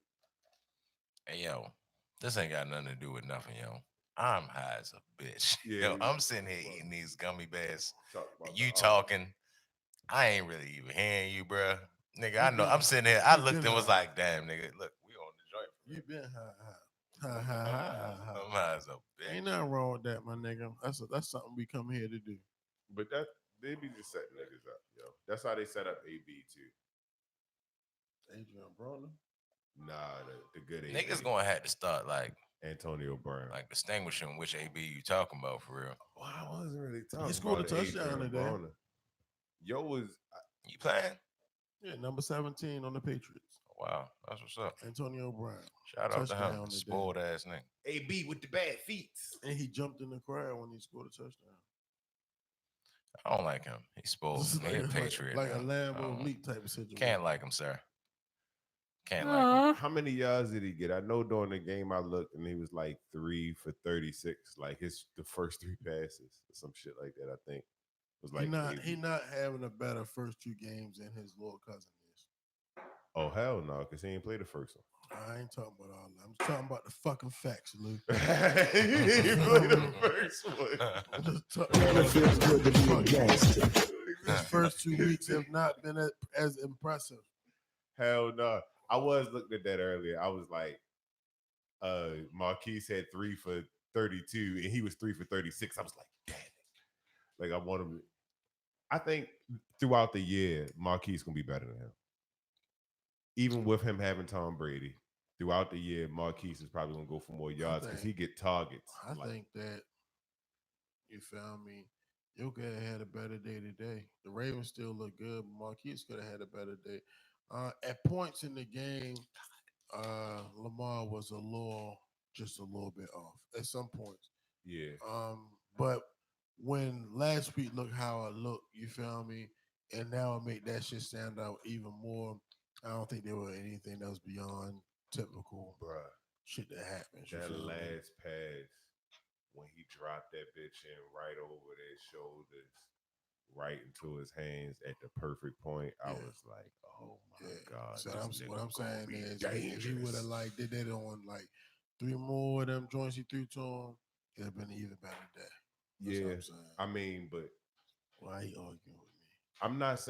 G: Hey yo, this ain't got nothing to do with nothing, yo. I'm high as a bitch.
F: Yeah,
G: yo, I'm sitting here eating these gummy bears. You talking? I ain't really even hearing you, bro. Nigga, I know. I'm sitting here. I looked and was like, damn, nigga, look, we on the joint.
H: You been high.
G: I'm high as a bitch.
H: Ain't nothing wrong with that, my nigga. That's something we come here to do.
F: But they be just setting niggas up, yo. That's how they set up AB too.
H: Adrian Broner?
F: Nah, the good AB.
G: Niggas gonna have to start like
F: Antonio Brown,
G: like distinguishing which AB you talking about for real.
F: Well, I wasn't really talking.
H: He scored
F: about
H: a touchdown today.
F: Yo was
G: you playing?
H: Yeah, number 17 on the Patriots.
G: Wow, that's what's up.
H: Antonio Brown.
G: Shout out to him, spoiled ass nigga.
F: AB with the bad feet.
H: And he jumped in the crowd when he scored a touchdown.
G: I don't like him. He's spoiled. He's a Patriot.
H: Like a Lambo leap type of situation.
G: Can't like him, sir. Can't like him.
F: How many yards did he get? I know during the game I looked and he was like 3 for 36. Like the first 3 passes or some shit like that. I think it was like
H: he not having a better first 2 games than his little cousin is.
F: Oh hell no, because he ain't played the first one.
H: I ain't talking about all that. I'm just talking about the fucking facts, Luke.
F: He ain't played the first one.
H: It feels good to be a gangster. His first 2 weeks have not been as impressive.
F: Hell no. I was looking at that earlier. I was like, Marquise had 3 for 32, and he was 3 for 36. I was like, damn it. Like, I want him to. I think throughout the year, Marquise gonna be better than him. Even with him having Tom Brady, throughout the year, Marquise is probably gonna go for more yards because he get targets.
H: I think that, you feel me, Yoka had a better day today. The Ravens still look good, but Marquise could have had a better day. At points in the game, Lamar was just a little bit off at some points.
F: Yeah.
H: But when last week look how I look, you feel me, and now I make that shit stand out even more. I don't think there was anything that was beyond typical shit that happens.
F: That last pass when he dropped that bitch in right over their shoulders, right into his hands at the perfect point. I was like, oh my God.
H: So what I'm saying is if he would have like did that on like 3 more of them joints he threw to him, It'd have been an even better day.
F: That's what I'm saying. I mean, but
H: why are you arguing with me?
F: I'm not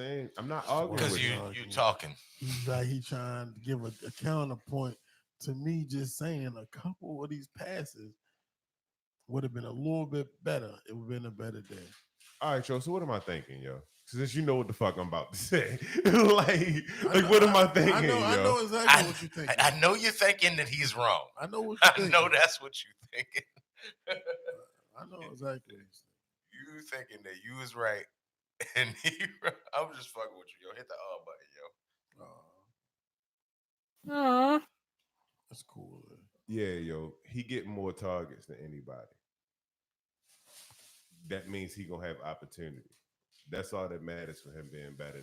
F: arguing
G: because
F: with
G: you talking.
H: He's trying to give a counterpoint to me just saying a couple of these passes would have been a little bit better. It would have been a better day.
F: All right, yo. So what am I thinking, yo? Since you know what the fuck I'm about to say, what am I thinking?
H: I know exactly what you're thinking.
G: I know you're thinking that he's wrong.
H: I know what you're thinking.
G: I know that's what you're thinking.
H: I know exactly.
G: You thinking that you was right, and I'm just fucking with you, yo. Hit the R button, yo.
H: That's cool. Man.
F: Yeah, yo. He getting more targets than anybody. That means he gonna have opportunity. That's all that matters for him being better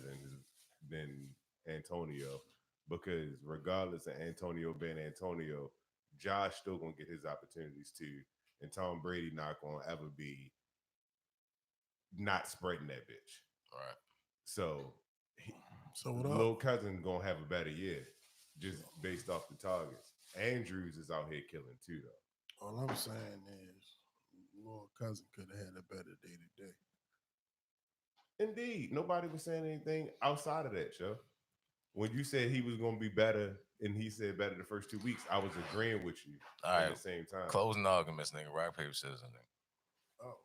F: than Antonio, because regardless of Antonio being Antonio, Josh still gonna get his opportunities too, and Tom Brady not gonna ever be not spreading that bitch.
G: All right.
F: So
H: what
F: little cousin gonna have a better year just based off the targets. Andrews is out here killing too, though.
H: All I'm saying is, little cousin could have had a better day today.
F: Indeed, nobody was saying anything outside of that, Joe. When you said he was going to be better, and he said better the first 2 weeks, I was agreeing with you at the same time.
G: Closing arguments, nigga. Rock, paper, scissors, nigga.
H: Oh.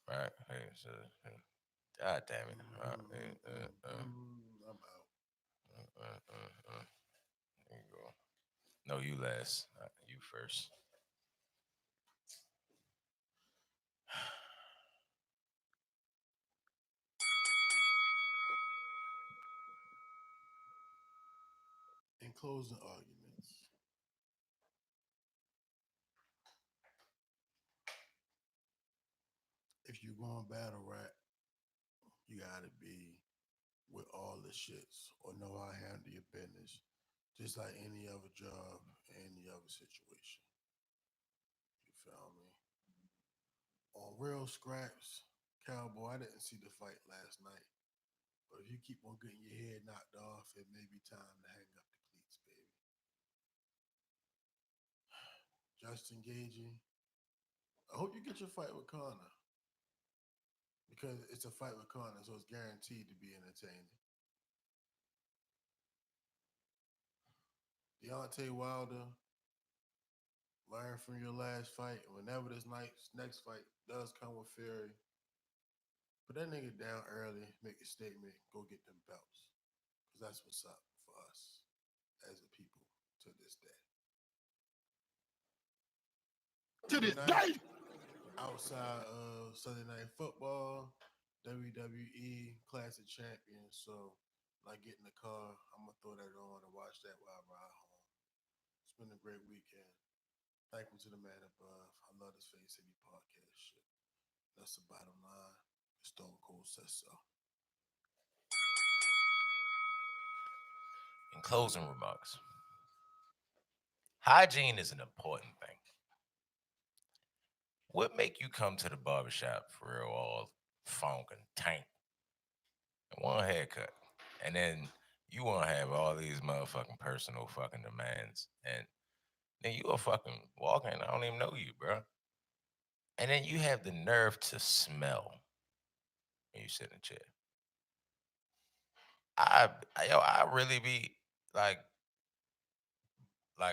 G: Right, paper, scissors. God damn it.
H: I'm out.
G: There you go. No, you last. You first.
H: In closing arguments, if you're going battle rap, you gotta be with all the shits or know how to handle your business, just like any other job, any other situation. You feel me? On real scraps, Cowboy, I didn't see the fight last night, but if you keep on getting your head knocked off, it may be time to hang up the cleats, baby. Justin Gagey, I hope you get your fight with Conor, because it's a fight with Conor, so it's guaranteed to be entertaining. Deontay Wilder, learn from your last fight. Whenever this next fight does come with Fury, put that nigga down early, make a statement, go get them belts. Because that's what's up for us as a people to this day.
B: To this day!
H: Outside of Sunday Night Football, WWE Classic Champion. So when I get in the car, I'm going to throw that on and watch that while I ride home. It's been a great weekend. Thank you to the man above. I love this Face City podcast shit. That's the bottom line. Stone Cold says so.
G: In closing remarks, hygiene is an important thing. What make you come to the barbershop for real all funk and tank and one haircut, and then you want to have all these motherfucking personal fucking demands, and then you a fucking walking, I don't even know you, bro. And then you have the nerve to smell when you sit in a chair. I really be like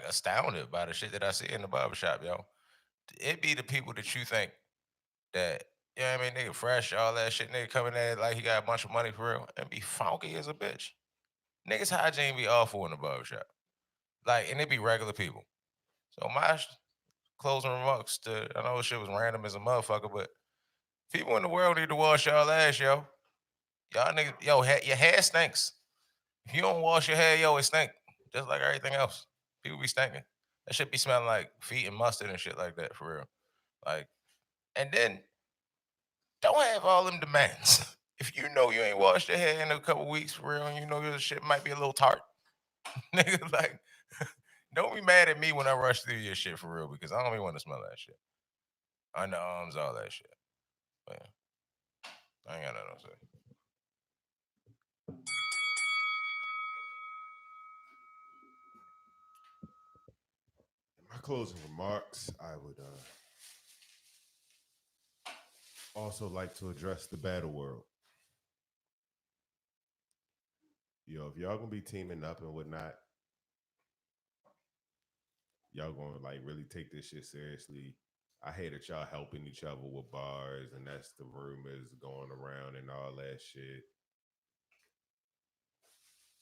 G: astounded by the shit that I see in the barbershop, yo. It be the people that you think that, you know what I mean, nigga fresh, all that shit, nigga coming there like he got a bunch of money for real, and be funky as a bitch. Niggas hygiene be awful in the barbershop. Like, and it be regular people. So my closing remarks I know this shit was random as a motherfucker, but people in the world need to wash y'all ass, yo. Y'all niggas, yo, your hair stinks. If you don't wash your hair, yo, it stink. Just like everything else. People be stinking. That shit be smelling like feet and mustard and shit like that, for real. Like, and then don't have all them demands. If you know you ain't washed your hair in a couple weeks, for real, and you know your shit might be a little tart, nigga, like, don't be mad at me when I rush through your shit, for real, because I don't even want to smell that shit. Underarms, all that shit. But yeah, I ain't got nothing to say.
F: Am I closing remarks, I would also like to address the battle world. Yo, if y'all gonna be teaming up and whatnot, y'all gonna like really take this shit seriously. I hate that y'all helping each other with bars, and that's the rumors going around and all that shit.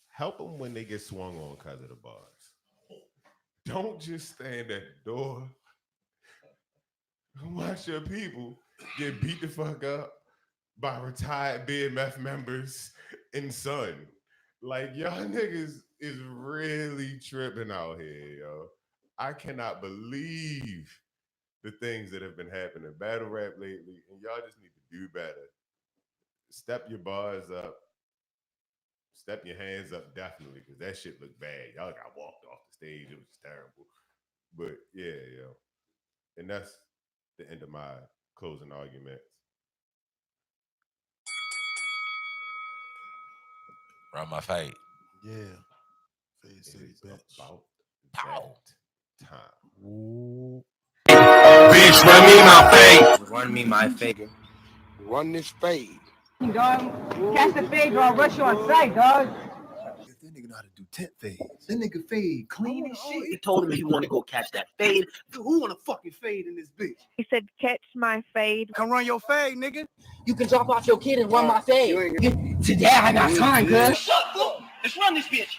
F: Help them when they get swung on because of the bars. Don't just stand at the door and watch your people get beat the fuck up by retired BMF members and son. Like, y'all niggas is really tripping out here, yo. I cannot believe the things that have been happening in battle rap lately, and y'all just need to do better. Step your bars up. Step your hands up, definitely, because that shit looked bad. Y'all got walked off the stage. It was just terrible. But, yeah, yo. And that's the end of my closing arguments.
G: Run my fade.
H: Yeah. Fade City, bitch.
F: About
G: Pow.
F: that time.
H: Ooh.
C: Bitch, run me my fade.
K: Run me my fade.
C: Run this fade.
D: Dog, catch the fade or I'll rush you on sight, dog.
E: If that nigga know how to do tent fades, that nigga fade clean as shit.
K: He told him he want to go catch that fade.
E: Who want to fucking fade in this bitch?
L: He said, catch my fade.
E: Come run your fade, nigga.
K: You can drop off your kid and run my fade. Today I got time, cuz.
D: Shut up, let's run this bitch.